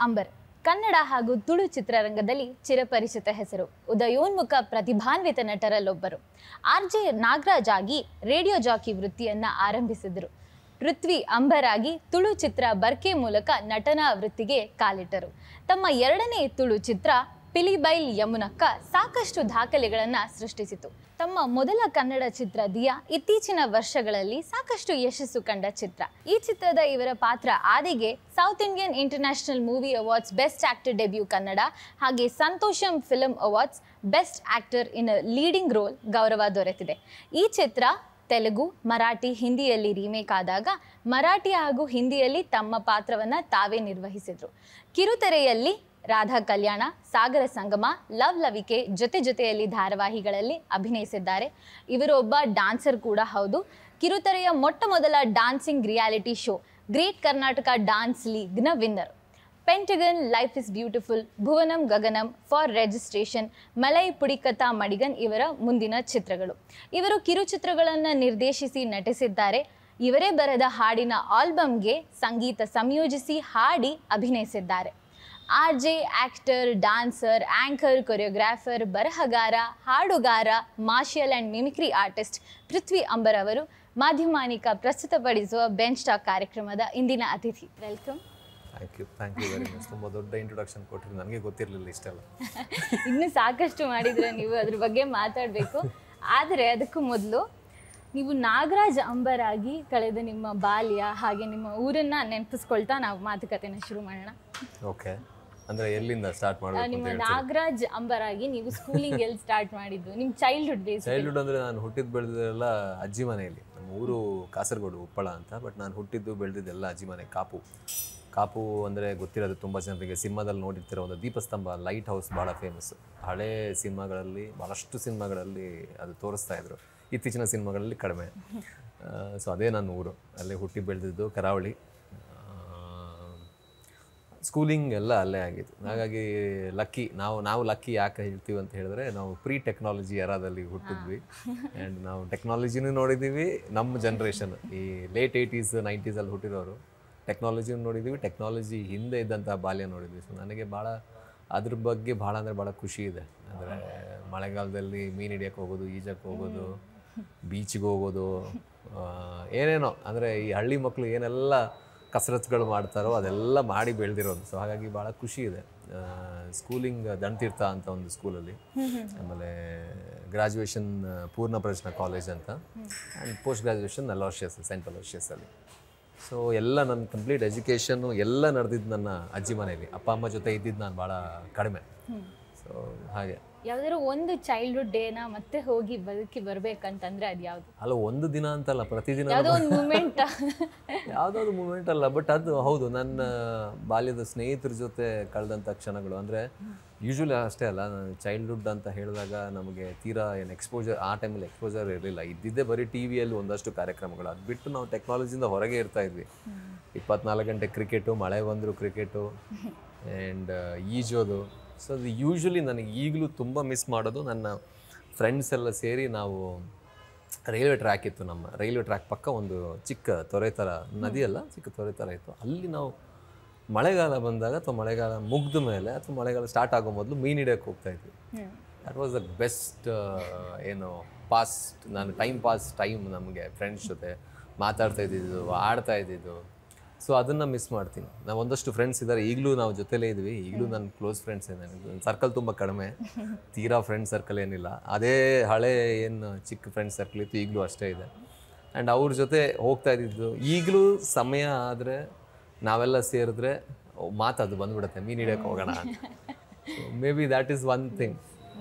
ಅಂಬರ್ ಕನ್ನಡ ಹಾಗೂ ತುಳು ಚಿತ್ರರಂಗದಲ್ಲಿ ಚಿರಪರಿಚಿತ ಹೆಸರು. ಉದಯೋನ್ಮುಖ ಪ್ರತಿಭಾನ್ವಿತ ನಟರಲ್ಲೊಬ್ಬರು. ಆರ್.ಜೆ. ನಾಗರಾಜ್ ಆಗಿ ರೇಡಿಯೋ ಜಾಕಿ ವೃತ್ತಿಯನ್ನ ಆರಂಭಿಸಿದರು. ಪೃಥ್ವಿ ಅಂಬರ್ ಆಗಿ ತುಳು ಚಿತ್ರ ಬರ್ಕೆ ಮೂಲಕ ನಟನಾ ವೃತ್ತಿಗೆ ಕಾಲಿಟ್ಟರು. ತಮ್ಮ ಎರಡನೇ ತುಳು ಚಿತ್ರ ಪಿಲಿಬೈಲ್ ಯಮುನಕ್ಕ ಸಾಕಷ್ಟು ದಾಖಲೆಗಳನ್ನು ಸೃಷ್ಟಿಸಿತು. ತಮ್ಮ ಮೊದಲ ಕನ್ನಡ ಚಿತ್ರ ದಿಯಾ ಇತ್ತೀಚಿನ ವರ್ಷಗಳಲ್ಲಿ ಸಾಕಷ್ಟು ಯಶಸ್ಸು ಕಂಡ ಚಿತ್ರ. ಈ ಚಿತ್ರದ ಇವರ ಪಾತ್ರ ಆದಿಗೆ South Indian international movie awards best actor debut Kannada ಹಾಗೆ Santosham film awards best actor in leading role ಗೌರವ ದೊರೆತಿದೆ. ಈ ಚಿತ್ರ ತೆಲುಗು, ಮರಾಠಿ, ಹಿಂದಿಯಲ್ಲಿ ರೀಮೇಕ್ ಆದಾಗ ಮರಾಠಿ ಹಾಗೂ ಹಿಂದಿಯಲ್ಲಿ ತಮ್ಮ ಪಾತ್ರವನ್ನು ತಾವೇ ನಿರ್ವಹಿಸಿದರು. ಕಿರುತೆರೆಯಲ್ಲಿ ರಾಧಾ ಕಲ್ಯಾಣ, ಸಾಗರ ಸಂಗಮ, ಲವ್ ಲವಿಕೆ ಜೊತೆಯಲ್ಲಿ ಧಾರಾವಾಹಿಗಳಲ್ಲಿ ಅಭಿನಯಿಸಿದ್ದಾರೆ. ಇವರು ಒಬ್ಬ ಡಾನ್ಸರ್ ಕೂಡ ಹೌದು. ಕಿರುತೆರೆಯ ಮೊಟ್ಟ ಮೊದಲ dancing reality show great Karnataka dance ಲೀಗ್ನ winner. Pentagon, life is beautiful, Bhuvanam Gaganam, for registration, ಮಲೈ ಪುಡಿಕತಾ ಮಡಿಗನ್ ಇವರ ಮುಂದಿನ ಚಿತ್ರಗಳು. ಇವರು ಕಿರುಚಿತ್ರಗಳನ್ನು ನಿರ್ದೇಶಿಸಿ ನಟಿಸಿದ್ದಾರೆ. ಇವರೇ ಬರೆದ ಹಾಡಿನ ಆಲ್ಬಮ್ಗೆ ಸಂಗೀತ ಸಂಯೋಜಿಸಿ ಹಾಡಿ ಅಭಿನಯಿಸಿದ್ದಾರೆ. RJ, actor, dancer, anchor, choreographer, ಬರಹಗಾರ, ಹಾಡುಗಾರ, martial and mimicry artist Prithvi Ambar ಅವರು ಮಾಧ್ಯಮಾನಿಕ ಪ್ರಸ್ತುತಪಡಿಸುವ ಬೆಂಚ್ ಟಾಕ್ ಕಾರ್ಯಕ್ರಮದ ಇಂದಿನ ಅತಿಥಿ. Welcome. Thank you very much. ತುಂಬ ದೊಡ್ಡ ಇಂಟ್ರೊಡಕ್ಷನ್ ಕೊಟ್ಟಿರಿ, ನನಗೆ ಗೊತ್ತಿರಲಿಲ್ಲ ಇಷ್ಟೆಲ್ಲ. ಇನ್ನೂ ಸಾಕಷ್ಟು ಮಾಡಿದ್ರೆ ನೀವು ಅದ್ರ ಬಗ್ಗೆ ಮಾತಾಡಬೇಕು. ಆದರೆ ಅದಕ್ಕೂ ಮೊದಲು ನೀವು ನಾಗರಾಜ್ ಅಂಬರ್ ಆಗಿ ಕಳೆದ ನಿಮ್ಮ ಬಾಲ್ಯ ಹಾಗೆ ನಿಮ್ಮ ಊರನ್ನ ನೆನಪಿಸ್ಕೊಳ್ತಾ ನಾವು ಮಾತುಕತೆನ ಶುರು ಮಾಡೋಣ. ಓಕೆ, ಅಂದರೆ ಎಲ್ಲಿಂದ ಸ್ಟಾರ್ಟ್ ಮಾಡಬೇಕು? ನಿಮ್ಮ ನಾಗರಾಜ್ ಅಂಬರ್ ಆಗಿ ನೀವು ಸ್ಕೂಲಿಂಗ್ ಎಲ್ಲಿ ಸ್ಟಾರ್ಟ್ ಮಾಡಿದ್ದು, ನಿಮ್ಮ ಚೈಲ್ಡ್ಹುಡ್ ಅಂದರೆ ನಾನು ಹುಟ್ಟಿದ್ದು ಬೆಳೆದಿದ್ದೆಲ್ಲ ಅಜ್ಜಿ ಮನೆಯಲ್ಲಿ. ನಮ್ಮ ಊರು ಕಾಸರಗೋಡು, ಉಪ್ಪಳ ಅಂತ. ಬಟ್ ನಾನು ಹುಟ್ಟಿದ್ದು ಬೆಳೆದಿದ್ದೆಲ್ಲ ಅಜ್ಜಿ ಮನೆ. ಕಾಪು ಅಂದರೆ ಗೊತ್ತಿರೋದು ತುಂಬ ಜನರಿಗೆ. ಸಿನಿಮಾದಲ್ಲಿ ನೋಡಿರ್ತಿರೋ ಒಂದು ದೀಪಸ್ತಂಭ, ಲೈಟ್ ಹೌಸ್ ಭಾಳ ಫೇಮಸ್ಸು. ಹಳೇ ಸಿನಿಮಾಗಳಲ್ಲಿ, ಭಾಳಷ್ಟು ಸಿನಿಮಾಗಳಲ್ಲಿ ಅದು ತೋರಿಸ್ತಾ ಇದ್ರು. ಇತ್ತೀಚಿನ ಸಿನಿಮಾಗಳಲ್ಲಿ ಕಡಿಮೆ. ಸೊ ಅದೇ ನನ್ನ ಊರು, ಅಲ್ಲೇ ಹುಟ್ಟಿ ಬೆಳೆದಿದ್ದು. ಕರಾವಳಿ. ಸ್ಕೂಲಿಂಗ್ ಎಲ್ಲ ಅಲ್ಲೇ ಆಗಿತ್ತು. ಹಾಗಾಗಿ ಲಕ್ಕಿ ನಾವು ಲಕ್ಕಿ ಯಾಕೆ ಹೇಳ್ತೀವಿ ಅಂತ ಹೇಳಿದ್ರೆ, ನಾವು ಪ್ರೀ ಟೆಕ್ನಾಲಜಿ ಎರಾದಲ್ಲಿ ಹುಟ್ಟಿದ್ವಿ. ಆ್ಯಂಡ್ ನಾವು ಟೆಕ್ನಾಲಜಿನೂ ನೋಡಿದ್ದೀವಿ. ನಮ್ಮ ಜನ್ರೇಷನ್ ಈ ಲೇಟ್ 80s 90s ಹುಟ್ಟಿರೋರು ಟೆಕ್ನಾಲಜಿನೂ ನೋಡಿದ್ದೀವಿ. ಟೆಕ್ನಾಲಜಿ ಹಿಂದೆ ಇದ್ದಂಥ ಬಾಲ್ಯ ನೋಡಿದ್ವಿ. ಸೊ ನನಗೆ ಭಾಳ ಅದ್ರ ಬಗ್ಗೆ ಭಾಳ ಅಂದರೆ ಭಾಳ ಖುಷಿ ಇದೆ. ಅಂದರೆ ಮಳೆಗಾಲದಲ್ಲಿ ಮೀನು ಹಿಡಿಯೋಕ್ಕೆ ಹೋಗೋದು, ಈಜಕ್ಕೆ ಹೋಗೋದು, ಬೀಚಿಗೆ ಹೋಗೋದು, ಏನೇನೋ ಅಂದರೆ ಈ ಹಳ್ಳಿ ಮಕ್ಕಳು ಏನೆಲ್ಲ ಕಸರತ್ತುಗಳು ಮಾಡ್ತಾರೋ ಅದೆಲ್ಲ ಮಾಡಿ ಬೆಳೆದಿರೋದು. ಸೊ ಹಾಗಾಗಿ ಭಾಳ ಖುಷಿ ಇದೆ. ಸ್ಕೂಲಿಂಗ್ ದಂಡತೀರ್ಥ ಅಂತ ಒಂದು ಸ್ಕೂಲಲ್ಲಿ, ಆಮೇಲೆ ಗ್ರ್ಯಾಜುಯೇಷನ್ ಪೂರ್ಣ ಪ್ರಜ್ಞಾ ಕಾಲೇಜ್ ಅಂತ, and post graduation Aloysius, saint ಅಲೋಷಿಯಸಲ್ಲಿ. ಸೊ ಎಲ್ಲ ನನ್ನ ಕಂಪ್ಲೀಟ್ ಎಜುಕೇಷನ್ನು ಎಲ್ಲ ನಡೆದಿದ್ದು ನನ್ನ ಅಜ್ಜಿ ಮನೆಯಲ್ಲಿ. ಅಪ್ಪ ಅಮ್ಮ ಜೊತೆ ಇದ್ದಿದ್ದು ನಾನು ಭಾಳ ಕಡಿಮೆ. ಸೊ ಹಾಗೆ ಯಾವ್ದಾದ್ರು ಒಂದು ಚೈಲ್ಡ್ಹುಡ್ ಡೇನ ಮತ್ತೆ ಹೋಗಿ ಬದುಕಿ ಬರ್ಬೇಕಂತಂದ್ರೆ ಅದು ಯಾವುದು? ಅಲ್ಲ, ಒಂದು ದಿನ ಅಂತಲ್ಲ, ಪ್ರತಿದಿನ ಯಾವುದೋ ಒಂದು ಮೂಮೆಂಟ್ ಅಲ್ಲ. ಬಟ್ ಅದು ಹೌದು, ನನ್ನ ಬಾಲ್ಯದ ಸ್ನೇಹಿತರ ಜೊತೆ ಕಳೆದಂಥ ಕ್ಷಣಗಳು. ಅಂದರೆ ಯೂಶ್ವಲಿ ಅಷ್ಟೇ ಅಲ್ಲ, ಚೈಲ್ಡ್ಹುಡ್ ಅಂತ ಹೇಳಿದಾಗ ನಮಗೆ ತೀರಾ ಏನು ಎಕ್ಸ್ಪೋಜರ್, ಆ ಟೈಮಲ್ಲಿ ಎಕ್ಸ್ಪೋಜರ್ ಇರಲಿಲ್ಲ. ಇದ್ದಿದ್ದೇ ಬರೀ ಟಿ ವಿಯಲ್ಲಿ ಒಂದಷ್ಟು ಕಾರ್ಯಕ್ರಮಗಳು. ಅದು ಬಿಟ್ಟು ನಾವು ಟೆಕ್ನಾಲಜಿಯಿಂದ ಹೊರಗೆ ಇರ್ತಾ ಇದ್ವಿ. 24 ಗಂಟೆ ಕ್ರಿಕೆಟು, ಮಳೆ ಬಂದರೂ ಕ್ರಿಕೆಟು, ಆ್ಯಂಡ್ ಈಜೋದು. ಸೊ ಅದು ಯೂಶ್ವಲಿ ನನಗೆ ಈಗಲೂ ತುಂಬ ಮಿಸ್ ಮಾಡೋದು. ನನ್ನ ಫ್ರೆಂಡ್ಸ್ ಎಲ್ಲ ಸೇರಿ ನಾವು ರೈಲ್ವೆ ಟ್ರ್ಯಾಕ್ ಇತ್ತು, ನಮ್ಮ ರೈಲ್ವೆ ಟ್ರ್ಯಾಕ್ ಪಕ್ಕ ಒಂದು ಚಿಕ್ಕ ತೊರೆ ಥರ, ನದಿಯಲ್ಲ, ಚಿಕ್ಕ ತೊರೆ ಥರ ಇತ್ತು. ಅಲ್ಲಿ ನಾವು ಮಳೆಗಾಲ ಬಂದಾಗ ಅಥವಾ ಮಳೆಗಾಲ ಮುಗಿದ ಮೇಲೆ ಅಥವಾ ಮಳೆಗಾಲ ಸ್ಟಾರ್ಟ್ ಆಗೋ ಮೊದಲು ಮೀನು ಹಿಡಿಯೋಕ್ಕೆ ಹೋಗ್ತಾಯಿದ್ವಿ. ದಟ್ ವಾಸ್ ದ ಬೆಸ್ಟ್ ಏನು ನಾನು ಟೈಮ್ ನಮಗೆ ಫ್ರೆಂಡ್ಸ್ ಜೊತೆ ಮಾತಾಡ್ತಾ ಇದ್ದಿದ್ದು, ಆಡ್ತಾ ಇದ್ದಿದ್ದು. ಸೊ ಅದನ್ನು ಮಿಸ್ ಮಾಡ್ತೀನಿ. ನಾವು ಒಂದಷ್ಟು ಫ್ರೆಂಡ್ಸ್ ಇದ್ದಾರೆ, ಈಗಲೂ ನಾವು ಜೊತೆಲೇ ಇದ್ವಿ. ಈಗಲೂ ನನ್ನ ಕ್ಲೋಸ್ ಫ್ರೆಂಡ್ಸ್ ಏನೇನು, ಸರ್ಕಲ್ ತುಂಬ ಕಡಿಮೆ, ತೀರಾ ಫ್ರೆಂಡ್ ಸರ್ಕಲ್ ಏನಿಲ್ಲ. ಅದೇ ಹಳೆ ಏನು ಚಿಕ್ಕ ಫ್ರೆಂಡ್ ಸರ್ಕಲ್ ಇತ್ತು, ಈಗಲೂ ಅಷ್ಟೇ ಇದೆ. ಆ್ಯಂಡ್ ಅವ್ರ ಜೊತೆ ಹೋಗ್ತಾ ಇದ್ದಿದ್ದು. ಈಗಲೂ ಸಮಯ ಆದರೆ ನಾವೆಲ್ಲ ಸೇರಿದ್ರೆ ಮಾತದು ಬಂದ್ಬಿಡುತ್ತೆ, ಮೀನು ಹಿಡಿಯೋಕೆ ಹೋಗೋಣ ಅಂತ. May be that is one thing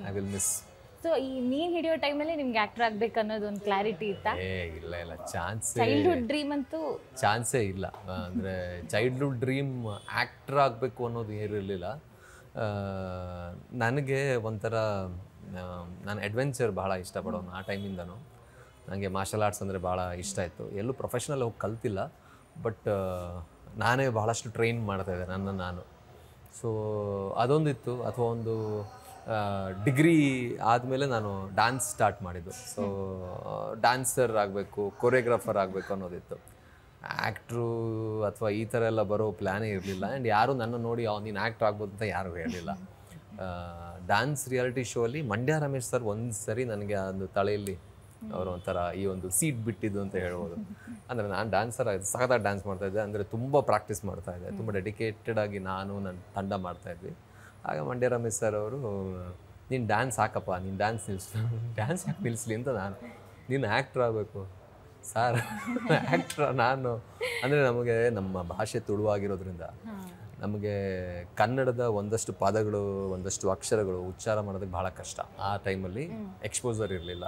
I will miss. So ಈ ಮೀನ್ ಹಿಡಿಯೋ ಟೈಮಲ್ಲಿ ನಿಮ್ಗೆ ಆಕ್ಟರ್ ಆಗ್ಬೇಕು ಅನ್ನೋದು ಒಂದು ಕ್ಲಾರಿಟಿ ಇತ್ತಾ? ಇಲ್ಲ, ಚೈಲ್ಡ್ಹುಡ್ ಡ್ರೀಮ್ ಅಂತೂ ಚಾನ್ಸೇ ಇಲ್ಲ. ಅಂದರೆ ಚೈಲ್ಡ್ಹುಡ್ ಡ್ರೀಮ್ ಆ್ಯಕ್ಟರ್ ಆಗಬೇಕು ಅನ್ನೋದು ಇರಲಿಲ್ಲ ನನಗೆ. ಒಂಥರ ನಾನು ಅಡ್ವೆಂಚರ್ ಭಾಳ ಇಷ್ಟಪಡೋನು ಆ ಟೈಮಿಂದನೂ. ನನಗೆ ಮಾರ್ಷಲ್ ಆರ್ಟ್ಸ್ ಅಂದರೆ ಭಾಳ ಇಷ್ಟ ಇತ್ತು. ಎಲ್ಲೂ ಪ್ರೊಫೆಷ್ನಲ್ ಹೋಗಿ ಕಲ್ತಿಲ್ಲ, ಬಟ್ ನಾನೇ ಭಾಳಷ್ಟು ಟ್ರೈನ್ ಮಾಡ್ತಾಯಿದ್ದೆ ನಾನು. ಸೊ ಅದೊಂದಿತ್ತು. ಅಥವಾ ಒಂದು ಡಿಗ್ರಿ ಆದಮೇಲೆ ನಾನು ಡ್ಯಾನ್ಸ್ ಸ್ಟಾರ್ಟ್ ಮಾಡಿದ್ದು. ಸೊ ಡ್ಯಾನ್ಸರ್ ಆಗಬೇಕು, ಕೊರಿಯೋಗ್ರಾಫರ್ ಆಗಬೇಕು ಅನ್ನೋದಿತ್ತು. ಆ್ಯಕ್ಟ್ರು ಅಥವಾ ಈ ಥರ ಎಲ್ಲ ಬರೋ ಪ್ಲ್ಯಾನೇ ಇರಲಿಲ್ಲ. ಆ್ಯಂಡ್ ಯಾರೂ ನನ್ನ ನೋಡಿ ನೀನು ಆ್ಯಕ್ಟ್ರ್ ಆಗ್ಬೋದು ಅಂತ ಯಾರೂ ಹೇಳಿಲ್ಲ. ಡ್ಯಾನ್ಸ್ ರಿಯಾಲಿಟಿ ಶೋ ಅಲ್ಲಿ ಮಂಡ್ಯ ರಮೇಶ್ ಸರ್ ಒಂದು ಸರಿ ನನಗೆ ಒಂದು ತಲೆಯಲ್ಲಿ ಅವರು ಒಂಥರ ಈ ಒಂದು ಸೀಟ್ ಬಿಟ್ಟಿದ್ದು ಅಂತ ಹೇಳ್ಬೋದು. ಅಂದರೆ ನಾನು ಡ್ಯಾನ್ಸರ್ ಸಖತ್ತಾಗಿ ಡ್ಯಾನ್ಸ್ ಮಾಡ್ತಾಯಿದ್ದೆ, ಅಂದರೆ ತುಂಬ ಪ್ರಾಕ್ಟೀಸ್ ಮಾಡ್ತಾಯಿದ್ದೆ, ತುಂಬ ಡೆಡಿಕೇಟೆಡ್ ಆಗಿ ನಾನು ನನ್ನ ತಂಡ ಮಾಡ್ತಾಯಿದ್ವಿ. ಆಗ ಮಂಡ್ಯ ರಮೇಶ್ ಸರ್ ಅವರು ನೀನು ಡ್ಯಾನ್ಸ್ ಹಾಕಪ್ಪ, ನೀನು ಡ್ಯಾನ್ಸ್ ಡ್ಯಾನ್ಸ್ ಯಾಕೆ ನಿಲ್ಲಿಸ್ಲಿ ಅಂತ ನಾನು, ನೀನು ಆ್ಯಕ್ಟ್ರ್ ಆಗಬೇಕು ಸರ್. ಆ್ಯಕ್ಟ್ರ ನಾನು ಅಂದರೆ ನಮಗೆ ನಮ್ಮ ಭಾಷೆ ತುಳುವಾಗಿರೋದ್ರಿಂದ ನಮಗೆ ಕನ್ನಡದ ಒಂದಷ್ಟು ಪದಗಳು ಒಂದಷ್ಟು ಅಕ್ಷರಗಳು ಉಚ್ಚಾರ ಮಾಡೋದಕ್ಕೆ ಭಾಳ ಕಷ್ಟ. ಆ ಟೈಮಲ್ಲಿ ಎಕ್ಸ್ಪೋಸರ್ ಇರಲಿಲ್ಲ.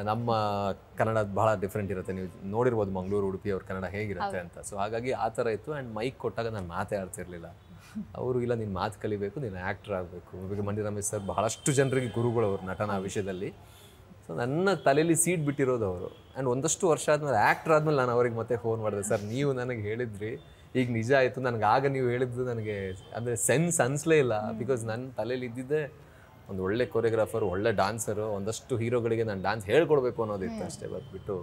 ನಮ್ಮ ಕನ್ನಡ ಭಾಳ ಡಿಫ್ರೆಂಟ್ ಇರುತ್ತೆ, ನೀವು ನೋಡಿರ್ಬೋದು ಮಂಗಳೂರು ಉಡುಪಿ ಅವ್ರ ಕನ್ನಡ ಹೇಗಿರುತ್ತೆ ಅಂತ. ಸೊ ಹಾಗಾಗಿ ಆ ಥರ ಇತ್ತು. ಆ್ಯಂಡ್ ಮೈಕ್ ಕೊಟ್ಟಾಗ ನಾನು ಮಾತೇ ಆಡ್ತಿರ್ಲಿಲ್ಲ. ಅವರು ಇಲ್ಲ ನೀನು ಮಾತು ಕಲಿಬೇಕು, ನೀನು ಆ್ಯಕ್ಟ್ರ್ ಆಗಬೇಕು. ಈಗ ಮಂಡ್ಯ ರಮೇಶ್ ಸರ್ ಬಹಳಷ್ಟು ಜನರಿಗೆ ಗುರುಗಳು ಅವರು ನಟನಾ ವಿಷಯದಲ್ಲಿ. ಸೊ ನನ್ನ ತಲೆಯಲ್ಲಿ ಸೀಟ್ ಬಿಟ್ಟಿರೋದು ಅವರು. ಆ್ಯಂಡ್ ಒಂದಷ್ಟು ವರ್ಷ ಆದಮೇಲೆ ಆ್ಯಕ್ಟ್ರ್ ಆದಮೇಲೆ ನಾನು ಅವ್ರಿಗೆ ಮತ್ತೆ ಫೋನ್ ಮಾಡಿದೆ, ಸರ್ ನೀವು ನನಗೆ ಹೇಳಿದ್ರಿ ಈಗ ನಿಜ ಆಯಿತು. ನನಗೆ ಆಗ ನೀವು ಹೇಳಿದ್ದು ನನಗೆ ಅಂದರೆ ಸೆನ್ಸ್ ಅನಿಸ್ಲೇ ಇಲ್ಲ. ಬಿಕಾಸ್ ನನ್ನ ತಲೆಯಲ್ಲಿ ಇದ್ದಿದ್ದೆ ಒಂದು ಒಳ್ಳೆ ಕೊರಿಯೋಗ್ರಾಫರ್, ಒಳ್ಳೆ ಡ್ಯಾನ್ಸರು, ಒಂದಷ್ಟು ಹೀರೋಗಳಿಗೆ ನಾನು ಡ್ಯಾನ್ಸ್ ಹೇಳ್ಕೊಡ್ಬೇಕು ಅನ್ನೋದಿತ್ತು ಅಷ್ಟೇ. ಬಿಟ್ಟು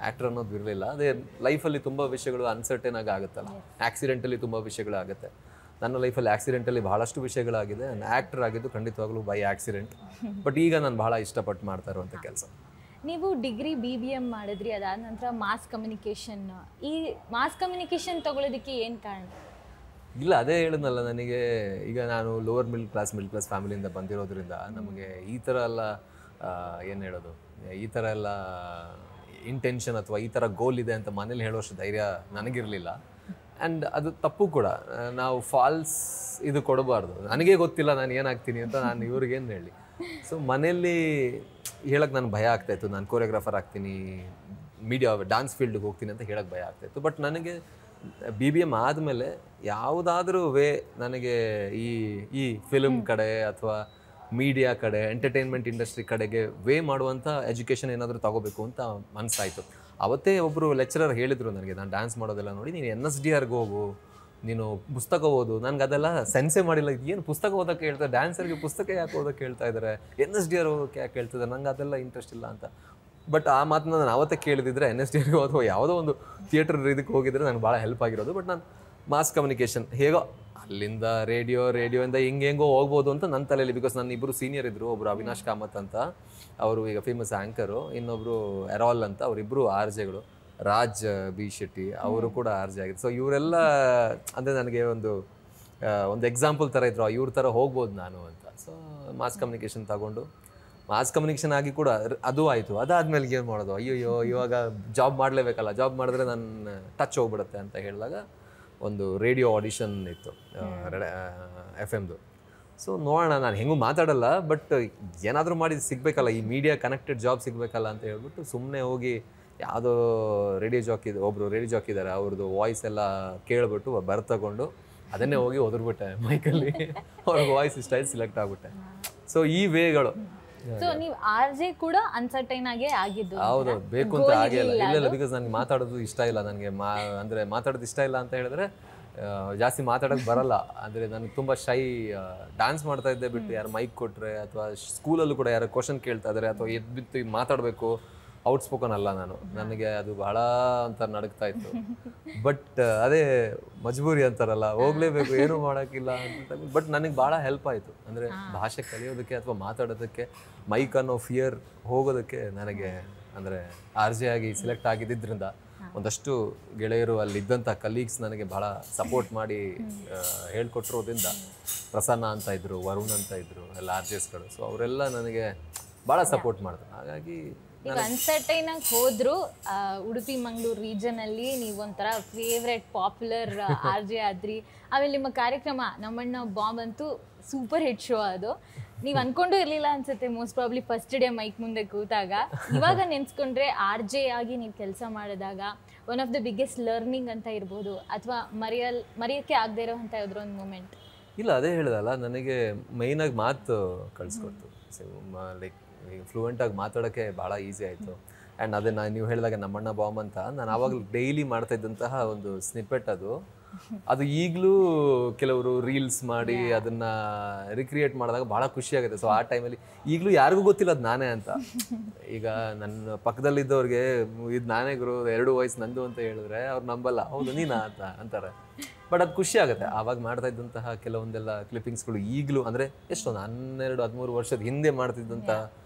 ಆ್ಯಕ್ಟ್ರ್ ಅನ್ನೋದು ಇರಲಿಲ್ಲ. ಅದೇ ಲೈಫಲ್ಲಿ ತುಂಬ ವಿಷಯಗಳು ಅನ್ಸರ್ಟೇನ್ ಆಗಿ ಆಗುತ್ತಲ್ಲ, ಆ್ಯಕ್ಸಿಡೆಂಟಲ್ಲಿ ತುಂಬ ವಿಷಯಗಳಾಗುತ್ತೆ. ನನ್ನ ಲೈಫಲ್ಲಿ ಆ್ಯಕ್ಸಿಡೆಂಟಲ್ಲಿ ಬಹಳಷ್ಟು ವಿಷಯಗಳಾಗಿದೆ. ನಾನು ಆ್ಯಕ್ಟರ್ ಆಗಿದ್ದು ಖಂಡಿತವಾಗ್ಲೂ ಬೈ ಆ್ಯಕ್ಸಿಡೆಂಟ್. ಬಟ್ ಈಗ ನಾನು ಭಾಳ ಇಷ್ಟಪಟ್ಟು ಮಾಡ್ತಾ ಇರುವಂಥ ಕೆಲಸ. ನೀವು ಡಿಗ್ರಿ BBM ಮಾಡಿದ್ರಿ, ಅದಾದ ನಂತರ ಮಾಸ್ ಕಮ್ಯುನಿಕೇಷನ್. ಈ ಮಾಸ್ ಕಮ್ಯುನಿಕೇಷನ್ ತಗೊಳ್ಳೋದಕ್ಕೆ ಏನು ಕಾರಣ? ಇಲ್ಲ, ಅದೇ ಹೇಳಿದ್ನಲ್ಲ, ನನಗೆ ಈಗ ನಾನು ಲೋವರ್ ಮಿಡ್ಲ್ ಕ್ಲಾಸ್ ಫ್ಯಾಮಿಲಿಯಿಂದ ಬಂದಿರೋದ್ರಿಂದ ನಮಗೆ ಈ ಥರ ಎಲ್ಲ ಏನು ಹೇಳೋದು, ಈ ಥರ ಎಲ್ಲ ಇಂಟೆನ್ಷನ್ ಅಥವಾ ಈ ಥರ ಗೋಲ್ ಇದೆ ಅಂತ ಮನೇಲಿ ಹೇಳೋಷ್ಟು ಧೈರ್ಯ ನನಗಿರಲಿಲ್ಲ. ಆ್ಯಂಡ್ ಅದು ತಪ್ಪು ಕೂಡ. ನಾವು ಫಾಲ್ಸ್ ಇದು ಕೊಡಬಾರ್ದು. ನನಗೇ ಗೊತ್ತಿಲ್ಲ ನಾನು ಏನಾಗ್ತೀನಿ ಅಂತ ನಾನು ಇವ್ರಿಗೇನು ಹೇಳಿ. ಸೊ ಮನೆಯಲ್ಲಿ ಹೇಳಕ್ಕೆ ನನಗೆ ಭಯ ಆಗ್ತಾಯಿತ್ತು. ನಾನು ಕೊರಿಯೋಗ್ರಾಫರ್ ಆಗ್ತೀನಿ, ಮೀಡಿಯಾ ಡ್ಯಾನ್ಸ್ ಫೀಲ್ಡ್ಗೆ ಹೋಗ್ತೀನಿ ಅಂತ ಹೇಳಕ್ಕೆ ಭಯ ಆಗ್ತಾಯಿತ್ತು. ಬಟ್ ನನಗೆ BBM ಆದಮೇಲೆ ಯಾವುದಾದ್ರೂ ನನಗೆ ಈ ಫಿಲ್ಮ್ ಕಡೆ ಅಥವಾ ಮೀಡಿಯಾ ಕಡೆ, ಎಂಟರ್ಟೈನ್ಮೆಂಟ್ ಇಂಡಸ್ಟ್ರಿ ಕಡೆಗೆ ಮಾಡುವಂಥ ಎಜುಕೇಷನ್ ಏನಾದರೂ ತಗೋಬೇಕು ಅಂತ ಮನಸ್ಸಾಯಿತು. ಅವತ್ತೇ ಒಬ್ಬರು ಲೆಕ್ಚರರ್ ಹೇಳಿದರು ನನಗೆ, ನಾನು ಡ್ಯಾನ್ಸ್ ಮಾಡೋದೆಲ್ಲ ನೋಡಿ ನೀನು NSDRಗೆ ಹೋಗು, ನೀನು ಪುಸ್ತಕ ಓದು. ನನಗೆ ಅದೆಲ್ಲ ಸೆನ್ಸೇ ಮಾಡಿಲ್ಲ. ಏನು ಪುಸ್ತಕ ಓದೋಕ್ಕೆ ಹೇಳ್ತಾರೆ, ಡ್ಯಾನ್ಸರ್ಗೆ ಪುಸ್ತಕ ಯಾಕೆ ಓದೋಕ್ಕೆ ಹೇಳ್ತಾ ಇದ್ದಾರೆ, NSDR ಓದೋಕ್ಕೆ ಯಾಕೆ ಹೇಳ್ತಿದ್ದಾರೆ, ನಂಗೆ ಅದೆಲ್ಲ ಇಂಟ್ರೆಸ್ಟ್ ಇಲ್ಲ ಅಂತ. ಬಟ್ ಆ ಮಾತನ್ನ ನಾನು ಅವತ್ತೇ ಕೇಳಿದಿದ್ರೆ NSDRಗೆ ಅಥವಾ ಯಾವುದೋ ಒಂದು ಥಿಯೇಟರ್ ಇದಕ್ಕೆ ಹೋಗಿದ್ರೆ ನನಗೆ ಭಾಳ ಹೆಲ್ಪ್ ಆಗಿರೋದು. ಬಟ್ ನಾನು ಮಾಸ್ ಕಮ್ಯುನಿಕೇಷನ್ ಹೇಗೋ ಅಲ್ಲಿಂದ ರೇಡಿಯೋಯಿಂದ ಹೆಂಗೋ ಹೋಗ್ಬೋದು ಅಂತ ನನ್ನ ತಲೆಯಲ್ಲಿ. ಬಿಕಾಸ್ ನನ್ನ ಇಬ್ಬರು ಸೀನಿಯರ್ ಇದ್ದರು. ಒಬ್ಬರು ಅವಿನಾಶ್ ಕಾಮತ್ ಅಂತ, ಅವರು ಈಗ ಫೇಮಸ್ ಆ್ಯಂಕರು. ಇನ್ನೊಬ್ಬರು ಎರಾಲ್ ಅಂತ, ಅವರಿಬ್ಬರು RJಗಳು. ರಾಜ್ ಬಿ ಶೆಟ್ಟಿ ಅವರು ಕೂಡ RJ ಆಗಿದ್ರು. ಸೊ ಇವರೆಲ್ಲ ಅಂದರೆ ನನಗೆ ಒಂದು ಎಕ್ಸಾಂಪಲ್ ಥರ ಇದ್ರು, ಇವ್ರ ಥರ ಹೋಗ್ಬೋದು ನಾನು ಅಂತ. ಸೊ ಮಾಸ್ ಕಮ್ಯುನಿಕೇಷನ್ ತಗೊಂಡು ಮಾಸ್ ಕಮ್ಯುನಿಕೇಷನ್ ಆಗಿ ಕೂಡ ಅದು ಆಯಿತು. ಅದಾದಮೇಲೆ ಏನು ಮಾಡೋದು, ಅಯ್ಯೋ ಇವಾಗ ಜಾಬ್ ಮಾಡಲೇಬೇಕಲ್ಲ, ಜಾಬ್ ಮಾಡಿದ್ರೆ ನನ್ನ ಟಚ್ ಹೋಗ್ಬಿಡುತ್ತೆ ಅಂತ ಹೇಳಿದಾಗ ಒಂದು ರೇಡಿಯೋ ಆಡಿಷನ್ ಇತ್ತು FM. ಸೊ ನೋಡೋಣ, ನಾನು ಹೆಂಗೂ ಮಾತಾಡಲ್ಲ, ಬಟ್ ಏನಾದರೂ ಮಾಡಿ ಸಿಗಬೇಕಲ್ಲ, ಈ ಮೀಡಿಯಾ ಕನೆಕ್ಟೆಡ್ ಜಾಬ್ ಸಿಗಬೇಕಲ್ಲ ಅಂತ ಹೇಳ್ಬಿಟ್ಟು ಸುಮ್ಮನೆ ಹೋಗಿ ಯಾವುದೋ ಒಬ್ಬರು ರೇಡಿಯೋ ಜಾಕಿ ಇದ್ದಾರೆ, ಅವ್ರದ್ದು ವಾಯ್ಸ್ ಎಲ್ಲ ಕೇಳಿಬಿಟ್ಟು ಬರ್ತಗೊಂಡು ಅದನ್ನೇ ಹೋಗಿ ಒದರ್ಬಿಟ್ಟೆ ಮೈಕಲ್ಲಿ. ಅವ್ರಿಗೆ ವಾಯ್ಸ್ ಇಷ್ಟ ಆಯ್ತು, ಸಿಲೆಕ್ಟ್ ಆಗ್ಬಿಟ್ಟೆ. ಸೊ ಈ ವೇಗಳು. ಸೊ ನೀವು RJ ಕೂಡ ಅನ್ಸರ್ಟೈನ್ ಆಗೇ ಆಗಿದ್ದು? ಹೌದು, ಬೇಕು ಅಂತ ಆಗಿಲ್ಲ. ಇಲ್ಲ, ಬಿಕಾಸ್ ನನಗೆ ಮಾತಾಡೋದು ಇಷ್ಟ ಇಲ್ಲ. ನನಗೆ ಅಂದರೆ ಮಾತಾಡೋದು ಇಷ್ಟ ಇಲ್ಲ ಅಂತ ಹೇಳಿದ್ರೆ ಜಾಸ್ತಿ ಮಾತಾಡೋಕ್ಕೆ ಬರಲ್ಲ. ಅಂದರೆ ನನಗೆ ತುಂಬ ಶೈ. ಡ್ಯಾನ್ಸ್ ಮಾಡ್ತಾ ಇದ್ದೆ ಬಿಟ್ಟು ಯಾರು ಮೈಕ್ ಕೊಟ್ಟರೆ ಅಥವಾ ಸ್ಕೂಲಲ್ಲೂ ಕೂಡ ಯಾರು ಕ್ವಶನ್ ಕೇಳ್ತಾ ಇದ್ದಾರೆ ಅಥವಾ ಎದ್ಬಿಟ್ಟು ಮಾತಾಡಬೇಕು, ಔಟ್ಸ್ಪೋಕನ್ ಅಲ್ಲ ನಾನು. ನನಗೆ ಅದು ಬಹಳ ಅಂತ ನಡಗ್ತಾ ಇತ್ತು. ಬಟ್ ಅದೇ ಮಜಬೂರಿ ಅಂತಾರಲ್ಲ, ಹೋಗ್ಲೇಬೇಕು, ಏನೂ ಮಾಡೋಕ್ಕಿಲ್ಲ ಅಂತ. ಬಟ್ ನನಗೆ ಭಾಳ ಹೆಲ್ಪ್ ಆಯಿತು. ಅಂದರೆ ಭಾಷೆ ಕಲಿಯೋದಕ್ಕೆ ಅಥವಾ ಮಾತಾಡೋದಕ್ಕೆ ಮೈಕ್ ಅನ್ನೋ ಫಿಯರ್ ಹೋಗೋದಕ್ಕೆ ನನಗೆ ಅಂದರೆ RJ ಆಗಿ ಸಿಲೆಕ್ಟ್ ಆಗಿದ್ದರಿಂದ ಒಂದಷ್ಟು ಗೆಳೆಯರು ಅಲ್ಲಿದ್ದಂಥ ಕಲೀಗ್ಸ್ ನನಗೆ ಭಾಳ ಸಪೋರ್ಟ್ ಮಾಡಿ ಹೇಳ್ಕೊಟ್ಟಿರೋದ್ರಿಂದ, ಪ್ರಸನ್ನ ಅಂತ ಇದ್ದರು, ವರುಣ್ ಅಂತ ಇದ್ದರು, ಎಲ್ಲ RJಸ್ಗಳು. ಸೊ ಅವರೆಲ್ಲ ನನಗೆ ಭಾಳ ಸಪೋರ್ಟ್ ಮಾಡಿದ್ರು. ಹಾಗಾಗಿ ನೀವು ಅನ್ಸರ್ಟೈನ್ ಆಗಿ ಹೋದ್ರು ಉಡುಪಿ ಮಂಗಳೂರು ರೀಜನಲ್ಲಿ ನೀವೊಂಥರ ಫೇವ್ರೆಟ್ ಪಾಪ್ಯುಲರ್ RJ ಆದ್ರಿ. ಆಮೇಲೆ ನಿಮ್ಮ ಕಾರ್ಯಕ್ರಮ ನಮ್ಮಣ್ಣ ಬಾಂಬ್ ಅಂತೂ ಸೂಪರ್ ಹಿಟ್ ಶೋ. ಅದು ನೀವು ಅನ್ಕೊಂಡು ಇರಲಿಲ್ಲ ಅನ್ಸುತ್ತೆ most probably first day mic ಮುಂದೆ ಕೂತಾಗ. ಇವಾಗ ನೆನ್ಸ್ಕೊಂಡ್ರೆ RJ ಆಗಿ ನೀವು ಕೆಲಸ ಮಾಡಿದಾಗ one of the biggest learning ಅಂತ ಇರ್ಬೋದು, ಅಥವಾ ಮರೆಯೋಕ್ಕೆ ಆಗದೆ ಇರೋವಂಥ ಯಾವ್ದಾದ್ರು ಒಂದು ಮೂಮೆಂಟ್? ಇಲ್ಲ, ಅದೇ ಹೇಳಿದಲ್ಲ, ನನಗೆ ಮೇಯ್ನಾಗಿ ಮಾತು ಕಳಿಸ್ಕೊಡ್ತು. ಲೈಕ್ ಫ್ಲೂಯೆಂಟಾಗಿ ಮಾತಾಡೋಕ್ಕೆ ಭಾಳ ಈಸಿ ಆಯಿತು. ಆ್ಯಂಡ್ ಅದೇ ನೀವು ಹೇಳಿದಾಗ ನಮ್ಮಣ್ಣ ಬಾಂಬ್ ಅಂತ ನಾನು ಆವಾಗ ಡೈಲಿ ಮಾಡ್ತಾ ಇದ್ದಂತಹ ಒಂದು ಸ್ನಿಪ್ಪೆಟ್. ಅದು ಅದು ಈಗಲೂ ಕೆಲವರು ರೀಲ್ಸ್ ಮಾಡಿ ಅದನ್ನ ರಿಕ್ರಿಯೇಟ್ ಮಾಡಿದಾಗ ಭಾಳ ಖುಷಿ ಆಗುತ್ತೆ. ಸೊ ಆ ಟೈಮಲ್ಲಿ ಈಗಲೂ ಯಾರಿಗೂ ಗೊತ್ತಿಲ್ಲ ಅದು ನಾನೇ ಅಂತ. ಈಗ ನನ್ನ ಪಕ್ಕದಲ್ಲಿದ್ದವ್ರಿಗೆ ಇದು ನಾನೇ ಗುರು 2 ವಯಸ್ಸು ನಂದು ಅಂತ ಹೇಳಿದ್ರೆ ಅವ್ರು ನಂಬಲ್ಲ, ಹೌದು ನೀನಾ ಅಂತ ಅಂತಾರೆ. ಬಟ್ ಅದು ಖುಷಿ ಆಗುತ್ತೆ. ಆವಾಗ ಮಾಡ್ತಾ ಇದ್ದಂತಹ ಕೆಲವೊಂದೆಲ್ಲ ಕ್ಲಿಪ್ಪಿಂಗ್ಸ್ಗಳು ಈಗಲೂ ಅಂದರೆ ಎಷ್ಟೊಂದು 12-13 ವರ್ಷದ ಹಿಂದೆ ಮಾಡ್ತಿದ್ದಂಥ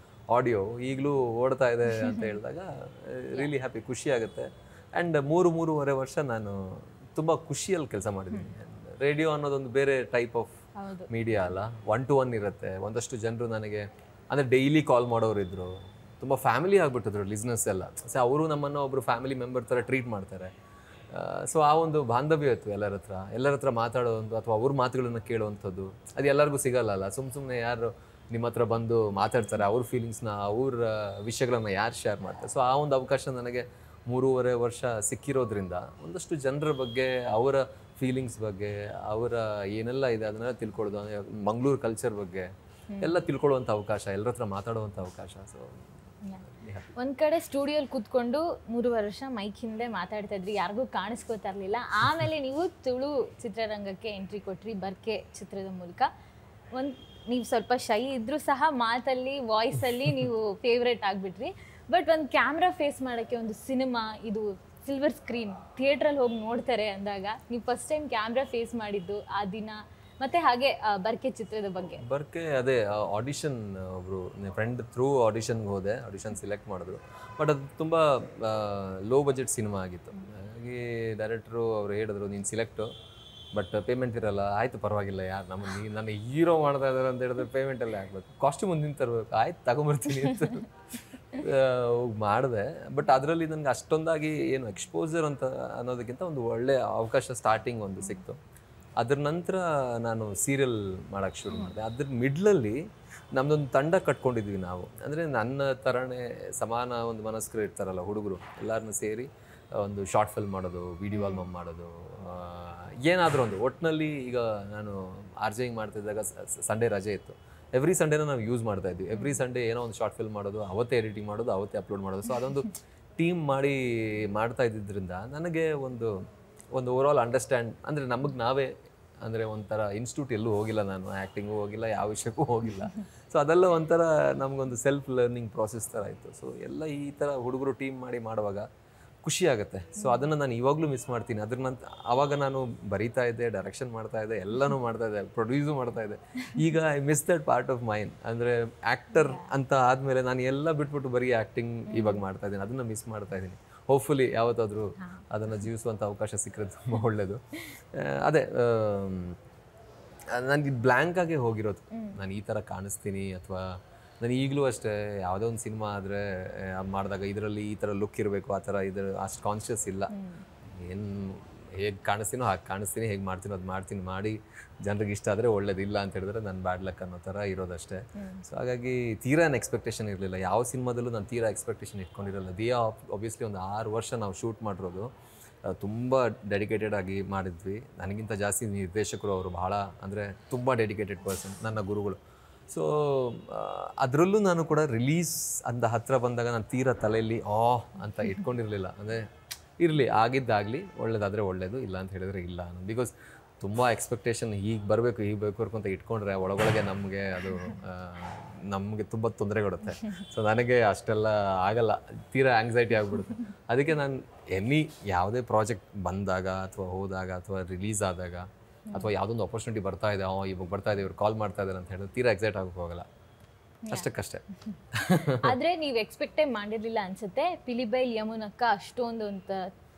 ಆಡಿಯೋ ಈಗಲೂ ಓಡ್ತಾ ಇದೆ ಅಂತ ಹೇಳಿದಾಗ ರಿಯಲಿ ಹ್ಯಾಪಿ, ಖುಷಿ ಆಗುತ್ತೆ. ಆ್ಯಂಡ್ 3-3.5 ವರ್ಷ ನಾನು ತುಂಬ ಖುಷಿಯಲ್ಲಿ ಕೆಲಸ ಮಾಡಿದ್ದೀನಿ. ರೇಡಿಯೋ ಅನ್ನೋದೊಂದು ಬೇರೆ ಟೈಪ್ ಆಫ್ ಮೀಡಿಯಾ ಅಲ್ಲ, 1-to-1 ಇರುತ್ತೆ. ಒಂದಷ್ಟು ಜನರು ನನಗೆ ಅಂದರೆ ಡೈಲಿ ಕಾಲ್ ಮಾಡೋರು ಇದ್ದರು, ತುಂಬ ಫ್ಯಾಮಿಲಿ ಆಗಿಬಿಟ್ಟಿದ್ರು ಲಿಸ್ನರ್ಸ್ ಎಲ್ಲ. ಸೊ ಅವರು ನಮ್ಮನ್ನು ಒಬ್ಬರು ಫ್ಯಾಮಿಲಿ ಮೆಂಬರ್ ಥರ ಟ್ರೀಟ್ ಮಾಡ್ತಾರೆ. ಸೊ ಆ ಒಂದು ಬಾಂಧವ್ಯ ಇತ್ತು ಎಲ್ಲರ ಹತ್ರ ಮಾತಾಡೋದು ಅಥವಾ ಅವ್ರ ಮಾತುಗಳನ್ನು ಕೇಳುವಂಥದ್ದು ಅದು ಎಲ್ಲರಿಗೂ ಸಿಗಲ್ಲ. ಸುಮ್ಮನೆ ಯಾರು ನಿಮ್ಮ ಹತ್ರ ಬಂದು ಮಾತಾಡ್ತಾರೆ, ಅವ್ರ ಫೀಲಿಂಗ್ಸ್ನ ಅವ್ರ ವಿಷಯಗಳನ್ನು ಯಾರು ಶೇರ್ ಮಾಡ್ತಾರೆ. ಸೊ ಆ ಒಂದು ಅವಕಾಶ ನನಗೆ 3.5 ವರ್ಷ ಸಿಕ್ಕಿರೋದ್ರಿಂದ ಒಂದಷ್ಟು ಜನರ ಬಗ್ಗೆ, ಅವರ ಫೀಲಿಂಗ್ಸ್ ಬಗ್ಗೆ, ಅವರ ಏನೆಲ್ಲ ಇದೆ ಅದನ್ನೆಲ್ಲ ತಿಳ್ಕೊಳ್ಳೋದು, ಮಂಗಳೂರು ಕಲ್ಚರ್ ಬಗ್ಗೆ ಎಲ್ಲ ತಿಳ್ಕೊಳ್ಳುವಂಥ ಅವಕಾಶ, ಎಲ್ಲರ ಹತ್ರ ಮಾತಾಡುವಂಥ ಅವಕಾಶ. ಸೊ ಒಂದ್ ಕಡೆ ಸ್ಟುಡಿಯೋಲಿ ಕೂತ್ಕೊಂಡು 3 ವರ್ಷ ಮೈಕ್ ಹಿಂದೆ ಮಾತಾಡ್ತಾ ಇದ್ರಿ, ಯಾರಿಗೂ ಕಾಣಿಸ್ಕೋತಾ ಇರಲಿಲ್ಲ. ಆಮೇಲೆ ನೀವು ತುಳು ಚಿತ್ರರಂಗಕ್ಕೆ ಎಂಟ್ರಿ ಕೊಟ್ರಿ ಬರ್ಕೆ ಚಿತ್ರದ ಮೂಲಕ. ನೀವು ಸ್ವಲ್ಪ ಶೈ ಇದ್ರೂ ಸಹ ಮಾತಲ್ಲಿ, ವಾಯ್ಸಲ್ಲಿ ನೀವು ಫೇವ್ರೇಟ್ ಆಗಿಬಿಟ್ರಿ. ಬಟ್ ಒಂದು ಕ್ಯಾಮ್ರಾ ಫೇಸ್ ಮಾಡೋಕ್ಕೆ, ಒಂದು ಸಿನಿಮಾ ಇದು ಸಿಲ್ವರ್ ಸ್ಕ್ರೀನ್ ಥಿಯೇಟ್ರಲ್ಲಿ ಹೋಗಿ ನೋಡ್ತಾರೆ ಅಂದಾಗ ನೀವು ಫಸ್ಟ್ ಟೈಮ್ ಕ್ಯಾಮ್ರಾ ಫೇಸ್ ಮಾಡಿದ್ದು ಆ ದಿನ, ಮತ್ತೆ ಹಾಗೆ ಬರ್ಕೆ ಚಿತ್ರದ ಬಗ್ಗೆ. ಬರ್ಕೆ ಅದೇ ಆಡಿಷನ್, ಒಬ್ರು ಫ್ರೆಂಡ್ ಥ್ರೂ ಆಡಿಷನ್ಗೆ ಹೋದೆ, ಆಡಿಷನ್ ಸೆಲೆಕ್ಟ್ ಮಾಡಿದ್ರು. ಬಟ್ ಅದು ತುಂಬ ಲೋ ಬಜೆಟ್ ಸಿನಿಮಾ ಆಗಿತ್ತು. ಹಾಗಾಗಿ ಡೈರೆಕ್ಟ್ರು ಅವ್ರು ಹೇಳಿದ್ರು ನೀನು ಸಿಲೆಕ್ಟು, ಬಟ್ ಪೇಮೆಂಟ್ ಇರಲ್ಲ. ಆಯಿತು ಪರವಾಗಿಲ್ಲ, ಯಾರು ನನ್ನ ಹೀರೋ ಮಾಡ್ತಾ ಇದ್ದಾರೆ ಅಂತ ಹೇಳಿದ್ರೆ ಪೇಮೆಂಟಲ್ಲೇ ಆಗಬೇಕು, ಕಾಸ್ಟ್ಯೂಮ್ ಮುಂದಿನ ತರಬೇಕು, ಆಯ್ತು ತಗೊಂಬರ್ತೀನಿ ಅಂತ ಹೋಗಿ ಮಾಡಿದೆ. ಬಟ್ ಅದರಲ್ಲಿ ನನಗೆ ಅಷ್ಟೊಂದಾಗಿ ಏನು ಎಕ್ಸ್ಪೋಸರ್ ಅಂತ ಅನ್ನೋದಕ್ಕಿಂತ ಒಂದು ಒಳ್ಳೆಯ ಅವಕಾಶ ಸ್ಟಾರ್ಟಿಂಗ್ ಒಂದು ಸಿಕ್ತು. ಅದ್ರ ನಂತರ ನಾನು ಸೀರಿಯಲ್ ಮಾಡೋಕ್ಕೆ ಶುರು ಮಾಡಿದೆ. ಅದ್ರ ಮಿಡ್ಲಲ್ಲಿ ನಮ್ಮದೊಂದು ತಂಡ ಕಟ್ಕೊಂಡಿದ್ವಿ ನಾವು. ಅಂದರೆ ನನ್ನ ಥರನೇ ಸಮಾನ ಒಂದು ಮನಸ್ಕರು ಇರ್ತಾರಲ್ಲ ಹುಡುಗರು, ಎಲ್ಲರನ್ನೂ ಸೇರಿ ಒಂದು ಶಾರ್ಟ್ ಫಿಲ್ಮ್ ಮಾಡೋದು, ವಿಡಿಯೋ ಆಲ್ಬಮ್ ಮಾಡೋದು, ಏನಾದರೂ ಒಂದು ಒಟ್ಟಿನಲ್ಲಿ. ಈಗ ನಾನು ಆರ್ಜೆಯಿಂಗ್ ಮಾಡ್ತಿದ್ದಾಗ ಸಂಡೇ ರಜೆ ಇತ್ತು, ಎವ್ರಿ ಸಂಡೇನ ನಾವು ಯೂಸ್ ಮಾಡ್ತಾಯಿದ್ವಿ. ಎವ್ರಿ ಸಂಡೇ ಏನೋ ಒಂದು ಶಾರ್ಟ್ ಫಿಲ್ಮ್ ಮಾಡೋದು, ಅವತ್ತೇ ಎಡಿಟಿಂಗ್ ಮಾಡೋದು, ಅವತ್ತೇ ಅಪ್ಲೋಡ್ ಮಾಡೋದು. ಸೊ ಅದೊಂದು ಟೀಮ್ ಮಾಡಿ ಮಾಡ್ತಾ ಇದ್ದಿದ್ದರಿಂದ ನನಗೆ ಒಂದು ಓವರಾಲ್ ಅಂಡರ್ಸ್ಟ್ಯಾಂಡ್, ಅಂದರೆ ನಮಗೆ ನಾವೇ, ಅಂದರೆ ಒಂಥರ ಇನ್ಸ್ಟಿಟ್ಯೂಟ್ ಎಲ್ಲೂ ಹೋಗಿಲ್ಲ ನಾನು, ಆ್ಯಕ್ಟಿಂಗೂ ಹೋಗಿಲ್ಲ, ಯಾವ ವಿಷಯಕ್ಕೂ ಹೋಗಿಲ್ಲ. ಸೊ ಅದೆಲ್ಲ ಒಂಥರ ನಮಗೊಂದು ಸೆಲ್ಫ್ ಲರ್ನಿಂಗ್ ಪ್ರಾಸೆಸ್ ಥರ ಆಯಿತು. ಸೊ ಎಲ್ಲ ಈ ಥರ ಹುಡುಗರು ಟೀಮ್ ಮಾಡಿ ಮಾಡುವಾಗ ಖುಷಿ ಆಗುತ್ತೆ. ಸೊ ಅದನ್ನು ನಾನು ಇವಾಗಲೂ ಮಿಸ್ ಮಾಡ್ತೀನಿ. ಅದ್ರ ನಂತರ ಆವಾಗ ನಾನು ಬರೀತಾ ಇದ್ದೆ, ಡೈರೆಕ್ಷನ್ ಮಾಡ್ತಾ ಇದ್ದೆ, ಎಲ್ಲನೂ ಮಾಡ್ತಾ ಇದ್ದೆ, ಪ್ರೊಡ್ಯೂಸು ಮಾಡ್ತಾ ಇದ್ದೆ. ಈಗ I miss that part of main. ಅಂದರೆ ಆ್ಯಕ್ಟರ್ ಅಂತ ಆದಮೇಲೆ ನಾನು ಎಲ್ಲ ಬಿಟ್ಬಿಟ್ಟು ಬರೀ ಆ್ಯಕ್ಟಿಂಗ್ ಇವಾಗ ಮಾಡ್ತಾ ಇದ್ದೀನಿ, ಅದನ್ನು ಮಿಸ್ ಮಾಡ್ತಾ ಇದ್ದೀನಿ. ಹೋಪ್ಫುಲಿ ಯಾವತ್ತಾದರೂ ಅದನ್ನು ಜೀವಿಸುವಂಥ ಅವಕಾಶ ಸಿಕ್ಕರೆ ತುಂಬ ಒಳ್ಳೆಯದು. ಅದೇ ನನಗೆ ಬ್ಲ್ಯಾಂಕ್ ಆಗೇ ಹೋಗಿರೋದು, ನಾನು ಈ ಥರ ಕಾಣಿಸ್ತೀನಿ ಅಥವಾ ನಾನು ಈಗಲೂ ಅಷ್ಟೇ ಯಾವುದೋ ಒಂದು ಸಿನಿಮಾ ಆದರೆ ಮಾಡಿದಾಗ ಇದರಲ್ಲಿ ಈ ಥರ ಲುಕ್ ಇರಬೇಕು, ಆ ಥರ ಇದರ ಅಷ್ಟು ಕಾನ್ಷಿಯಸ್ ಇಲ್ಲ. ಏನು ಹೇಗೆ ಕಾಣಿಸ್ತೀನೋ ಹಾಗೆ ಕಾಣಿಸ್ತೀನಿ, ಹೇಗೆ ಮಾಡ್ತೀನೋ ಅದು ಮಾಡ್ತೀನಿ, ಮಾಡಿ ಜನರಿಗೆ ಇಷ್ಟ ಆದರೆ ಒಳ್ಳೇದಿಲ್ಲ ಅಂತ ಹೇಳಿದ್ರೆ ನನ್ನ ಬ್ಯಾಡ್ ಲಕ್ ಅನ್ನೋ ಥರ ಇರೋದಷ್ಟೇ. ಸೊ ಹಾಗಾಗಿ ತೀರಾ ಏನು ಎಕ್ಸ್ಪೆಕ್ಟೇಷನ್ ಇರಲಿಲ್ಲ, ಯಾವ ಸಿನಿಮಾದಲ್ಲೂ ನಾನು ತೀರಾ ಎಕ್ಸ್ಪೆಕ್ಟೇಷನ್ ಇಟ್ಕೊಂಡಿರಲ್ಲ. ದಿಯಾ ಆಬ್ವಿಯಸ್ಲಿ ಒಂದು 6 ವರ್ಷ ನಾವು ಶೂಟ್ ಮಾಡಿರೋದು, ತುಂಬ ಡೆಡಿಕೇಟೆಡ್ ಆಗಿ ಮಾಡಿದ್ವಿ. ನನಗಿಂತ ಜಾಸ್ತಿ ನಿರ್ದೇಶಕರು ಅವರು ಬಹಳ, ಅಂದರೆ ತುಂಬ ಡೆಡಿಕೇಟೆಡ್ ಪರ್ಸನ್, ನನ್ನ ಗುರುಗಳು. ಸೊ ಅದರಲ್ಲೂ ನಾನು ಕೂಡ ರಿಲೀಸ್ ಅಂತ ಹತ್ತಿರ ಬಂದಾಗ ನಾನು ತೀರಾ ತಲೆಯಲ್ಲಿ ಅಂತ ಇಟ್ಕೊಂಡಿರಲಿಲ್ಲ. ಅಂದರೆ ಇರಲಿ, ಆಗಿದ್ದಾಗಲಿ, ಒಳ್ಳೇದಾದರೆ ಒಳ್ಳೆಯದು, ಇಲ್ಲ ಅಂತ ಹೇಳಿದ್ರೆ ಇಲ್ಲ. ಬಿಕಾಸ್ ತುಂಬ ಎಕ್ಸ್ಪೆಕ್ಟೇಷನ್ ಹೀಗೆ ಬರಬೇಕು ಅಂತ ಇಟ್ಕೊಂಡ್ರೆ ಒಳಗೊಳಗೆ ನಮಗೆ ತುಂಬ ತೊಂದರೆ ಕೊಡುತ್ತೆ. ಸೊ ನನಗೆ ಅಷ್ಟೆಲ್ಲ ಆಗಲ್ಲ, ತೀರಾ ಆ್ಯಂಗ್ಸೈಟಿ ಆಗಿಬಿಡುತ್ತೆ. ಅದಕ್ಕೆ ನಾನು ಯಾವುದೇ ಪ್ರಾಜೆಕ್ಟ್ ಬಂದಾಗ ಅಥವಾ ಹೋದಾಗ ಅಥವಾ ರಿಲೀಸ್ ಆದಾಗ ಅಥವಾ ಯಾವುದೊಂದು ಆಪರ್ಚುನಿಟಿ ಬರ್ತಾ ಇದೆ, ಇವಾಗ ಬರ್ತಾ ಇದೆ, ಇವ್ರು ಕಾಲ್ ಮಾಡ್ತಾ ಇದ್ದಾರೆ ಅಂತ ಹೇಳಿದ್ರೆ ತೀರಾ ಎಕ್ಸೈಟ್ ಆಗೋಕೆ ಹೋಗಲ್ಲ, ಅಷ್ಟಕ್ಕಷ್ಟೇ. ಆದ್ರೆ ನೀವು ಎಕ್ಸ್ಪೆಕ್ಟೇ ಮಾಡಿರ್ಲಿಲ್ಲ ಅನ್ಸುತ್ತೆ, ಪಿಲಿಬೈಲ್ ಯಮುನಕ್ಕ ಅಷ್ಟೊಂದು ಅಂತ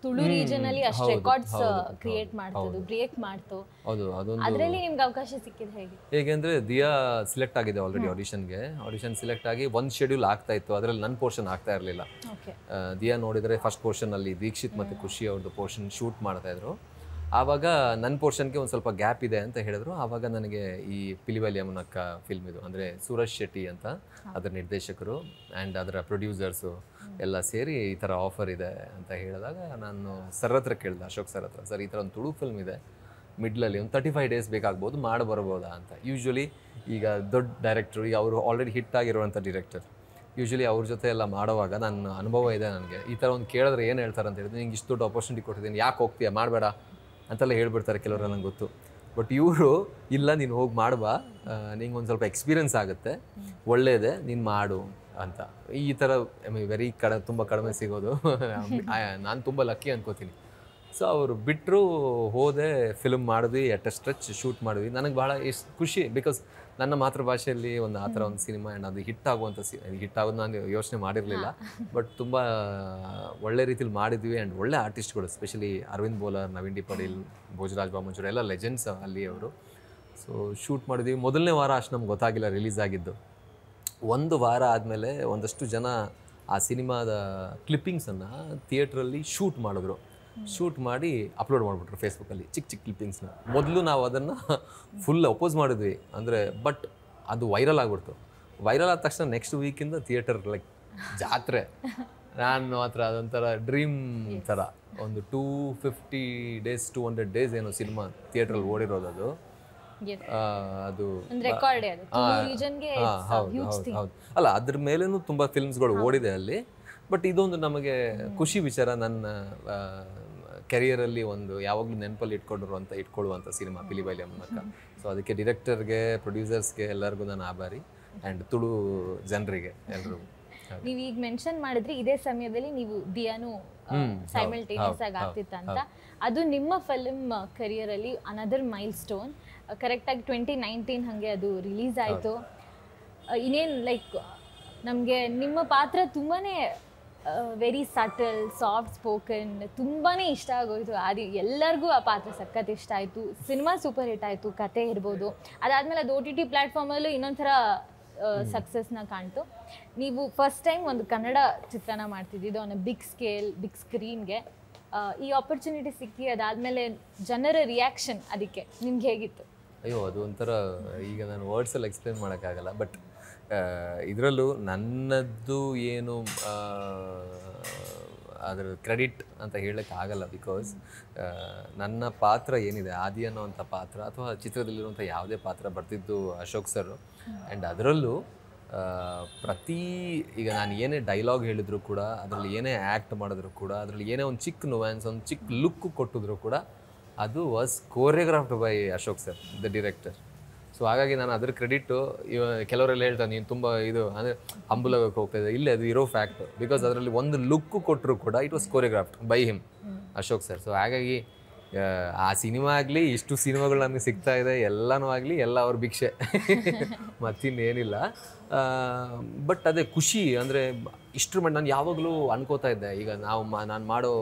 ತುಳು ರೀಜನ್ ಅಲ್ಲಿ ಅಷ್ಟು ರೆಕಾರ್ಡ್ಸ್ ಕ್ರಿಯೇಟ್ ಮಾಡ್ತದ್ದು, ಬ್ರೇಕ್ ಮಾಡ್ತು. ಹೌದು, ಅದರಲ್ಲಿ ನಿಮ್ಗೆ ಅವಕಾಶ ಸಿಕ್ಕಿದೆ ಹೇಗೆ ಅಂದ್ರೆ ದಿಯಾ ಸಿಲೆಕ್ಟ್ ಆಗಿದೆ ಆಲ್ರೆಡಿ ಆಡಿಷನ್ ಸಿಲೆಕ್ಟ್ ಆಗಿ ಒಂದು ಶೆಡ್ಯೂಲ್ ಆಗ್ತಾ ಇತ್ತು, ಅದರಲ್ಲಿ ನನ್ನ ಪೋರ್ಷನ್ ಆಗ್ತಾ ಇರಲಿಲ್ಲ. ದಿಯಾ ನೋಡಿದ್ರೆ ಫಸ್ಟ್ ಪೋರ್ಷನ್ ಅಲ್ಲಿ ದೀಕ್ಷಿತ್ ಮತ್ತೆ ಖುಷಿ ಅವ್ರದ್ದು ಪೋರ್ಷನ್ ಶೂಟ್ ಮಾಡ್ತಾ ಇದ್ರು. ಆವಾಗ ನನ್ನ ಪೋರ್ಷನ್ಗೆ ಒಂದು ಸ್ವಲ್ಪ ಗ್ಯಾಪ್ ಇದೆ ಅಂತ ಹೇಳಿದ್ರು. ಆವಾಗ ನನಗೆ ಈ ಪಿಲಿಬೈಲ್ ಯಮುನಕ್ಕ ಫಿಲ್ಮ್ ಇದು, ಅಂದರೆ ಸೂರಜ್ ಶೆಟ್ಟಿ ಅಂತ ಅದರ ನಿರ್ದೇಶಕರು ಆ್ಯಂಡ್ ಅದರ ಪ್ರೊಡ್ಯೂಸರ್ಸು ಎಲ್ಲ ಸೇರಿ ಈ ಥರ ಆಫರ್ ಇದೆ ಅಂತ ಹೇಳಿದಾಗ ನಾನು ಸರ್ ಹತ್ರ ಕೇಳಿದೆ, ಅಶೋಕ್ ಸರ್ ಹತ್ರ, ಸರ್ ಈ ಥರ ಒಂದು ತುಳು ಫಿಲ್ಮ್ ಇದೆ, ಮಿಡ್ಲಲ್ಲಿ ಒಂದು 35 ಡೇಸ್ ಬೇಕಾಗ್ಬೋದು, ಬರ್ಬೋದಾ ಅಂತ. ಯೂಶ್ವಲಿ ಈಗ ದೊಡ್ಡ ಡೈರೆಕ್ಟ್ರು, ಈಗ ಅವರು ಆಲ್ರೆಡಿ ಹಿಟ್ ಆಗಿರುವಂಥ ಡೈರೆಕ್ಟರ್, ಯೂಶ್ವಲಿ ಅವ್ರ ಜೊತೆ ಎಲ್ಲ ಮಾಡುವಾಗ ನನ್ನ ಅನುಭವ ಇದೆ ನನಗೆ. ಈ ಥರ ಒಂದು ಕೇಳಿದ್ರೆ ಏನು ಹೇಳ್ತಾರೆ ಅಂತ ಹೇಳಿದ್ರೆ, ನಿಂಗೆ ಇಷ್ಟು ದೊಡ್ಡ ಆಪರ್ಚುನಿಟಿ ಕೊಟ್ಟಿದ್ದೀನಿ, ಯಾಕೆ ಹೋಗ್ತೀಯಾ, ಮಾಡಬೇಡ ಅಂತೆಲ್ಲ ಹೇಳ್ಬಿಡ್ತಾರೆ ಕೆಲವರೆಲ್ಲ ನಂಗೆ ಗೊತ್ತು. ಬಟ್ ಇವರು ಇಲ್ಲ, ನೀನು ಹೋಗಿ ಮಾಡುವ, ನಿಂಗೆ ಒಂದು ಸ್ವಲ್ಪ ಎಕ್ಸ್ಪೀರಿಯನ್ಸ್ ಆಗುತ್ತೆ, ಒಳ್ಳೆಯದೇ, ನೀನು ಮಾಡು ಅಂತ. ಈ ಥರ ವೆರಿ ತುಂಬ ಕಡಿಮೆ ಸಿಗೋದು. ನಾನು ತುಂಬ ಲಕ್ಕಿ ಅನ್ಕೋತೀನಿ. ಸೊ ಅವರು ಬಿಟ್ಟರು, ಹೋದೆ, ಫಿಲ್ಮ್ ಮಾಡಿದ್ವಿ, ಎಟ್ ಅ ಸ್ಟ್ರೆಚ್ ಶೂಟ್ ಮಾಡಿದ್ವಿ. ನನಗೆ ಭಾಳ ಎಷ್ಟು ಖುಷಿ, ಬಿಕಾಸ್ ನನ್ನ ಮಾತೃಭಾಷೆಯಲ್ಲಿ ಒಂದು ಆ ಥರ ಒಂದು ಸಿನಿಮಾ ಆ್ಯಂಡ್ ಅದು ಹಿಟ್ ಆಗುವಂಥ ಹಿಟ್ ಆಗೋದು ನಾನು ಯೋಚನೆ ಮಾಡಿರಲಿಲ್ಲ. ಬಟ್ ತುಂಬ ಒಳ್ಳೆ ರೀತಿಲಿ ಮಾಡಿದ್ವಿ. ಆ್ಯಂಡ್ ಒಳ್ಳೆ ಆರ್ಟಿಸ್ಟ್ಗಳು, ಎಸ್ಪೆಷಲಿ ಅರವಿಂದ್ ಬೋಲರ್, ನವೀನ್ ಡಿ ಪಡೀಲ್, ಭೋಜರಾಜ್ ಬಾಮಂಜೂರ್ ಎಲ್ಲ ಲೆಜೆಂಡ್ಸ್ ಅಲ್ಲಿ ಅವರು. ಸೊ ಶೂಟ್ ಮಾಡಿದ್ವಿ. ಮೊದಲನೇ ವಾರ ಅಷ್ಟು ನಮ್ಗೆ ಗೊತ್ತಾಗಿಲ್ಲ ರಿಲೀಸ್ ಆಗಿದ್ದು. ಒಂದು ವಾರ ಆದಮೇಲೆ ಒಂದಷ್ಟು ಜನ ಆ ಸಿನಿಮಾದ ಕ್ಲಿಪ್ಪಿಂಗ್ಸನ್ನು ಥಿಯೇಟ್ರಲ್ಲಿ ಶೂಟ್ ಮಾಡಿದ್ರು. ಶೂಟ್ ಮಾಡಿ ಅಪ್ಲೋಡ್ ಮಾಡಿಬಿಟ್ರು ಫೇಸ್ಬುಕ್ಕಲ್ಲಿ, ಚಿಕ್ಕ ಚಿಕ್ಕ ಕ್ಲಿಪ್ಪಿಂಗ್ಸ್ನ. ಮೊದಲು ನಾವು ಅದನ್ನು ಫುಲ್ ಅಪೋಸ್ ಮಾಡಿದ್ವಿ, ಅಂದರೆ ಬಟ್ ಅದು ವೈರಲ್ ಆಗಿಬಿಡ್ತು. ವೈರಲ್ ಆದ ತಕ್ಷಣ ನೆಕ್ಸ್ಟ್ ವೀಕಿಂದ ಥಿಯೇಟರ್ ಲೈಕ್ ಜಾತ್ರೆ. ನಾನು ಮಾತ್ರ ಅದೊಂಥರ ಡ್ರೀಮ್ ಥರ. ಒಂದು 250 days 200 days ಏನೋ ಸಿನಿಮಾ ಥಿಯೇಟ್ರಲ್ಲಿ ಓಡಿರೋದು ಅದು. ಅದು ಹೌದು. ಅಲ್ಲ, ಅದ್ರ ಮೇಲೇನು ತುಂಬ ಫಿಲ್ಮ್ಸ್ಗಳು ಓಡಿದೆ ಅಲ್ಲಿ. ಬಟ್ ಇದೊಂದು ನಮಗೆ ಖುಷಿ ವಿಚಾರ. ನನ್ನ ಕೆರಿಯರಲ್ಲಿ ಒಂದು ಯಾವಾಗಲೂ ನೆನಪಲ್ಲಿ ಇಟ್ಕೊಳ್ಳುವಂಥ ಸಿನಿಮಾ ಪಿಲಿಬೈಲಿ ಅಮ್ಮನಕ್ಕ. ಸೊ ಅದಕ್ಕೆ ಡೈರೆಕ್ಟರ್ಗೆ, ಪ್ರೊಡ್ಯೂಸರ್ಸ್ಗೆ ಎಲ್ಲರಿಗೂ ನಾನು ಆಭಾರಿ. ಆ್ಯಂಡ್ ತುಳು ಜನರಿಗೆ ಎಲ್ರಿಗೂ. ನೀವು ಈಗ ಮೆನ್ಷನ್ ಮಾಡಿದ್ರಿ ಇದೇ ಸಮಯದಲ್ಲಿ ನೀವು ದಿಯಾನು ಸೈಮಲ್ಟೇನಿಯಸ್ ಆಗಿ ಆಗ್ತಿತ್ತಂತ. ಅದು ನಿಮ್ಮ ಫಿಲ್ಮ್ ಕರಿಯರಲ್ಲಿ ಅನದರ್ ಮೈಲ್ ಸ್ಟೋನ್. ಕರೆಕ್ಟಾಗಿ 2019 ಹಾಗೆ ಅದು ರಿಲೀಸ್ ಆಯಿತು. ಇನ್ನೇನು ಲೈಕ್ ನಮಗೆ ನಿಮ್ಮ ಪಾತ್ರ ತುಂಬಾ ವೆರಿ ಸಟಲ್, ಸಾಫ್ಟ್ ಸ್ಪೋಕನ್, ತುಂಬಾ ಇಷ್ಟ ಆಗೋಯ್ತು. ಅದು ಎಲ್ಲರಿಗೂ ಆ ಪಾತ್ರ ಸಖತ್ ಇಷ್ಟ ಆಯಿತು. ಸಿನಿಮಾ ಸೂಪರ್ ಹಿಟ್ ಆಯಿತು, ಕತೆ ಇರ್ಬೋದು. ಅದಾದಮೇಲೆ ಅದು OTT ಪ್ಲ್ಯಾಟ್ಫಾರ್ಮಲ್ಲೂ ಇನ್ನೊಂಥರ ಸಕ್ಸಸ್ನ ಕಾಣ್ತು. ನೀವು ಫಸ್ಟ್ ಟೈಮ್ ಒಂದು ಕನ್ನಡ ಚಿತ್ರನ ಮಾಡ್ತಿದ್ದಿದ್ದು ಆನ್ ಬಿಗ್ ಸ್ಕೇಲ್, ಬಿಗ್ ಸ್ಕ್ರೀನ್ಗೆ. ಈ ಆಪರ್ಚುನಿಟಿ ಸಿಕ್ಕಿ ಅದಾದಮೇಲೆ ಜನರ ರಿಯಾಕ್ಷನ್ ಅದಕ್ಕೆ ನಿಮ್ಗೆ ಹೇಗಿತ್ತು? ಅಯ್ಯೋ, ಅದು ಒಂಥರ ಈಗ ನಾನು ವರ್ಡ್ಸಲ್ಲಿ ಎಕ್ಸ್ಪ್ಲೇನ್ ಮಾಡೋಕ್ಕಾಗಲ್ಲ. ಬಟ್ ಇದರಲ್ಲೂ ನನ್ನದು ಏನು ಅದರ ಕ್ರೆಡಿಟ್ ಅಂತ ಹೇಳಕ್ಕೆ ಆಗಲ್ಲ. ಬಿಕಾಸ್ ನನ್ನ ಪಾತ್ರ ಏನಿದೆ, ಆದಿ ಅನ್ನೋವಂಥ ಪಾತ್ರ ಅಥವಾ ಚಿತ್ರದಲ್ಲಿರುವಂಥ ಯಾವುದೇ ಪಾತ್ರ ಬರ್ತಿದ್ದು ಅಶೋಕ್ ಸರ್. ಆ್ಯಂಡ್ ಅದರಲ್ಲೂ ಈಗ ನಾನು ಏನೇ ಡೈಲಾಗ್ ಹೇಳಿದ್ರು ಕೂಡ, ಅದರಲ್ಲಿ ಏನೇ ಆ್ಯಕ್ಟ್ ಮಾಡಿದ್ರು ಕೂಡ, ಅದರಲ್ಲಿ ಏನೇ ಒಂದು ಚಿಕ್ಕ ನುವಾನ್ಸ್, ಒಂದು ಚಿಕ್ಕ ಲುಕ್ ಕೊಟ್ಟಿದ್ರು ಕೂಡ, ಅದು was choreographed by Ashok sir, the director. So ಹಾಗಾಗಿ ನಾನು ಅದ್ರ ಕ್ರೆಡಿಟು ಕೆಲವರೆಲ್ಲ ಹೇಳ್ತಾರೆ ನೀನು ತುಂಬ ಇದು ಅಂದರೆ ಹಂಬಲಾಗಕ್ಕೆ ಹೋಗ್ತಾ ಇದೆ. ಇಲ್ಲೇ ಅದು ಇರೋ ಫ್ಯಾಕ್ಟ್. ಬಿಕಾಸ್ ಅದರಲ್ಲಿ ಒಂದು ಲುಕ್ಕು ಕೊಟ್ಟರು ಕೂಡ it was choreographed by him, Ashok sir. So ಹಾಗಾಗಿ ಆ ಸಿನಿಮಾ ಆಗಲಿ, ಇಷ್ಟು ಸಿನಿಮಾಗಳು ನನಗೆ ಸಿಗ್ತಾ ಇದೆ, ಎಲ್ಲನೂ ಆಗಲಿ, ಎಲ್ಲ ಅವ್ರ ಭಿಕ್ಷೆ, ಮತ್ತಿನ್ನೇನಿಲ್ಲ. ಬಟ್ ಅದೇ ಖುಷಿ. ಅಂದರೆ ಇಷ್ಟ್ರ ಮಟ್ಟ ನಾನು ಯಾವಾಗಲೂ ಅನ್ಕೋತಾ ಇದ್ದೆ, ಈಗ ನಾನು ಮಾಡೋ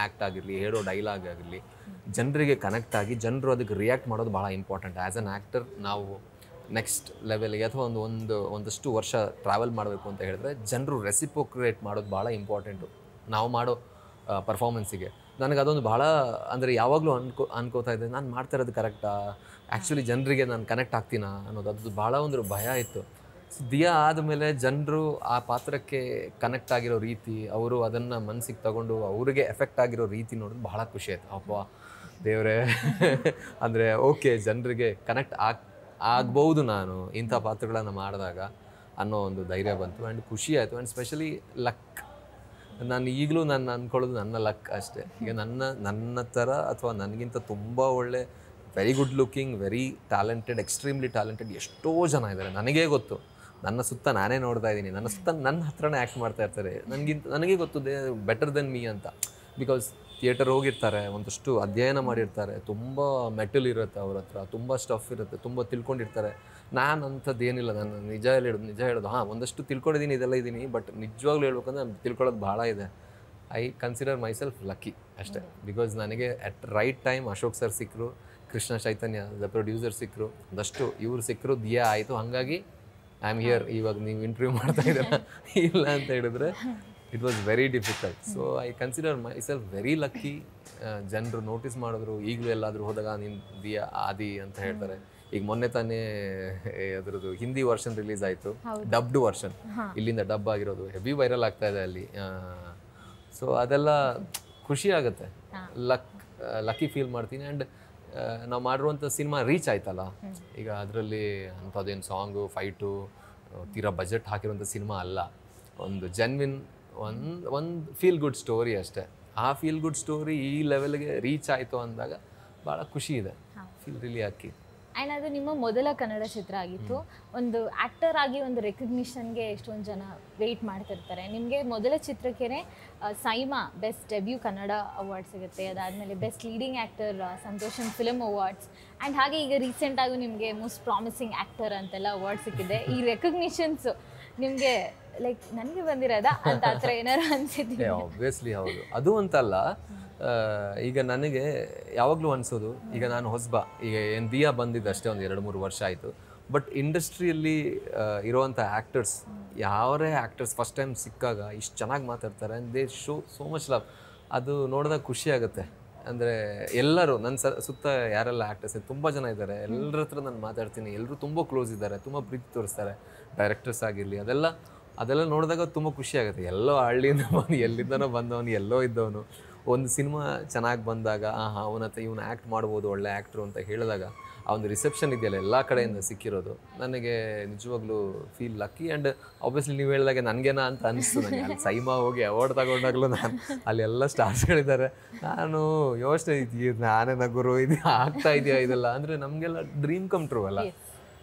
ಆ್ಯಕ್ಟ್ ಆಗಿರಲಿ, ಹೇಳೋ ಡೈಲಾಗ್ ಆಗಿರಲಿ, ಜನರಿಗೆ ಕನೆಕ್ಟ್ ಆಗಿ ಜನರು ಅದಕ್ಕೆ ರಿಯಾಕ್ಟ್ ಮಾಡೋದು ಭಾಳ ಇಂಪಾರ್ಟೆಂಟ್. ಆ್ಯಸ್ ಅನ್ ಆ್ಯಕ್ಟರ್ ನಾವು ನೆಕ್ಸ್ಟ್ ಲೆವೆಲ್ಗೆ ಅಥವಾ ಒಂದಷ್ಟು ವರ್ಷ ಟ್ರಾವೆಲ್ ಮಾಡಬೇಕು ಅಂತ ಹೇಳಿದ್ರೆ ಜನರು ರೆಸಿಪ್ರೋಕ್ರೇಟ್ ಮಾಡೋದು ಭಾಳ ಇಂಪಾರ್ಟೆಂಟು ನಾವು ಮಾಡೋ ಪರ್ಫಾರ್ಮೆನ್ಸಿಗೆ. ನನಗೆ ಅದೊಂದು ಭಾಳ ಅಂದರೆ ಯಾವಾಗಲೂ ಅನ್ಕೋತಾ ಇದ್ದೆ, ನಾನು ಮಾಡ್ತಾ ಇರೋದು ಕರೆಕ್ಟಾ, ಆ್ಯಕ್ಚುಲಿ ಜನರಿಗೆ ನಾನು ಕನೆಕ್ಟ್ ಆಗ್ತೀನಾ ಅನ್ನೋದು. ಅದು ಭಾಳ ಒಂದು ಭಯ ಇತ್ತು. ಸೊ ದಿಯಾ ಆದಮೇಲೆ ಜನರು ಆ ಪಾತ್ರಕ್ಕೆ ಕನೆಕ್ಟ್ ಆಗಿರೋ ರೀತಿ, ಅವರು ಅದನ್ನು ಮನಸ್ಸಿಗೆ ತಗೊಂಡು ಅವ್ರಿಗೆ ಎಫೆಕ್ಟ್ ಆಗಿರೋ ರೀತಿ ನೋಡೋದು ಭಾಳ ಖುಷಿ ಆಯಿತು. ಅಪ್ಪ ದೇವರೇ, ಅಂದರೆ ಓಕೆ, ಜನರಿಗೆ ಕನೆಕ್ಟ್ ಆಗ್ಬೋದು ನಾನು ಇಂಥ ಪಾತ್ರಗಳನ್ನು ಮಾಡಿದಾಗ ಅನ್ನೋ ಒಂದು ಧೈರ್ಯ ಬಂತು. ಆ್ಯಂಡ್ ಖುಷಿ ಆಯಿತು. And specially luck. ನಾನು ಈಗಲೂ ನಾನು ಅಂದ್ಕೊಳ್ಳೋದು ನನ್ನ ಲಕ್ ಅಷ್ಟೇ. ಈಗ ನನ್ನ ಥರ ಅಥವಾ ನನಗಿಂತ ತುಂಬ ಒಳ್ಳೆ, very good looking, very talented, extremely talented ಎಷ್ಟೋ ಜನ ಇದ್ದಾರೆ. ನನಗೇ ಗೊತ್ತು, ನನ್ನ ಸುತ್ತ ನಾನೇ ನೋಡ್ತಾ ಇದ್ದೀನಿ, ನನ್ನ ಸುತ್ತ ನನ್ನ ಹತ್ರನೇ ಆ್ಯಕ್ಟ್ ಮಾಡ್ತಾ ಇರ್ತಾರೆ. ನನಗೆ ಗೊತ್ತು ದೇ ಬೆಟರ್ ದೆನ್ ಮೀ ಅಂತ. ಬಿಕಾಸ್ ಥಿಯೇಟರ್ ಹೋಗಿರ್ತಾರೆ, ಒಂದಷ್ಟು ಅಧ್ಯಯನ ಮಾಡಿರ್ತಾರೆ, ತುಂಬ ಮೆಟಲ್ ಇರುತ್ತೆ ಅವ್ರ ಹತ್ರ, ತುಂಬ ಸ್ಟಫ್ ಇರುತ್ತೆ, ತುಂಬ ತಿಳ್ಕೊಂಡಿರ್ತಾರೆ. ನಾನು ಅಂಥದ್ದು ಏನಿಲ್ಲ. ನಾನು ನಿಜ ಹೇಳೋದು ಒಂದಷ್ಟು ತಿಳ್ಕೊಂಡಿದ್ದೀನಿ, ಇದೆಲ್ಲ ಇದ್ದೀನಿ. ಬಟ್ ನಿಜವಾಗ್ಲೂ ಹೇಳ್ಬೇಕಂದ್ರೆ ನಾನು ತಿಳ್ಕೊಳ್ಳೋದು ಭಾಳ ಇದೆ. ಐ ಕನ್ಸಿಡರ್ ಮೈಸೆಲ್ಫ್ ಲಕ್ಕಿ ಅಷ್ಟೇ. ಬಿಕಾಸ್ ನನಗೆ at right time Ashok sir ಸಿಕ್ಕರು, ಕೃಷ್ಣ ಚೈತನ್ಯ ದ ಪ್ರೊಡ್ಯೂಸರ್ ಸಿಕ್ಕರು, ಒಂದಷ್ಟು ಇವ್ರು ಸಿಕ್ಕರು, ದಿಯಾ ಆಯಿತು. ಹಾಗಾಗಿ ಐ ಆಮ್ ಹಿಯರ್. ಇವಾಗ ನೀವು ಇಂಟರ್ವ್ಯೂ ಮಾಡ್ತಾ ಇದ್ದೀರ, ಇಲ್ಲ ಅಂತ ಹೇಳಿದ್ರೆ it was very difficult. So I consider myself very lucky. ಜನರು ನೋಟಿಸ್ ಮಾಡಿದ್ರು. ಈಗಲೂ ಎಲ್ಲಾದರೂ ಹೋದಾಗ ನೀನು ದಿಯಾ ಆದಿ ಅಂತ ಹೇಳ್ತಾರೆ. ಈಗ ಮೊನ್ನೆ ತಾನೇ ಅದರದ್ದು ಹಿಂದಿ ವರ್ಷನ್ ರಿಲೀಸ್ ಆಯಿತು, ಡಬ್ಡ್ ವರ್ಷನ್, ಇಲ್ಲಿಂದ ಡಬ್ ಆಗಿರೋದು ಹೆವಿ ವೈರಲ್ ಆಗ್ತಾ ಇದೆ ಅಲ್ಲಿ. ಸೊ ಅದೆಲ್ಲ ಖುಷಿ ಆಗುತ್ತೆ. ಲಕ್ಕಿ ಫೀಲ್ ಮಾಡ್ತೀನಿ. ಆ್ಯಂಡ್ ನಾವು ಮಾಡಿರುವಂಥ ಸಿನಿಮಾ ರೀಚ್ ಆಯ್ತಲ್ಲ. ಈಗ ಅದರಲ್ಲಿ ಅಂಥದ್ದೇನು ಸಾಂಗು, ಫೈಟು, ತೀರಾ ಬಜೆಟ್ ಹಾಕಿರುವಂಥ ಸಿನಿಮಾ ಅಲ್ಲ. ಒಂದು ಜೆನ್ವಿನ್ ಒಂದು ಫೀಲ್ ಗುಡ್ ಸ್ಟೋರಿ ಅಷ್ಟೇ. ಆ ಫೀಲ್ ಗುಡ್ ಸ್ಟೋರಿ ಈ ಲೆವೆಲ್ಗೆ ರೀಚ್ ಆಯಿತು ಅಂದಾಗ ಭಾಳ ಖುಷಿ ಇದೆ. Feel really happy. ಆ್ಯಂಡ್ ಅದು ನಿಮ್ಮ ಮೊದಲ ಕನ್ನಡ ಚಿತ್ರ ಆಗಿತ್ತು. ಒಂದು ಆ್ಯಕ್ಟರ್ ಆಗಿ ಒಂದು ರೆಕಗ್ನಿಷನ್ಗೆ ಎಷ್ಟೊಂದು ಜನ ವೆಯ್ಟ್ ಮಾಡ್ತಿರ್ತಾರೆ. ನಿಮಗೆ ಮೊದಲ ಚಿತ್ರಕ್ಕೇ SIIMA best debut Kannada award ಸಿಗುತ್ತೆ. ಅದಾದಮೇಲೆ best leading actor Santosham film awards, and ಹಾಗೆ ಈಗ ರೀಸೆಂಟಾಗೂ ನಿಮಗೆ ಮೋಸ್ಟ್ ಪ್ರಾಮಿಸಿಂಗ್ ಆ್ಯಕ್ಟರ್ ಅಂತೆಲ್ಲ ಅವಾರ್ಡ್ ಸಿಕ್ಕಿದೆ. ಈ ರೆಕಗ್ನಿಷನ್ಸು ನಿಮಗೆ ಲೈಕ್ ನನಗೆ ಬಂದಿರೋದಾ ಅಂತ ಆ ಥರ ಏನಾರು ಅನಿಸಿದ್ದೆ? ಆಬ್ವಿಯಸ್ಲಿ ಹೌದು. ಅದು ಅಂತಲ್ಲ, ಈಗ ನನಗೆ ಯಾವಾಗಲೂ ಅನಿಸೋದು, ಈಗ ನಾನು ಹೊಸಬ, ಈಗ ಏನು ದಿಯಾ ಬಂದಿದ್ದು ಅಷ್ಟೇ ಒಂದು 2-3 ವರ್ಷ ಆಯಿತು. ಬಟ್ ಇಂಡಸ್ಟ್ರಿಯಲ್ಲಿ ಇರೋವಂಥ ಆ್ಯಕ್ಟರ್ಸ್, ಯಾವರೇ ಆ್ಯಕ್ಟರ್ಸ್ ಫಸ್ಟ್ ಟೈಮ್ ಸಿಕ್ಕಾಗ ಇಷ್ಟು ಚೆನ್ನಾಗಿ ಮಾತಾಡ್ತಾರೆ and they show so much love. ಅದು ನೋಡಿದಾಗ ಖುಷಿ ಆಗುತ್ತೆ. ಅಂದರೆ ಎಲ್ಲರೂ ನನ್ನ ಸುತ್ತ ಯಾರೆಲ್ಲ ಆ್ಯಕ್ಟರ್ಸ್ ತುಂಬ ಜನ ಇದ್ದಾರೆ, ಎಲ್ಲರ ಹತ್ರ ನಾನು ಮಾತಾಡ್ತೀನಿ. ಎಲ್ಲರೂ ತುಂಬ ಕ್ಲೋಸ್ ಇದ್ದಾರೆ, ತುಂಬ ಪ್ರೀತಿ ತೋರಿಸ್ತಾರೆ. ಡೈರೆಕ್ಟರ್ಸ್ ಆಗಿರಲಿ, ಅದೆಲ್ಲ ನೋಡಿದಾಗ ತುಂಬ ಖುಷಿ ಆಗುತ್ತೆ. ಎಲ್ಲೋ ಹಳ್ಳಿಯಿಂದ ಬಂದು ಎಲ್ಲಿಂದನೋ ಬಂದವನು, ಎಲ್ಲೋ ಇದ್ದವನು ಒಂದು ಸಿನಿಮಾ ಚೆನ್ನಾಗಿ ಬಂದಾಗ ಅವನ ಹತ್ರ ಇವನು ಆ್ಯಕ್ಟ್ ಮಾಡ್ಬೋದು, ಒಳ್ಳೆ ಆ್ಯಕ್ಟ್ರು ಅಂತ ಹೇಳಿದಾಗ ಆ ಒಂದು ರಿಸೆಪ್ಷನ್ ಇದೆಯಲ್ಲ ಎಲ್ಲ ಕಡೆಯಿಂದ ಸಿಕ್ಕಿರೋದು ನನಗೆ ನಿಜವಾಗ್ಲೂ ಫೀಲ್ ಲಕ್ಕಿ. ಆ್ಯಂಡ್ ಆಬ್ವಿಯಸ್ಲಿ ನೀವು ಹೇಳಿದಾಗೆ ನನಗೇನ ಅಂತ ಅನಿಸ್ತು. ನನಗೆ ಅಲ್ಲಿ ಸೈಮಾ ಹೋಗಿ ಅವಾರ್ಡ್ ತಗೊಂಡಾಗಲೂ ಅಲ್ಲಿ ಎಲ್ಲ ಸ್ಟಾರ್ಸ್ಗಳಿದ್ದಾರೆ. ನಾನು ಯೋಚನೆ ನಾನೇ ನಗುರು ಇದು ಆಗ್ತಾ ಇದೆಯಾ ಇದೆಲ್ಲ ಅಂದರೆ ನಮಗೆಲ್ಲ ಡ್ರೀಮ್ ಕಮ್ ಟ್ರೂ ಅಲ್ಲ.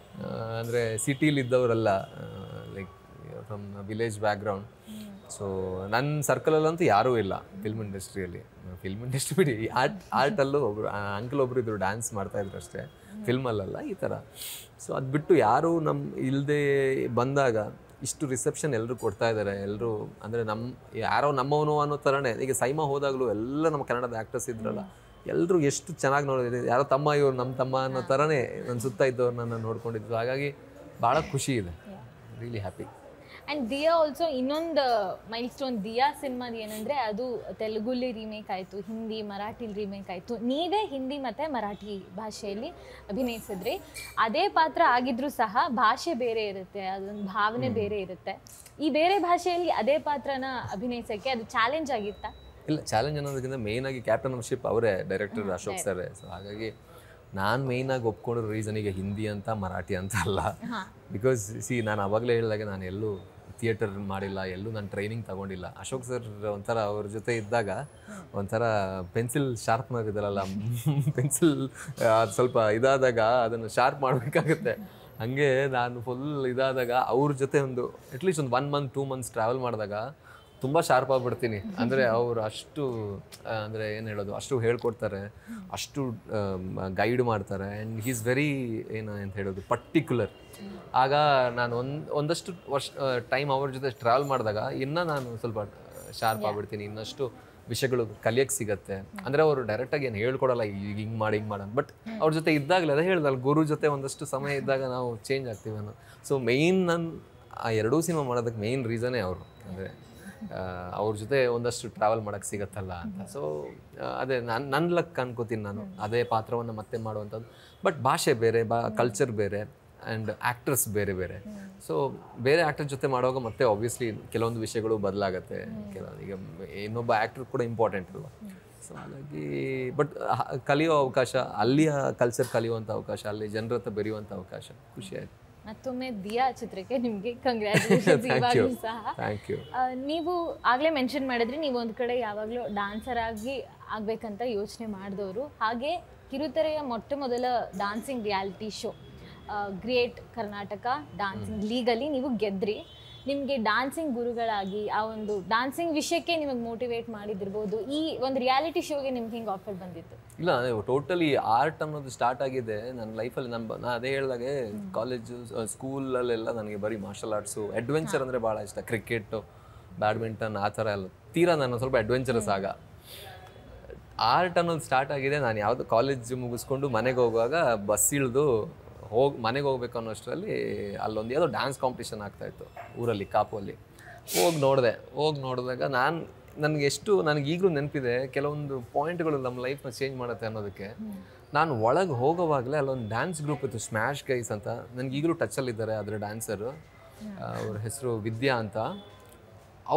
ಅಂದರೆ ಸಿಟಿಲಿದ್ದವರೆಲ್ಲ like from village background. So ನನ್ನ ಸರ್ಕಲಲ್ಲಂತೂ ಯಾರೂ ಇಲ್ಲ ಫಿಲ್ಮ್ ಇಂಡಸ್ಟ್ರಿಯಲ್ಲಿ. ಫಿಲ್ಮ್ ಇಂಡಸ್ಟ್ರಿ ಬಿಡಿ, ಆರ್ಟಲ್ಲೂ ಒಬ್ಬರು ಅಂಕಲ್ ಒಬ್ಬರು ಇದ್ರು, ಡ್ಯಾನ್ಸ್ ಮಾಡ್ತಾಯಿದ್ರು ಅಷ್ಟೇ, ಫಿಲ್ಮಲ್ಲ ಈ ಥರ. ಸೊ ಅದು ಬಿಟ್ಟು ಯಾರೂ ಇಲ್ಲದೆ ಬಂದಾಗ ಇಷ್ಟು ರಿಸೆಪ್ಷನ್ ಎಲ್ಲರೂ ಕೊಡ್ತಾ ಇದ್ದಾರೆ. ಎಲ್ಲರೂ ಅಂದರೆ ಯಾರೋ ನಮ್ಮವನು ಅನ್ನೋ ಥರನೇ. ಈಗ ಸೈಮಾ ಹೋದಾಗಲೂ ಎಲ್ಲ ನಮ್ಮ ಕನ್ನಡದ ಆ್ಯಕ್ಟರ್ಸ್ ಇದ್ರಲ್ಲ, ಎಲ್ಲರೂ ಎಷ್ಟು ಚೆನ್ನಾಗಿ ನೋಡಿದ್ರು. ಯಾರೋ ತಮ್ಮ ಇವ್ರು ನಮ್ಮ ತಮ್ಮ ಅನ್ನೋ ಥರನೇ ನನ್ನ ಸುತ್ತ ಇದ್ದವ್ರನ್ನ ನೋಡ್ಕೊಂಡಿದ್ರು. ಹಾಗಾಗಿ ಭಾಳ ಖುಷಿ ಇದೆ, really happy. And Diya also ಇನ್ನೊಂದು ಮೈಲ್ ಸ್ಟೋನ್. ದಿಯಾ ಸಿನಿಮಾದ ಏನಂದರೆ ಅದು ತೆಲುಗುಲಿ ರೀಮೇಕ್ ಆಯಿತು, ಹಿಂದಿ ಮರಾಠಿಲಿ ರೀಮೇಕ್ ಆಯಿತು. ನೀವೇ ಹಿಂದಿ ಮತ್ತು ಮರಾಠಿ ಭಾಷೆಯಲ್ಲಿ ಅಭಿನಯಿಸಿದ್ರಿ. ಅದೇ ಪಾತ್ರ ಆಗಿದ್ರೂ ಸಹ ಭಾಷೆ ಬೇರೆ ಇರುತ್ತೆ, ಅದೊಂದು ಭಾವನೆ ಬೇರೆ ಇರುತ್ತೆ. ಈ ಬೇರೆ ಭಾಷೆಯಲ್ಲಿ ಅದೇ ಪಾತ್ರನ ಅಭಿನಯಿಸೋಕ್ಕೆ ಅದು ಚಾಲೆಂಜ್ ಆಗಿತ್ತಾ? ಇಲ್ಲ, ಚಾಲೆಂಜ್ ಅನ್ನೋದಕ್ಕಿಂತ ಮೇಯ್ನಾಗಿ ಕ್ಯಾಪ್ಟನ್ಶಿಪ್ ಅವರೇ, ಡೈರೆಕ್ಟರ್ ಅಶೋಕ್ ಸರ್. ಸೊ ಹಾಗಾಗಿ ನಾನು ಮೇಯ್ನಾಗಿ ಒಪ್ಕೊಂಡಿರೋ ರೀಸನ್ ಈಗ ಹಿಂದಿ ಅಂತ ಮರಾಠಿ ಅಂತ ಅಲ್ಲ. ಬಿಕಾಸ್ ನಾನು ಅವಾಗಲೇ ಹೇಳಿದಾಗೆ ನಾನು ಎಲ್ಲೂ ಥಿಯೇಟರ್ ಮಾಡಿಲ್ಲ, ಎಲ್ಲೂ ನಾನು ಟ್ರೈನಿಂಗ್ ತಗೊಂಡಿಲ್ಲ. ಅಶೋಕ್ ಸರ್ ಒಂಥರ ಅವ್ರ ಜೊತೆ ಇದ್ದಾಗ ಒಂಥರ ಪೆನ್ಸಿಲ್ ಶಾರ್ಪ್ನರ್ ಇದಲ್ಲ, ಪೆನ್ಸಿಲ್ ಸ್ವಲ್ಪ ಇದಾದಾಗ ಅದನ್ನು ಶಾರ್ಪ್ ಮಾಡಬೇಕಾಗುತ್ತೆ. ಹಾಗೆ ನಾನು ಫುಲ್ ಇದಾದಾಗ ಅವ್ರ ಜೊತೆ ಒಂದು ಅಟ್ಲೀಸ್ಟ್ ಒಂದು 1 month 2 months ಟ್ರಾವೆಲ್ ಮಾಡಿದಾಗ ತುಂಬ ಶಾರ್ಪ್ ಆಗಿಬಿಡ್ತೀನಿ. ಅಂದರೆ ಅವರು ಅಷ್ಟು ಅಂದರೆ ಏನು ಹೇಳೋದು, ಅಷ್ಟು ಹೇಳ್ಕೊಡ್ತಾರೆ, ಅಷ್ಟು ಗೈಡ್ ಮಾಡ್ತಾರೆ. ಆ್ಯಂಡ್ ಹೀ ಈಸ್ ವೆರಿ ಅಂತ ಹೇಳೋದು ಪರ್ಟಿಕ್ಯುಲರ್. ಆಗ ನಾನು ಒಂದಷ್ಟು ವರ್ಷ ಟೈಮ್ ಅವ್ರ ಜೊತೆ ಟ್ರಾವೆಲ್ ಮಾಡಿದಾಗ ಇನ್ನೂ ನಾನು ಸ್ವಲ್ಪ ಶಾರ್ಪ್ ಆಗಿಬಿಡ್ತೀನಿ. ಇನ್ನಷ್ಟು ವಿಷಯಗಳು ಕಲಿಯೋಕ್ಕೆ ಸಿಗುತ್ತೆ. ಅಂದರೆ ಅವರು ಡೈರೆಕ್ಟಾಗಿ ಏನು ಹೇಳ್ಕೊಡಲ್ಲ, ಈಗ ಹಿಂಗೆ ಮಾಡಿ ಬಟ್ ಅವ್ರ ಜೊತೆ ಇದ್ದಾಗಲೇ ಅದೇ ಹೇಳ್ದಲ್ಲ, ಗುರು ಜೊತೆ ಒಂದಷ್ಟು ಸಮಯ ಇದ್ದಾಗ ನಾವು ಚೇಂಜ್ ಆಗ್ತೀವಿ ಅನ್ನೋ. ಸೊ ಮೇಯ್ನ್ ನಾನು ಆ 2 ಸಿನಿಮಾ ಮಾಡೋದಕ್ಕೆ ಮೇಯ್ನ್ ರೀಸನೇ ಅವರು. ಅಂದರೆ ಅವ್ರ ಜೊತೆ ಒಂದಷ್ಟು ಟ್ರಾವೆಲ್ ಮಾಡೋಕ್ಕೆ ಸಿಗತ್ತಲ್ಲ ಅಂತ. ಸೊ ಅದೇ ನನ್ನ ಲಕ್ ಅನ್ಕೋತೀನಿ ನಾನು, ಅದೇ ಪಾತ್ರವನ್ನು ಮತ್ತೆ ಮಾಡುವಂಥದ್ದು. ಬಟ್ ಭಾಷೆ ಬೇರೆ, ಕಲ್ಚರ್ ಬೇರೆ, ಆ್ಯಂಡ್ ಆ್ಯಕ್ಟರ್ಸ್ ಬೇರೆ ಬೇರೆ. ಸೊ ಬೇರೆ ಆ್ಯಕ್ಟರ್ ಜೊತೆ ಮಾಡುವಾಗ ಮತ್ತೆ ಆಬ್ವಿಯಸ್ಲಿ ಕೆಲವೊಂದು ವಿಷಯಗಳು ಬದಲಾಗತ್ತೆ. ಈಗ ಇನ್ನೊಬ್ಬ ಆ್ಯಕ್ಟರ್ ಕೂಡ ಇಂಪಾರ್ಟೆಂಟ್ ಅಲ್ವ. ಸೊ ಹಾಗಾಗಿ ಬಟ್ ಕಲಿಯೋ ಅವಕಾಶ, ಅಲ್ಲಿಯ ಕಲ್ಚರ್ ಕಲಿಯುವಂಥ ಅವಕಾಶ, ಅಲ್ಲಿ ಜನರ ಹತ್ರ ಬೆರೆಯುವಂಥ ಅವಕಾಶ, ಖುಷಿ ಆಯಿತು. ಮತ್ತೊಮ್ಮೆ ದಿಯಾ ಚಿತ್ರಕ್ಕೆ ನಿಮಗೆ ಕಂಗ್ರ್ಯಾಚುಲೇಷನ್ಸ್ ಇವಾಗಲೂ ಸಹ. Thank you. ನೀವು ಆಗಲೇ ಮೆನ್ಷನ್ ಮಾಡಿದ್ರಿ, ನೀವು ಒಂದು ಕಡೆ ಯಾವಾಗಲೂ ಡಾನ್ಸರ್ ಆಗಿ ಆಗಬೇಕಂತ ಯೋಚನೆ ಮಾಡಿದವರು. ಹಾಗೆ ಕಿರುತೆರೆಯ ಮೊದಲ dancing reality show great Karnataka dancing ಲೀಗಲ್ಲಿ ನೀವು ಗೆದ್ರಿ. ನಿಮಗೆ ಡಾನ್ಸಿಂಗ್ ಗುರುಗಳಾಗಿ ಆ ಒಂದು ಡಾನ್ಸಿಂಗ್ ವಿಷಯಕ್ಕೆ ನಿಮಗೆ ಮೋಟಿವೇಟ್ ಮಾಡಿದಿರ್ಬೋದು. ಈ ಒಂದು ರಿಯಾಲಿಟಿ ಶೋಗೆ ನಿಮ್ಗೆ ಹಿಂಗೆ ಆಫರ್ ಬಂದಿತ್ತು? ಇಲ್ಲ, ಟೋಟಲಿ ಆರ್ಟ್ ಅನ್ನೋದು ಸ್ಟಾರ್ಟ್ ಆಗಿದೆ ನನ್ನ ಲೈಫಲ್ಲಿ. ನಾನು ಅದೇ ಹೇಳಿದಾಗೆ ಕಾಲೇಜು ಸ್ಕೂಲಲ್ಲೆಲ್ಲ ನನಗೆ ಬರೀ ಮಾರ್ಷಲ್ ಆರ್ಟ್ಸು, ಅಡ್ವೆಂಚರ್ ಅಂದರೆ ಭಾಳ ಇಷ್ಟ. ಕ್ರಿಕೆಟು, ಬ್ಯಾಡ್ಮಿಂಟನ್ ಆ ಥರ ಎಲ್ಲ ತೀರಾ ನಾನು ಸ್ವಲ್ಪ ಅಡ್ವೆಂಚರಸ್ ಆಗ. ಆರ್ಟ್ ಅನ್ನೋದು ಸ್ಟಾರ್ಟ್ ಆಗಿದೆ ನಾನು ಯಾವುದು ಕಾಲೇಜ್ ಮುಗಿಸ್ಕೊಂಡು ಮನೆಗೆ ಹೋಗುವಾಗ ಬಸ್ ಇಳಿದು ಮನೆಗೆ ಹೋಗ್ಬೇಕು ಅನ್ನೋಷ್ಟರಲ್ಲಿ ಅಲ್ಲೊಂದು ಯಾವುದೋ ಡ್ಯಾನ್ಸ್ ಕಾಂಪಿಟೇಷನ್ ಆಗ್ತಾಯಿತ್ತು ಊರಲ್ಲಿ, ಕಾಪುವಲ್ಲಿ. ನೋಡಿದಾಗ ನನಗೆ ಈಗಲೂ ನೆನಪಿದೆ ಕೆಲವೊಂದು ಪಾಯಿಂಟ್ಗಳು ನಮ್ಮ ಲೈಫ್ನ ಚೇಂಜ್ ಮಾಡುತ್ತೆ ಅನ್ನೋದಕ್ಕೆ. ನಾನು ಒಳಗೆ ಹೋಗೋವಾಗಲೇ ಅಲ್ಲೊಂದು ಡ್ಯಾನ್ಸ್ ಗ್ರೂಪ್ ಇತ್ತು, ಸ್ಮ್ಯಾಶ್ ಗೈಸ್ ಅಂತ. ನನಗೆ ಈಗಲೂ ಟಚಲ್ಲಿದ್ದಾರೆ ಅದರ ಡ್ಯಾನ್ಸರು. ಅವ್ರ ಹೆಸರು ವಿದ್ಯಾ ಅಂತ.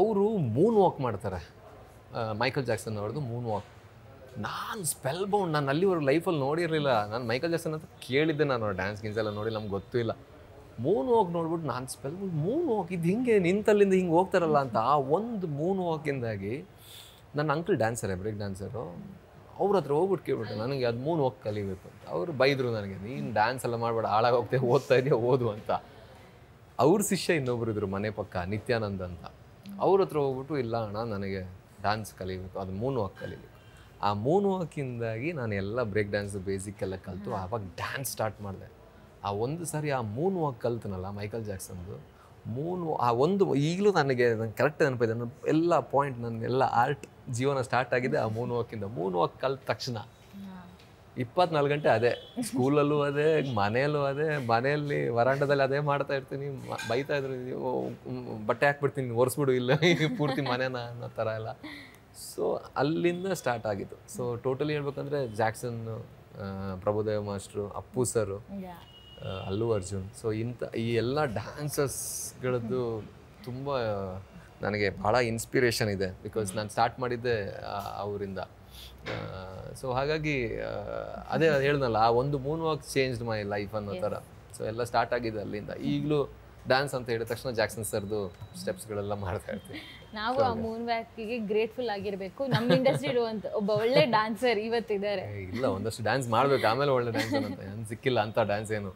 ಅವರು ಮೂನ್ ವಾಕ್ ಮಾಡ್ತಾರೆ, ಮೈಕಲ್ ಜಾಕ್ಸನ್ ಅವ್ರದ್ದು ಮೂನ್ ವಾಕ್. ನಾನು ಸ್ಪೆಲ್ ಬೌಂಡ್. ನಾನು ಅಲ್ಲಿವರೆಗೂ ಲೈಫಲ್ಲಿ ನೋಡಿರಲಿಲ್ಲ. ನಾನು ಮೈಕಲ್ ಜಾಕ್ಸನ್ ಅಂತ ಕೇಳಿದ್ದೆ, ನಾನು ಡ್ಯಾನ್ಸ್ ಗಿನ್ಸ್ ಎಲ್ಲ ನೋಡಿ ನಮ್ಗೆ ಗೊತ್ತೂ ಇಲ್ಲ. ಮೂನ್ ವಾಕ್ ನೋಡ್ಬಿಟ್ಟು ನಾನು ಸ್ಪೆಲ್ ಮೂನ್ ವಾಕ್ ಇದು ಹಿಂಗೆ ನಿಂತಲ್ಲಿಂದ ಹಿಂಗೆ ಹೋಗ್ತಾರಲ್ಲ ಅಂತ. ಆ ಒಂದು ಮೂನ್ ವಾಕಿಂದಾಗಿ ನನ್ನ ಅಂಕಲ್ ಡ್ಯಾನ್ಸರೇ, ಬ್ರೇಕ್ ಡ್ಯಾನ್ಸರು. ಅವ್ರ ಹತ್ರ ಹೋಗ್ಬಿಟ್ಟು ಕೇಳ್ಬಿಟ್ಟು ನನಗೆ ಅದು ಮೂನ್ ವಾಕ್ ಕಲಿಬೇಕು ಅಂತ. ಅವರು ಬೈದರು ನನಗೆ, ನೀನು ಡ್ಯಾನ್ಸ್ ಎಲ್ಲ ಮಾಡಬೇಡ, ಹಾಳಾಗೋಗ್ತೇ, ಓದ್ತಾ ಇದೆಯಾ ಓದು ಅಂತ. ಅವ್ರ ಶಿಷ್ಯ ಇನ್ನೊಬ್ರು ಇದ್ರು ಮನೆ ಪಕ್ಕ, ನಿತ್ಯಾನಂದ್ ಅಂತ. ಅವ್ರ ಹತ್ರ ಹೋಗ್ಬಿಟ್ಟು, ಇಲ್ಲ ಅಣ್ಣ ನನಗೆ ಡ್ಯಾನ್ಸ್ ಕಲಿಬೇಕು, ಅದು ಮೂನ್ ವಾಕ್ ಕಲಿಬೇಕು. ಆ ಮೂನ್ ವಾಕಿಂದಾಗಿ ನಾನು ಎಲ್ಲ ಬ್ರೇಕ್ ಡ್ಯಾನ್ಸ್ ಬೇಸಿಕ್ ಎಲ್ಲ ಕಲಿತು ಆವಾಗ ಡ್ಯಾನ್ಸ್ ಸ್ಟಾರ್ಟ್ ಮಾಡಿದೆ. ಆ ಒಂದು ಸಾರಿ ಆ ಮೂನ್ ವಾಕ್ ಕಲ್ತನಲ್ಲ ಮೈಕಲ್ ಜಾಕ್ಸನ್ದು ಆ ಒಂದು ಈಗಲೂ ನನಗೆ ಕರೆಕ್ಟ್ ನೆನಪಿದೆ. ನನ್ನ ಎಲ್ಲ ಪಾಯಿಂಟ್, ನನ್ನ ಎಲ್ಲ ಆರ್ಟ್ ಜೀವನ ಸ್ಟಾರ್ಟ್ ಆಗಿದೆ ಆ ಮೂನ್ ವಾಕಿಂದ. ಮೂನ್ ವಾಕ್ ಕಲ್ತ ತಕ್ಷಣ 24 ಗಂಟೆ ಅದೇ, ಸ್ಕೂಲಲ್ಲೂ ಅದೇ, ಮನೆಯಲ್ಲೂ ಅದೇ, ಮನೆಯಲ್ಲಿ ವರಾಂಡದಲ್ಲಿ ಅದೇ ಮಾಡ್ತಾ ಇರ್ತೀನಿ. ಬೈತಾ ಇದ್ರು, ಬಟ್ಟೆ ಹಾಕ್ಬಿಡ್ತೀನಿ, ಒರೆಸ್ಬಿಡು ಇಲ್ಲ ಪೂರ್ತಿ ಮನೆನ ಅನ್ನೋ ಥರ ಎಲ್ಲ. ಸೊ ಅಲ್ಲಿಂದ ಸ್ಟಾರ್ಟ್ ಆಗಿತ್ತು. ಸೊ ಟೋಟಲಿ ಹೇಳ್ಬೇಕಂದ್ರೆ ಜಾಕ್ಸನ್, ಪ್ರಭುದೇವ ಮಾಸ್ಟ್ರು, ಅಪ್ಪು ಸರು, ಅಲ್ಲು ಅರ್ಜುನ್. ಸೊ ಈ ಎಲ್ಲ ಡ್ಯಾನ್ಸರ್ಸ್ಗಳದ್ದು ತುಂಬ ನನಗೆ ಭಾಳ ಇನ್ಸ್ಪಿರೇಷನ್ ಇದೆ. ಬಿಕಾಸ್ ನಾನು ಸ್ಟಾರ್ಟ್ ಮಾಡಿದ್ದೆ ಅವರಿಂದ. ಸೊ ಹಾಗಾಗಿ ಅದೇ ಹೇಳ್ದಲ್ಲ, ಆ ಒಂದು Moon walk changed my life ಅನ್ನೋ ಥರ. ಸೊ ಎಲ್ಲ ಸ್ಟಾರ್ಟ್ ಆಗಿದೆ ಅಲ್ಲಿಂದ. ಈಗಲೂ ಡ್ಯಾನ್ಸ್ ಅಂತ ಹೇಳಿದ ತಕ್ಷಣ ಜಾಕ್ಸನ್ ಸರ್ದು ಸ್ಟೆಪ್ಸ್ಗಳೆಲ್ಲ ಮಾಡ್ತಾ ಇರ್ತೀವಿ. ನಾವು ಆ ಮೂನ್ ವ್ಯಾಕಿಗೆ ಗ್ರೇಟ್ಫುಲ್ ಆಗಿರಬೇಕು. ನಮ್ಮ ಇಂಡಸ್ಟ್ರಿ ಇರುವಂತ ಒಬ್ಬ ಒಳ್ಳೆ ಡ್ಯಾನ್ಸರ್ ಇವತ್ತಿದ್ದಾರೆ. ಇಲ್ಲ, ಒಂದಷ್ಟು ಡ್ಯಾನ್ಸ್ ಮಾಡ್ಬೇಕು, ಆಮೇಲೆ ಒಳ್ಳೆ ಡ್ಯಾನ್ಸರ್ ಅಂತ. ನನ್ ಸಿಕ್ಕಿಲ್ಲ ಅಂತ ಡ್ಯಾನ್ಸ್ ಏನು.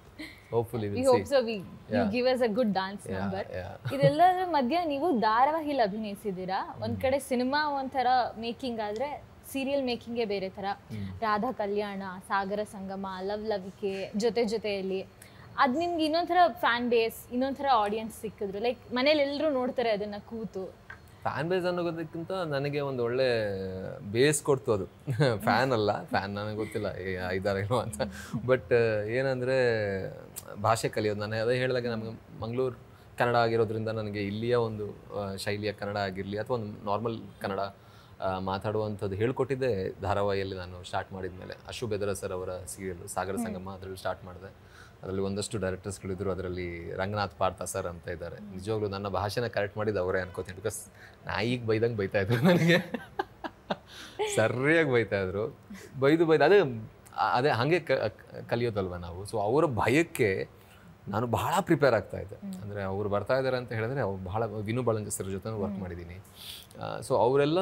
Hopefully we hope so you give us a good dance number. ಇದೆಲ್ಲದರ ಮಧ್ಯೆ ನೀವು ಧಾರಾವಾಹಿಲಿ ಅಭಿನಯಿಸಿದ್ದೀರಾ. ಒಂದ್ ಕಡೆ ಸಿನಿಮಾ ಒಂಥರ ಮೇಕಿಂಗ್ ಆದ್ರೆ ಸೀರಿಯಲ್ ಮೇಕಿಂಗೇ ಬೇರೆ ಥರ. ರಾಧಾ ಕಲ್ಯಾಣ, ಸಾಗರ ಸಂಗಮ, ಲವ್ ಲವಿಕೆ, ಜೊತೆಯಲ್ಲಿ ಅದು ನಿಮ್ಗೆ ಇನ್ನೊಂಥರ ಫ್ಯಾನ್ ಬೇಸ್, ಇನ್ನೊಂಥರ ಆಡಿಯನ್ಸ್ ಸಿಕ್ಕಿದ್ರು. ಲೈಕ್ ಮನೇಲಿ ಎಲ್ಲರೂ ನೋಡ್ತಾರೆ ಅದನ್ನ ಕೂತು. ಫ್ಯಾನ್ ಬೇಸ್ ಅನ್ನೋದಕ್ಕಿಂತ ನನಗೆ ಒಂದು ಒಳ್ಳೆ ಬೇಸ್ ಕೊಡ್ತು ಅದು. ಫ್ಯಾನ್ ಅಲ್ಲ, ಫ್ಯಾನ್ ನನಗೆ ಗೊತ್ತಿಲ್ಲ ಇದಾರೇನೋ ಅಂತ. ಬಟ್ ಏನಂದರೆ ಭಾಷೆ ಕಲಿಯೋದು. ನಾನು ಅದೇ ಹೇಳಿದಾಗ ನಮಗೆ ಮಂಗಳೂರು ಕನ್ನಡ ಆಗಿರೋದ್ರಿಂದ ನನಗೆ ಇಲ್ಲಿಯ ಒಂದು ಶೈಲಿಯ ಕನ್ನಡ ಆಗಿರಲಿ ಅಥವಾ ಒಂದು ನಾರ್ಮಲ್ ಕನ್ನಡ ಮಾತಾಡುವಂಥದ್ದು ಹೇಳ್ಕೊಟ್ಟಿದ್ದೆ ಧಾರಾವಾಹಿಯಲ್ಲಿ ನಾನು ಸ್ಟಾರ್ಟ್ ಮಾಡಿದ ಮೇಲೆ. ಅಶು ಬೆದರ ಸರ್ ಅವರ ಸೀರಿಯಲ್ಲು ಸಾಗರ ಸಂಗಮ, ಅದರಲ್ಲಿ ಸ್ಟಾರ್ಟ್ ಮಾಡಿದೆ. ಅದರಲ್ಲಿ ಒಂದಷ್ಟು ಡೈರೆಕ್ಟರ್ಸ್ಗಳಿದ್ರು. ಅದರಲ್ಲಿ ರಂಗನಾಥ್ ಪಾರ್ಥ ಸರ್ ಅಂತ ಇದ್ದಾರೆ. ನಿಜವಾಗ್ಲೂ ನನ್ನ ಭಾಷೆನ ಕರೆಕ್ಟ್ ಮಾಡಿದ್ದು ಅವರೇ ಅನ್ಕೋತೀನಿ. ಬಿಕಾಸ್ ನಾಯಿಗೆ ಬೈದಂಗೆ ಬೈತಾಯಿದ್ರು ನನಗೆ, ಸರಿಯಾಗಿ ಬೈತಾಯಿದ್ರು. ಬೈದು ಅದೇ ಹಾಗೆ ಕಲಿಯೋದಲ್ವ ನಾವು. ಸೊ ಅವರ ಭಯಕ್ಕೆ ನಾನು ಭಾಳ ಪ್ರಿಪೇರ್ ಆಗ್ತಾಯಿದ್ದೆ. ಅಂದರೆ ಅವರು ಬರ್ತಾ ಇದ್ದಾರೆ ಅಂತ ಹೇಳಿದ್ರೆ ಅವ್ರು ಭಾಳ ವಿನು ಬಳಂಜ ಸರ್ ಜೊತೆ ವರ್ಕ್ ಮಾಡಿದ್ದೀನಿ. ಸೊ ಅವರೆಲ್ಲ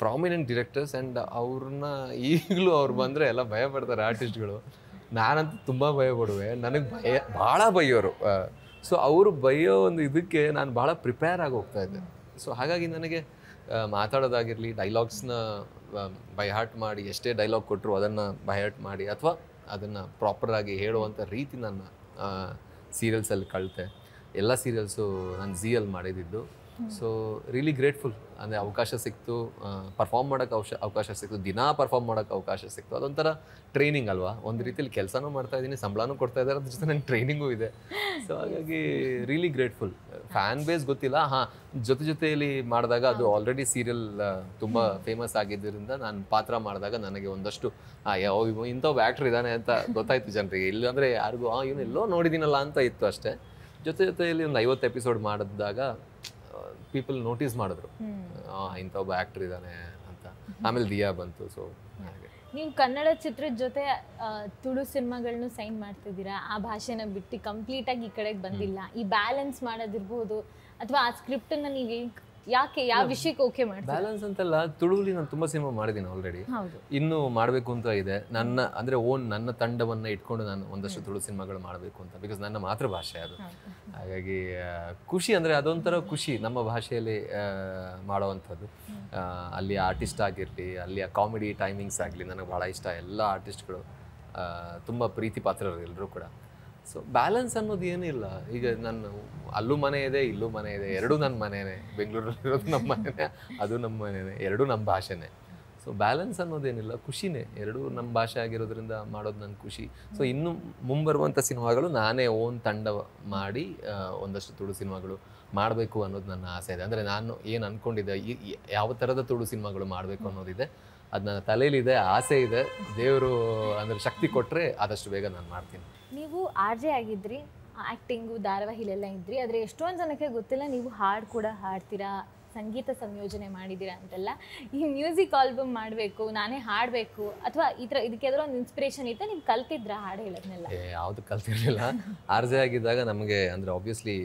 ಪ್ರಾಮಿನೆಂಟ್ ಡಿರೆಕ್ಟರ್ಸ್. ಆ್ಯಂಡ್ ಅವ್ರನ್ನ ಈಗಲೂ ಅವ್ರು ಬಂದರೆ ಎಲ್ಲ ಭಯ ಪಡ್ತಾರೆ ಆರ್ಟಿಸ್ಟ್ಗಳು. ನಾನಂತೂ ತುಂಬ ಭಯ ಪಡುವೆ, ನನಗೆ ಭಾಳ ಬೈಯೋರು. ಸೊ ಅವರು ಬೈಯೋ ಒಂದು ಇದಕ್ಕೆ ನಾನು ಭಾಳ ಪ್ರಿಪೇರ್ ಆಗಿ ಹೋಗ್ತಾಯಿದ್ದೆ. ಸೊ ಹಾಗಾಗಿ ನನಗೆ ಮಾತಾಡೋದಾಗಿರಲಿ, ಡೈಲಾಗ್ಸ್ನ ಬೈ ಹಾರ್ಟ್ ಮಾಡಿ, ಎಷ್ಟೇ ಡೈಲಾಗ್ ಕೊಟ್ಟರು ಅದನ್ನು ಬೈ ಹಾರ್ಟ್ ಮಾಡಿ ಅಥವಾ ಅದನ್ನು ಪ್ರಾಪರಾಗಿ ಹೇಳುವಂಥ ರೀತಿ ನನ್ನ ಸೀರಿಯಲ್ಸಲ್ಲಿ ಕಲಿತೆ. ಎಲ್ಲ ಸೀರಿಯಲ್ಸು ನಾನು ಝೀಯಲ್ಲಿ ಮಾಡಿದ್ದು. So really grateful. ಅಂದರೆ ಅವಕಾಶ ಸಿಕ್ತು, ಪರ್ಫಾರ್ಮ್ ಮಾಡೋಕ್ಕೆ ಅವಕಾಶ ಸಿಕ್ತು, ದಿನಾ ಪರ್ಫಾರ್ಮ್ ಮಾಡೋಕ್ಕೆ ಅವಕಾಶ ಸಿಕ್ತು. ಅದೊಂಥರ ಟ್ರೈನಿಂಗ್ ಅಲ್ವಾ. ಒಂದು ರೀತಿಯಲ್ಲಿ ಕೆಲಸನೂ ಮಾಡ್ತಾಯಿದ್ದೀನಿ, ಸಂಬಳನೂ ಕೊಡ್ತಾ ಇದ್ದಾರೆ, ಅದ್ರ ಜೊತೆ ನಂಗೆ ಟ್ರೈನಿಂಗೂ ಇದೆ. ಸೊ ಹಾಗಾಗಿ ರಿಯಲಿ ಗ್ರೇಟ್ಫುಲ್. ಫ್ಯಾನ್ ಬೇಸ್ ಗೊತ್ತಿಲ್ಲ. ಜೊತೆಯಲ್ಲಿ ಮಾಡಿದಾಗ ಅದು ಆಲ್ರೆಡಿ ಸೀರಿಯಲ್ ತುಂಬ ಫೇಮಸ್ ಆಗಿದ್ದರಿಂದ ನಾನು ಪಾತ್ರ ಮಾಡಿದಾಗ ನನಗೆ ಒಂದಷ್ಟು ಇಂಥೊಬ್ಬ ಆ್ಯಕ್ಟ್ರ್ ಇದ್ದಾನೆ ಅಂತ ಗೊತ್ತಾಯ್ತು ಜನರಿಗೆ. ಇಲ್ಲಾಂದರೆ ಯಾರಿಗೂ ಇವನು ಎಲ್ಲೋ ನೋಡಿದ್ದೀನಲ್ಲ ಅಂತ ಇತ್ತು ಅಷ್ಟೇ. ಜೊತೆಯಲ್ಲಿ ಒಂದು 50 ಎಪಿಸೋಡ್ ಮಾಡಿದಾಗ ಪೀಪಲ್ ನೋಟಿಸ್ ಮಾಡಿದ್ರು, ಇಂಥ ಒಬ್ಬ ಆ್ಯಕ್ಟರ್ ಇದ್ದಾನೆ ಅಂತ. ಆಮೇಲೆ ದಿಯಾ ಬಂತು. ಸೊ ಹಾಗೆ ನೀವು ಕನ್ನಡ ಚಿತ್ರದ ಜೊತೆ ತುಳು ಸಿನಿಮಾಗಳನ್ನೂ ಸೈನ್ ಮಾಡ್ತಿದ್ದೀರಾ. ಆ ಭಾಷೆನ ಬಿಟ್ಟು ಕಂಪ್ಲೀಟಾಗಿ ಈ ಕಡೆಗೆ ಬಂದಿಲ್ಲ. ಈ ಬ್ಯಾಲೆನ್ಸ್ ಮಾಡೋದಿರ್ಬೋದು ಅಥವಾ ಆ ಸ್ಕ್ರಿಪ್ಟನ್ನು ನೀವು ಯಾಕೆ ಯಾವ ವಿಷಯಕ್ಕೆ ಓಕೆ ಮಾಡಿ? ಬ್ಯಾಲೆನ್ಸ್ ಅಂತಲ್ಲ, ತುಳುವಲ್ಲಿ ನಾನು ತುಂಬ ಸಿನಿಮಾ ಮಾಡಿದ್ದೀನಿ ಆಲ್ರೆಡಿ. ಇನ್ನೂ ಮಾಡಬೇಕು ಅಂತ ಇದೆ. ನನ್ನ ತಂಡವನ್ನು ಇಟ್ಕೊಂಡು ನಾನು ಒಂದಷ್ಟು ತುಳು ಸಿನಿಮಾಗಳು ಮಾಡಬೇಕು ಅಂತ. ಬಿಕಾಸ್ ನನ್ನ ಮಾತೃಭಾಷೆ ಅದು. ಹಾಗಾಗಿ ಖುಷಿ ಅಂದರೆ ಅದೊಂಥರ ಖುಷಿ ನಮ್ಮ ಭಾಷೆಯಲ್ಲಿ ಮಾಡೋವಂಥದ್ದು. ಅಲ್ಲಿ ಆರ್ಟಿಸ್ಟ್ ಆಗಿರಲಿ, ಅಲ್ಲಿಯ ಕಾಮಿಡಿ ಟೈಮಿಂಗ್ಸ್ ಆಗಲಿ ನನಗೆ ಭಾಳ ಇಷ್ಟ. ಎಲ್ಲ ಆರ್ಟಿಸ್ಟ್ಗಳು ತುಂಬ ಪ್ರೀತಿ ಪಾತ್ರರು ಎಲ್ಲರೂ ಕೂಡ. ಸೊ ಬ್ಯಾಲೆನ್ಸ್ ಅನ್ನೋದು ಏನಿಲ್ಲ. ಈಗ ನಾನು ಅಲ್ಲೂ ಮನೆ ಇದೆ, ಇಲ್ಲೂ ಮನೆ ಇದೆ, ಎರಡೂ ನನ್ನ ಮನೆಯೇ. ಬೆಂಗಳೂರಲ್ಲಿರೋದು ನಮ್ಮ ಮನೆಯೇ, ಅದು ನಮ್ಮ ಮನೆಯೇ, ಎರಡೂ ನಮ್ಮ ಭಾಷೆನೇ. ಸೊ ಬ್ಯಾಲೆನ್ಸ್ ಅನ್ನೋದೇನಿಲ್ಲ, ಖುಷಿನೇ. ಎರಡೂ ನಮ್ಮ ಭಾಷೆ ಆಗಿರೋದ್ರಿಂದ ಮಾಡೋದು ನನ್ನ ಖುಷಿ. ಸೊ ಇನ್ನು ಮುಂಬರುವಂಥ ಸಿನಿಮಾಗಳು ನಾನೇ ಓನ್ ತಂಡ ಮಾಡಿ ಒಂದಷ್ಟು ತುಳು ಸಿನಿಮಾಗಳು ಮಾಡಬೇಕು ಅನ್ನೋದು ನನ್ನ ಆಸೆ ಇದೆ. ಅಂದರೆ ನಾನು ಏನು ಅಂದ್ಕೊಂಡಿದ್ದೆ, ಯಾವ ಥರದ ತುಳು ಸಿನಿಮಾಗಳು ಮಾಡಬೇಕು ಅನ್ನೋದಿದೆ. ಅದು ನನ್ನ ತಲೆಯಲ್ಲಿದೆ, ಆಸೆ ಇದೆ. ದೇವರು ಅಂದರೆ ಶಕ್ತಿ ಕೊಟ್ಟರೆ ಆದಷ್ಟು ಬೇಗ ನಾನು ಮಾಡ್ತೀನಿ. ನೀವು RJ ಆಗಿದ್ರಿ, ಆ್ಯಕ್ಟಿಂಗು ಧಾರಾವಾಹಿಲೆಲ್ಲ ಇದ್ರಿ. ಆದರೆ ಎಷ್ಟೊಂದು ಜನಕ್ಕೆ ಗೊತ್ತಿಲ್ಲ ನೀವು ಹಾಡು ಕೂಡ ಹಾಡ್ತೀರಾ, ಸಂಗೀತ ಸಂಯೋಜನೆ ಮಾಡಿದ್ದೀರಾ ಅಂತೆಲ್ಲ. ಈ ಮ್ಯೂಸಿಕ್ ಆಲ್ಬಮ್ ಮಾಡಬೇಕು, ನಾನೇ ಹಾಡಬೇಕು ಅಥವಾ ಈ ಥರ ಇದಕ್ಕೆ ಯಾವ್ದಾದ್ರು ಒಂದು ಇನ್ಸ್ಪಿರೇಷನ್ ಇತ್ತು? ನೀವು ಕಲ್ತಿದ್ರಾ ಹಾಡು ಹೇಳೋದನ್ನೆಲ್ಲ? ಯಾವುದು ಕಲ್ತಿರಲಿಲ್ಲ. RJ ಆಗಿದ್ದಾಗ ನಮಗೆ ಅಂದರೆ ಆಬ್ವಿಯಸ್ಲಿ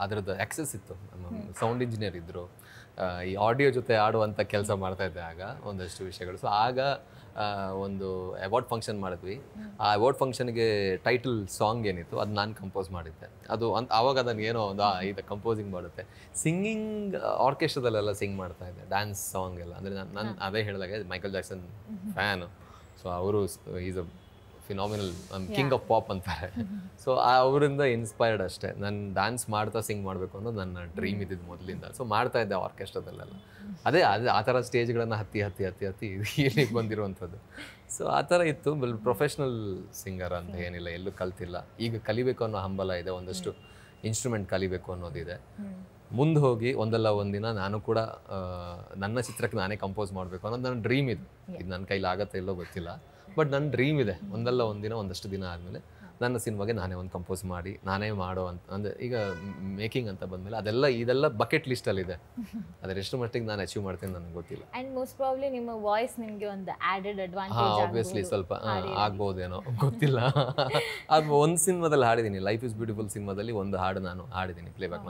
ಅದರದ್ದು ಆ್ಯಕ್ಸೆಸ್ ಇತ್ತು. ನಮ್ಮ ಸೌಂಡ್ ಇಂಜಿನಿಯರ್ ಇದ್ದರು, ಈ ಆಡಿಯೋ ಜೊತೆ ಆಡುವಂಥ ಕೆಲಸ ಮಾಡ್ತಾ ಇದ್ದೆ ಆಗ ಒಂದಷ್ಟು ವಿಷಯಗಳು. ಸೊ ಆಗ ಒಂದು ಅವಾರ್ಡ್ ಫಂಕ್ಷನ್ ಮಾಡಿದ್ವಿ. ಆ ಅವಾರ್ಡ್ ಫಂಕ್ಷನ್ಗೆ ಟೈಟಲ್ ಸಾಂಗ್ ಏನಿತ್ತು ಅದು ನಾನು ಕಂಪೋಸ್ ಮಾಡಿದ್ದೆ. ಅದು ಆವಾಗ ಅದನ್ನು ಏನೋ ಒಂದು ಇದು ಕಂಪೋಸಿಂಗ್ ಮಾಡುತ್ತೆ. ಸಿಂಗಿಂಗ್ ಆರ್ಕೆಸ್ಟ್ರಾದಲ್ಲೆಲ್ಲ ಸಿಂಗ್ ಮಾಡ್ತಾ ಇದ್ದೆ, ಡ್ಯಾನ್ಸ್ ಸಾಂಗ್ ಎಲ್ಲ. ಅಂದರೆ ನಾನು ಅದೇ ಹೇಳಿದಾಗ ಮೈಕಲ್ ಜಾಕ್ಸನ್ ಫ್ಯಾನು. ಸೊ ಅವರು is a phenomenal king of pop ಅಂತಾರೆ. ಸೊ ಅವರಿಂದ ಇನ್ಸ್ಪೈರ್ಡ್ ಅಷ್ಟೇ. ನಾನು ಡ್ಯಾನ್ಸ್ ಮಾಡ್ತಾ ಸಿಂಗ್ ಮಾಡಬೇಕು ಅನ್ನೋದು ನನ್ನ ಡ್ರೀಮ್ ಇದ್ದಿದ್ದು ಮೊದಲಿಂದ. ಸೊ ಮಾಡ್ತಾ ಇದ್ದೆ ಆರ್ಕೆಸ್ಟ್ರಾದಲ್ಲೆಲ್ಲ. ಅದೇ ಆ ಥರ ಸ್ಟೇಜ್ಗಳನ್ನು ಹತ್ತಿ ಇಲ್ಲಿಗೆ ಬಂದಿರುವಂಥದ್ದು. ಸೊ ಆ ಥರ ಇತ್ತು. ಪ್ರೊಫೆಷ್ನಲ್ ಸಿಂಗರ್ ಅಂತ ಏನಿಲ್ಲ, ಎಲ್ಲೂ ಕಲ್ತಿಲ್ಲ. ಈಗ ಕಲಿಬೇಕು ಅನ್ನೋ ಹಂಬಲ ಇದೆ, ಒಂದಷ್ಟು ಇನ್ಸ್ಟ್ರೂಮೆಂಟ್ ಕಲಿಬೇಕು ಅನ್ನೋದಿದೆ. ಮುಂದೆ ಹೋಗಿ ಒಂದಲ್ಲ ಒಂದಿನ ನಾನು ಕೂಡ ನನ್ನ ಚಿತ್ರಕ್ಕೆ ನಾನೇ ಕಂಪೋಸ್ ಮಾಡಬೇಕು ಅನ್ನೋದು ನನ್ನ ಡ್ರೀಮ್ ಇದು. ಇದು ನನ್ನ ಕೈಲಿ ಆಗತ್ತೆ ಇಲ್ಲೋ ಗೊತ್ತಿಲ್ಲ, ಬಟ್ ನನ್ನ ಡ್ರೀಮ್ ಇದೆ. ಒಂದಲ್ಲ ಒಂದಿನ, ಒಂದಷ್ಟು ದಿನ ಆದಮೇಲೆ ನನ್ನ ಸಿನಿಮಾಗೆ ನಾನೇ ಒಂದು ಕಂಪೋಸ್ ಮಾಡಿ ನಾನೇ ಮಾಡೋ ಅಂತ. ಅಂದರೆ ಈಗ ಮೇಕಿಂಗ್ ಅಂತ ಬಂದಮೇಲೆ ಇದೆಲ್ಲ ಬಕೆಟ್ ಲಿಸ್ಟಲ್ಲಿದೆ. ಅದರ ಎಷ್ಟು ಮಟ್ಟಿಗೆ ನಾನು ಅಚೀವ್ ಮಾಡ್ತೀನಿ ನನಗೆ ಗೊತ್ತಿಲ್ಲ. ಆ್ಯಂಡ್ ಮೋಸ್ಟ್ ಪ್ರಾಬ್ಲಿ ನಿಮ್ಮ ವಾಯ್ಸ್ ನಿಮಗೆ ಒಂದು ಆ್ಯಡೆಡ್ ಅಡ್ವಾಂಟೇಜ್ ಆಬ್ವಿಯಸ್ಲಿ ಸ್ವಲ್ಪ ಆಗ್ಬೋದೇನೋ ಗೊತ್ತಿಲ್ಲ. ಅದು ಒಂದು ಸಿನಿಮಾದಲ್ಲಿ ಹಾಡಿದ್ದೀನಿ, ಲೈಫ್ ಇಸ್ ಬ್ಯೂಟಿಫುಲ್ ಸಿನಿಮಾದಲ್ಲಿ ಒಂದು ಹಾಡು ನಾನು ಹಾಡಿದ್ದೀನಿ ಪ್ಲೇಬ್ಯಾಕ್.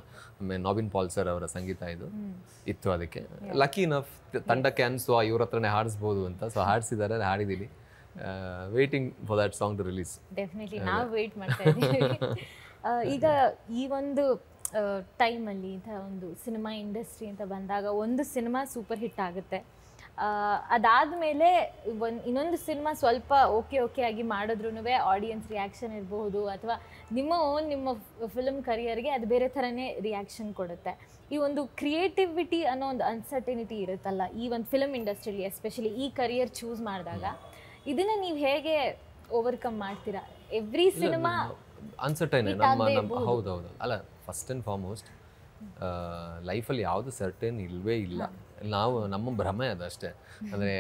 ನಾಬಿನ್ ಪಾಲ್ ಸರ್ ಅವರ ಸಂಗೀತ ಇತ್ತು ಅದಕ್ಕೆ. ಲಕ್ಕಿ ಇನಫ್ ತಂಡಕ್ಕೆ ಅನಿಸ್ತು ಇವ್ರ ಹತ್ರನೇ ಹಾಡಿಸ್ಬೋದು ಅಂತ. ಸೊ ಹಾಡಿಸಿದ್ದಾರೆ, ಹಾಡಿದ್ದೀನಿ. Waiting for that song to release. Definitely ನಾವು ವೇಟ್ ಮಾಡ್ತಾ ಇದ್ದೀವಿ. ಈಗ ಈ ಒಂದು ಟೈಮಲ್ಲಿ ಈ ಥರ ಒಂದು ಸಿನಿಮಾ ಇಂಡಸ್ಟ್ರಿ ಅಂತ ಬಂದಾಗ ಒಂದು ಸಿನಿಮಾ ಸೂಪರ್ ಹಿಟ್ ಆಗುತ್ತೆ, ಅದಾದಮೇಲೆ ಇನ್ನೊಂದು ಸಿನಿಮಾ ಸ್ವಲ್ಪ ಓಕೆ ಆಗಿ ಮಾಡಿದ್ರೂ ಆಡಿಯನ್ಸ್ ರಿಯಾಕ್ಷನ್ ಇರಬಹುದು, ಅಥವಾ ನಿಮ್ಮ ಫಿಲ್ಮ್ ಕರಿಯರ್ಗೆ ಅದು ಬೇರೆ ಥರನೇ ರಿಯಾಕ್ಷನ್ ಕೊಡುತ್ತೆ. ಈ ಒಂದು ಕ್ರಿಯೇಟಿವಿಟಿ ಅನ್ನೋ ಒಂದು ಅನ್ಸರ್ಟನಿಟಿ ಇರುತ್ತಲ್ಲ ಈ ಒಂದು ಫಿಲ್ಮ್ ಇಂಡಸ್ಟ್ರಿಲಿ, ಎಸ್ಪೆಷಲಿ ಈ ಕರಿಯರ್ ಚೂಸ್ ಮಾಡಿದಾಗ ಇದನ್ನ ನೀವು ಹೇಗೆ ಓವರ್ಕಮ್ ಮಾಡ್ತೀರಾ? ಎವ್ರಿ ಸಿನಿಮಾ ಅನ್ಸರ್ಟೈನ್ ಹೌದೌದು. ಅಲ್ಲ, ಫಸ್ಟ್ ಆ್ಯಂಡ್ ಫಾರ್ಮೋಸ್ಟ್ ಲೈಫಲ್ಲಿ ಯಾವುದು ಸರ್ಟೇನ್ ಇಲ್ಲವೇ ಇಲ್ಲ. ನಮ್ಮ ಭ್ರಮೆ ಅದಷ್ಟೇ. ಅಂದರೆ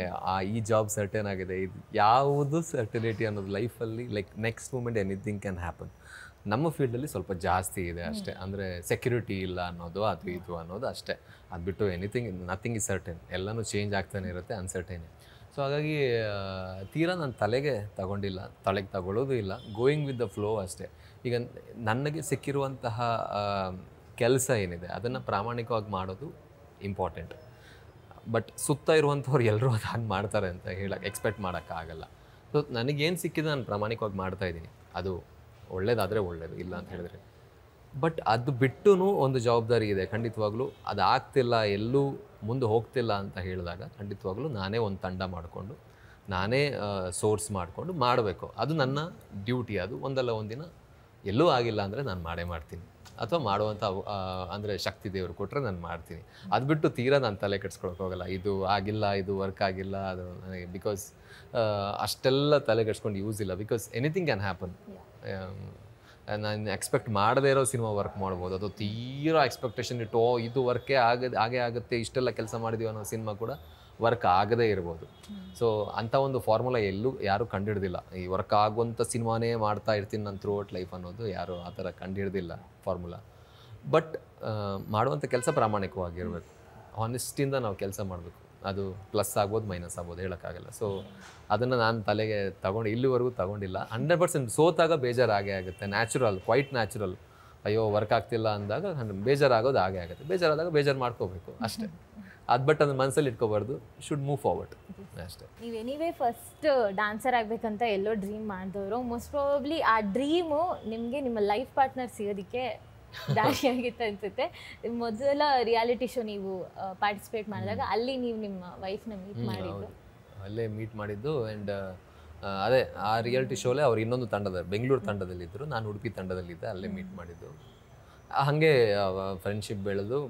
ಈ ಜಾಬ್ ಸರ್ಟೇನ್ ಆಗಿದೆ, ಇದು ಯಾವುದು ಸರ್ಟನಿಟಿ ಅನ್ನೋದು ಲೈಫಲ್ಲಿ like next moment anything can happen. ನಮ್ಮ ಫೀಲ್ಡಲ್ಲಿ ಸ್ವಲ್ಪ ಜಾಸ್ತಿ ಇದೆ ಅಷ್ಟೇ. ಅಂದರೆ ಸೆಕ್ಯೂರಿಟಿ ಇಲ್ಲ ಅನ್ನೋದು, ಅದು ಇದು ಅನ್ನೋದು ಅಷ್ಟೇ. ಅದು ಬಿಟ್ಟು ನಥಿಂಗ್ ಇಸ್ ಸರ್ಟೇನ್. ಎಲ್ಲನೂ ಚೇಂಜ್ ಆಗ್ತಾನೆ ಇರುತ್ತೆ, ಅನ್ಸರ್ಟೈನ್. ಸೊ ಹಾಗಾಗಿ ತೀರಾ ನಾನು ತಲೆಗೆ ತಗೊಳ್ಳೋದು ಇಲ್ಲ, ಗೋಯಿಂಗ್ ವಿತ್ ದ ಫ್ಲೋ ಅಷ್ಟೇ. ಈಗ ನನಗೆ ಸಿಕ್ಕಿರುವಂತಹ ಕೆಲಸ ಏನಿದೆ ಅದನ್ನು ಪ್ರಾಮಾಣಿಕವಾಗಿ ಮಾಡೋದು ಇಂಪಾರ್ಟೆಂಟ್. ಬಟ್ ಸುತ್ತ ಇರುವಂಥವ್ರು ಎಲ್ಲರೂ ಅದು ಹಾಗೆ ಮಾಡ್ತಾರೆ ಅಂತ ಎಕ್ಸ್ಪೆಕ್ಟ್ ಮಾಡೋಕ್ಕಾಗಲ್ಲ. ಸೊ ನನಗೇನು ಸಿಕ್ಕಿದೆ ನಾನು ಪ್ರಾಮಾಣಿಕವಾಗಿ ಮಾಡ್ತಾಯಿದ್ದೀನಿ. ಅದು ಒಳ್ಳೇದಾದರೆ ಒಳ್ಳೇದು, ಇಲ್ಲ ಅಂತ ಹೇಳಿದ್ರೆ. ಬಟ್ ಅದು ಬಿಟ್ಟು ಒಂದು ಜವಾಬ್ದಾರಿ ಇದೆ ಖಂಡಿತವಾಗ್ಲೂ. ಅದು ಆಗ್ತಿಲ್ಲ, ಎಲ್ಲೂ ಮುಂದೆ ಹೋಗ್ತಿಲ್ಲ ಅಂತ ಹೇಳಿದಾಗ ಖಂಡಿತವಾಗ್ಲೂ ನಾನೇ ಒಂದು ತಂಡ ಮಾಡಿಕೊಂಡು ನಾನೇ ಸೋರ್ಸ್ ಮಾಡಿಕೊಂಡು ಮಾಡಬೇಕು. ಅದು ನನ್ನ ಡ್ಯೂಟಿ. ಅದು ಒಂದಲ್ಲ ಒಂದಿನ ಎಲ್ಲೂ ಆಗಿಲ್ಲ ಅಂದರೆ ನಾನು ಮಾಡ್ತೀನಿ, ಅಥವಾ ಮಾಡುವಂಥ ಅಂದರೆ ಶಕ್ತಿ ದೇವರು ಕೊಟ್ಟರೆ ನಾನು ಮಾಡ್ತೀನಿ. ಅದು ಬಿಟ್ಟು ತೀರಾ ನಾನು ತಲೆ ಕೆಡ್ಸ್ಕೊಳಕ್ಕೆ ಹೋಗಲ್ಲ. ಇದು ಆಗಿಲ್ಲ, ಇದು ವರ್ಕ್ ಆಗಿಲ್ಲ, ಅದು ನನಗೆ ಬಿಕಾಸ್ ಅಷ್ಟೆಲ್ಲ ತಲೆ ಕೆಡ್ಸ್ಕೊಂಡು ಯೂಸ್ ಇಲ್ಲ. Because anything can happen. ನಾನು ಎಕ್ಸ್ಪೆಕ್ಟ್ ಮಾಡದೇ ಇರೋ ಸಿನಿಮಾ ವರ್ಕ್ ಮಾಡ್ಬೋದು, ಅದು ತೀರಾ ಎಕ್ಸ್ಪೆಕ್ಟೇಷನ್ ಇಟ್ಟು ಇದು ವರ್ಕೇ ಹಾಗೇ ಆಗುತ್ತೆ, ಇಷ್ಟೆಲ್ಲ ಕೆಲಸ ಮಾಡಿದೀವಿ ಅನ್ನೋ ಸಿನಿಮಾ ಕೂಡ ವರ್ಕ್ ಆಗದೇ ಇರ್ಬೋದು. ಸೊ ಅಂಥ ಒಂದು ಫಾರ್ಮುಲಾ ಯಾರೂ ಕಂಡುಹಿಡ್ದಿಲ್ಲ. ಈ ವರ್ಕ್ ಆಗುವಂಥ ಸಿನಿಮಾನೇ ಮಾಡ್ತಾ ಇರ್ತೀನಿ ನಾನು ಥ್ರೂ ಔಟ್ ಲೈಫ್ ಅನ್ನೋದು ಯಾರು ಆ ಥರ ಕಂಡುಹಿಡ್ದಿಲ್ಲ ಫಾರ್ಮುಲಾ. ಬಟ್ ಮಾಡುವಂಥ ಕೆಲಸ ಪ್ರಾಮಾಣಿಕವಾಗಿರಬೇಕು, ಹಾನೆಸ್ಟಿಂದ ನಾವು ಕೆಲಸ ಮಾಡಬೇಕು. ಅದು ಪ್ಲಸ್ ಆಗ್ಬೋದು, ಮೈನಸ್ ಆಗ್ಬೋದು, ಹೇಳೋಕ್ಕಾಗಲ್ಲ. ಸೊ ಅದನ್ನು ನಾನು ತಲೆಗೆ ಇಲ್ಲಿವರೆಗೂ ತಗೊಂಡಿಲ್ಲ. 100% ಸೋತಾಗ ಬೇಜಾರಾಗೇ ಆಗುತ್ತೆ, ನ್ಯಾಚುರಲ್, ಕ್ವೈಟ್ ನ್ಯಾಚುರಲ್. ಅಯ್ಯೋ ವರ್ಕ್ ಆಗ್ತಿಲ್ಲ ಅಂದಾಗ ಬೇಜಾರಾಗೋದು ಆಗೇ ಆಗುತ್ತೆ. ಬೇಜಾರಾದಾಗ ಬೇಜಾರು ಮಾಡ್ಕೋಬೇಕು ಅಷ್ಟೇ. ಅದು ಬಟ್ ಅದನ್ನ ಮನಸ್ಸಲ್ಲಿ ಇಟ್ಕೋಬಾರ್ದು, ಶುಡ್ ಮೂವ್ ಫಾರ್ವರ್ಡ್ ಅಷ್ಟೇ. ನೀವು ಎನಿವೇ ಫಸ್ಟ್ ಡ್ಯಾನ್ಸರ್ ಆಗಬೇಕಂತ ಎಲ್ಲೋ ಡ್ರೀಮ್ ಮಾಡಿದವರು, ಮೋಸ್ಟ್ ಪ್ರಾಬಬ್ಲಿ ಆ ಡ್ರೀಮು ನಿಮಗೆ ನಿಮ್ಮ ಲೈಫ್ ಪಾರ್ಟ್ನರ್ ಸಿಗೋದಕ್ಕೆ ದಾರಿಯಾಗಿತ್ತು ಅನ್ಸುತ್ತೆ. ಮೊದಲ ರಿಯಾಲಿಟಿ ಶೋ ನೀವು ಪಾರ್ಟಿಸಿಪೇಟ್ ಮಾಡಿದಾಗ ಅಲ್ಲಿ ನೀವು ನಿಮ್ಮ ವೈಫ್ನ ಮೀಟ್ ಮಾಡಿದ್ದು, ಅಲ್ಲೇ ಮೀಟ್ ಮಾಡಿದ್ದು. ಆ್ಯಂಡ್ ಅದೇ ಆ ರಿಯಾಲಿಟಿ ಶೋಲೇ ಅವ್ರು ಇನ್ನೊಂದು ಬೆಂಗಳೂರು ತಂಡದಲ್ಲಿದ್ದರು, ನಾನು ಉಡುಪಿ ತಂಡದಲ್ಲಿದ್ದೆ. ಅಲ್ಲೇ ಮೀಟ್ ಮಾಡಿದ್ದು. ಹಾಗೆ ಫ್ರೆಂಡ್ಶಿಪ್ ಬೆಳೆದು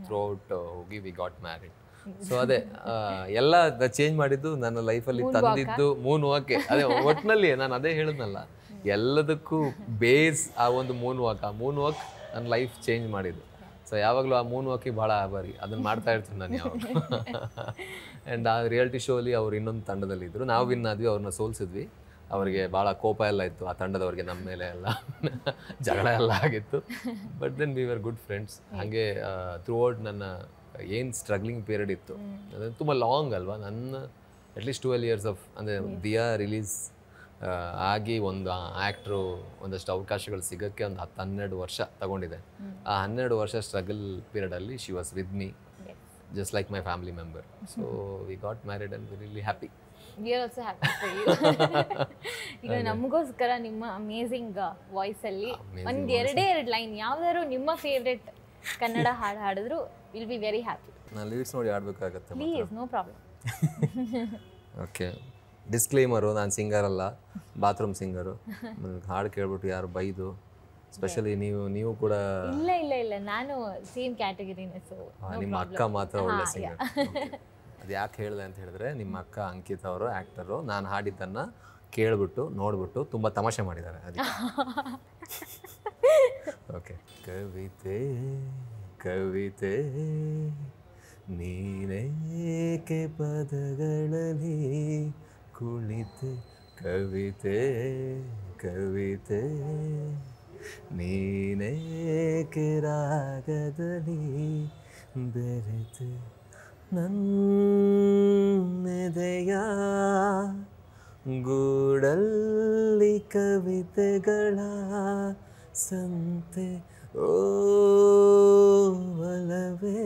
ಥ್ರೂ ಔಟ್ ಹೋಗಿ ವಿ ಗಾಟ್ ಮ್ಯಾರಿಡ್. ಸೊ ಅದೇ ಎಲ್ಲ ಚೇಂಜ್ ಮಾಡಿದ್ದು ನನ್ನ ಲೈಫಲ್ಲಿ ತಂದಿದ್ದು ಮೂನ್ ವಾಕೆ. ಅದೇ ಒಟ್ಟಿನಲ್ಲಿ ನಾನು ಅದೇ ಹೇಳಿದ್ನಲ್ಲ, ಎಲ್ಲದಕ್ಕೂ ಬೇಸ್ ಆ ಒಂದು ಮೂನ್ ವಾಕ್ ನನ್ನ ಲೈಫ್ ಚೇಂಜ್ ಮಾಡಿದ್ದು. ಸೊ ಯಾವಾಗಲೂ ಆ ಮೂನ್ ವಾಕಿಗೆ ಭಾಳ ಆಭಾರಿ, ಅದನ್ನು ಮಾಡ್ತಾ ಇರ್ತೀನಿ ನಾನು ಯಾವಾಗ. ಆ್ಯಂಡ್ ಆ ರಿಯಾಲಿಟಿ ಶೋಲಿ ಅವ್ರು ಇನ್ನೊಂದು ತಂಡದಲ್ಲಿದ್ದರು, ನಾವು ವಿನ್ ಆದ್ವಿ, ಅವ್ರನ್ನ ಸೋಲ್ಸಿದ್ವಿ. ಅವರಿಗೆ ಭಾಳ ಕೋಪ ಎಲ್ಲ ಇತ್ತು ಆ ತಂಡದವ್ರಿಗೆ, ನಮ್ಮ ಮೇಲೆ ಎಲ್ಲ ಜಗಳ ಎಲ್ಲ ಆಗಿತ್ತು. But then we were good friends. ಹಾಗೆ ಥ್ರೂ ಔಟ್ ನನ್ನ ಏನು ಸ್ಟ್ರಗ್ಲಿಂಗ್ ಪೀರಿಯಡ್ ಇತ್ತು, ಅದು ತುಂಬ ಲಾಂಗ್ ಅಲ್ವಾ. ನನ್ನ ಅಟ್ಲೀಸ್ಟ್ 12 years ಆಫ್, ಅಂದರೆ ದಿಯಾ ರಿಲೀಸ್ ಆಗಿ ಒಂದು ಆ್ಯಕ್ಟ್ರು ಒಂದಷ್ಟು ಅವಕಾಶಗಳು ಸಿಗೋಕ್ಕೆ ಒಂದು 10-12 ವರ್ಷ ತಗೊಂಡಿದೆ. ಆ 12 ವರ್ಷ ಸ್ಟ್ರಗಲ್ ಪೀರಿಯಡಲ್ಲಿ she was with me. just like my family member. So we got married and we're really happy. We are also happy for you. ಈಗ ನಮಗೋಸ್ಕರ ನಿಮ್ಮ ಅಮೇಝಿಂಗ್ ವಾಯ್ಸಲ್ಲಿ ಒಂದು ಎರಡು ಲೈನ್ ಯಾವ್ದಾದ್ರು ನಿಮ್ಮ ಫೇವ್ರೆಟ್ ಕನ್ನಡ ಹಾಡು ಹಾಡಿದ್ರು ವಿಲ್ ಬಿ ವೆರಿ ಹ್ಯಾಪಿ. ನಾನು ಲಿರಿಕ್ಸ್ ನೋಡಿ ಆಡಬೇಕಾಗತ್ತೆ. Please, no problem. Okay, disclaimer, ನಾನು ಸಿಂಗರ್ ಅಲ್ಲ, ಬಾತ್ರೂಮ್ ಸಿಂಗರು. ಹಾಡು ಕೇಳ್ಬಿಟ್ಟು ಯಾರು ಬೈದು, ಸ್ಪೆಷಲಿ ನೀವು ಕೂಡ. ಇಲ್ಲ ಇಲ್ಲ ಇಲ್ಲ, ನಾನು ಸೇಮ್ ಕ್ಯಾಟಗರಿನೇ. ಸೊ ನಿಮ್ಮ ಅಕ್ಕ ಮಾತ್ರ ಒಳ್ಳೆ ಸಿಂಗರ್. ಅದು ಯಾಕೆ ಹೇಳಿದೆ ಅಂತ ಹೇಳಿದ್ರೆ, ನಿಮ್ಮ ಅಕ್ಕ ಅಂಕಿತ್ ಅವರು ಆ್ಯಕ್ಟರು. ನಾನು ಹಾಡಿದ್ದನ್ನು ಕೇಳಿಬಿಟ್ಟು ನೋಡಿಬಿಟ್ಟು ತುಂಬ ತಮಾಷೆ ಮಾಡಿದ್ದಾರೆ ಅದಕ್ಕೆ. ಓಕೆ. ಕವಿತೆ ಕವಿತೆ ನೀನೇಕೆ ಪದಗಳಲ್ಲಿ ಕುಳಿತೆ, ಕವಿತೆ ಕವಿತೆ ನೀನೇಕೆ ರಾಗದಲ್ಲಿ ಬೆರೆತೆ, ನನ್ನೆದೆಯ ಗೂಡಲ್ಲಿ ಕವಿತೆಗಳ ಸಂತೆ, ಓ ಒಲವೇ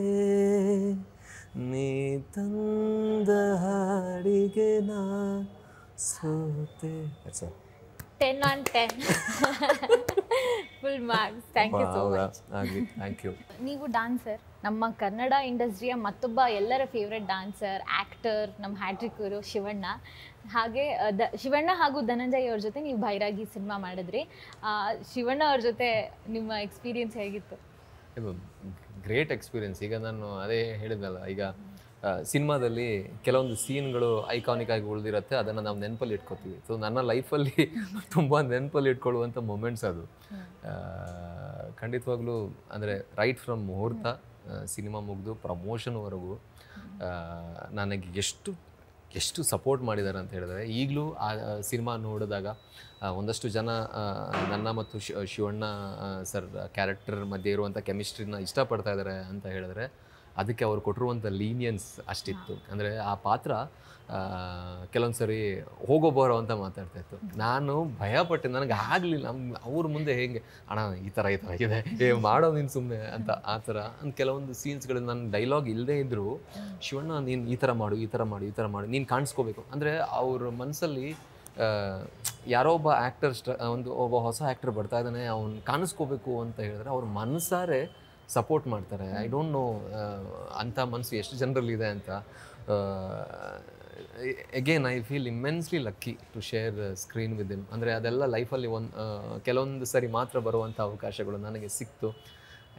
ನೀ ತಂದ ಹಾಡಿಗೆ ನಾ ಸೋತೆ. 10 on 10. Full marks. Thank you so much. ಆಗಲಿ, ಥ್ಯಾಂಕ್ ಯು. ನೀವು ಡಾನ್ಸರ್, ನಮ್ಮ ಕನ್ನಡ ಇಂಡಸ್ಟ್ರಿಯ ಮತ್ತೊಬ್ಬ ಎಲ್ಲರ ಫೇವ್ರೆಟ್ ಡಾನ್ಸರ್, ಆ್ಯಕ್ಟರ್, ನಮ್ಮ ಹ್ಯಾಟ್ರಿಕ್ ಹೀರೋ ಶಿವಣ್ಣ. ಹಾಗೆ ಶಿವಣ್ಣ ಹಾಗೂ ಧನಂಜಯ್ ಅವ್ರ ಜೊತೆ ನೀವು ಭೈರಾಗಿ ಸಿನಿಮಾ ಮಾಡಿದ್ರಿ. ಶಿವಣ್ಣ ಅವ್ರ ಜೊತೆ ನಿಮ್ಮ ಎಕ್ಸ್ಪೀರಿಯನ್ಸ್ ಹೇಗಿತ್ತು? Great experience. ಈಗ ನಾನು ಅದೇ ಹೇಳಿದ್ನಲ್ಲ, ಈಗ ಸಿನಿಮಾದಲ್ಲಿ ಕೆಲವೊಂದು ಸೀನ್ಗಳು ಐಕಾನಿಕ್ ಆಗಿ ಉಳಿದಿರುತ್ತೆ, ಅದನ್ನು ನಾವು ನೆನಪಲ್ಲಿ ಇಟ್ಕೋತೀವಿ. ಸೊ ನನ್ನ ಲೈಫಲ್ಲಿ ತುಂಬ ನೆನಪಲ್ಲಿ ಇಟ್ಕೊಳ್ಳುವಂಥ ಮೊಮೆಂಟ್ಸ್ ಅದು. ಖಂಡಿತವಾಗ್ಲೂ ಅಂದರೆ ರೈಟ್ ಫ್ರಮ್ ಮುಹೂರ್ತ, ಸಿನಿಮಾ ಮುಗಿದು ಪ್ರಮೋಷನ್ವರೆಗೂ ನನಗೆ ಎಷ್ಟು ಸಪೋರ್ಟ್ ಮಾಡಿದ್ದಾರೆ ಅಂತ ಹೇಳಿದ್ರೆ, ಈಗಲೂ ಆ ಸಿನಿಮಾ ನೋಡಿದಾಗ ಒಂದಷ್ಟು ಜನ ನನ್ನ ಮತ್ತು ಶಿವಣ್ಣ ಸರ್ ಕ್ಯಾರೆಕ್ಟರ್ ಮಧ್ಯೆ ಇರುವಂಥ ಕೆಮಿಸ್ಟ್ರಿನ ಇಷ್ಟಪಡ್ತಾ ಇದ್ದಾರೆ ಅಂತ ಹೇಳಿದ್ರೆ, ಅದಕ್ಕೆ ಅವ್ರು ಕೊಟ್ಟಿರುವಂಥ ಲೀನಿಯನ್ಸ್ ಅಷ್ಟಿತ್ತು. ಅಂದರೆ ಆ ಪಾತ್ರ ಕೆಲವೊಂದು ಸರಿ ಹೋಗೋ ಬರೋ ಅಂತ ಮಾತಾಡ್ತಾಯಿತ್ತು. ನಾನು ಭಯಪಟ್ಟೆ, ನನಗೆ ಆಗಲಿಲ್ಲ. ಅವ್ರ ಮುಂದೆ ಹೇಗೆ ಅಣ್ಣ ಈ ಥರ ಇದೆ, ಮಾಡೋ ನೀನು ಸುಮ್ಮನೆ ಅಂತ, ಆ ಥರ ಕೆಲವೊಂದು ಸೀನ್ಸ್ಗಳು ನನ್ನ ಡೈಲಾಗ್ ಇಲ್ಲದೇ ಇದ್ದರೂ, ಶಿವಣ್ಣ ನೀನು ಈ ಥರ ಮಾಡು, ಈ ಥರ ಮಾಡು, ಈ ಥರ ಮಾಡು, ನೀನು ಕಾಣಿಸ್ಕೋಬೇಕು. ಅಂದರೆ ಅವ್ರ ಮನಸ್ಸಲ್ಲಿ ಯಾರೋ ಒಬ್ಬ ಆ್ಯಕ್ಟರ್ ಒಬ್ಬ ಹೊಸ ಆ್ಯಕ್ಟರ್ ಬರ್ತಾ ಇದ್ದಾನೆ, ಅವ್ನು ಕಾಣಿಸ್ಕೋಬೇಕು ಅಂತ ಹೇಳಿದ್ರೆ ಅವ್ರ ಮನಸಾರೆ ಸಪೋರ್ಟ್ ಮಾಡ್ತಾರೆ. ಐ ಡೋಂಟ್ ನೋ ಅಂಥ ಮನಸ್ಸು ಎಷ್ಟು ಜನರಲ್ಲಿದೆ ಅಂತ. Again I feel immensely lucky to share screen with him. ಅಂದರೆ ಅದೆಲ್ಲ ಲೈಫಲ್ಲಿ ಕೆಲವೊಂದು ಸರಿ ಮಾತ್ರ ಬರುವಂಥ ಅವಕಾಶಗಳು ನನಗೆ ಸಿಕ್ತು.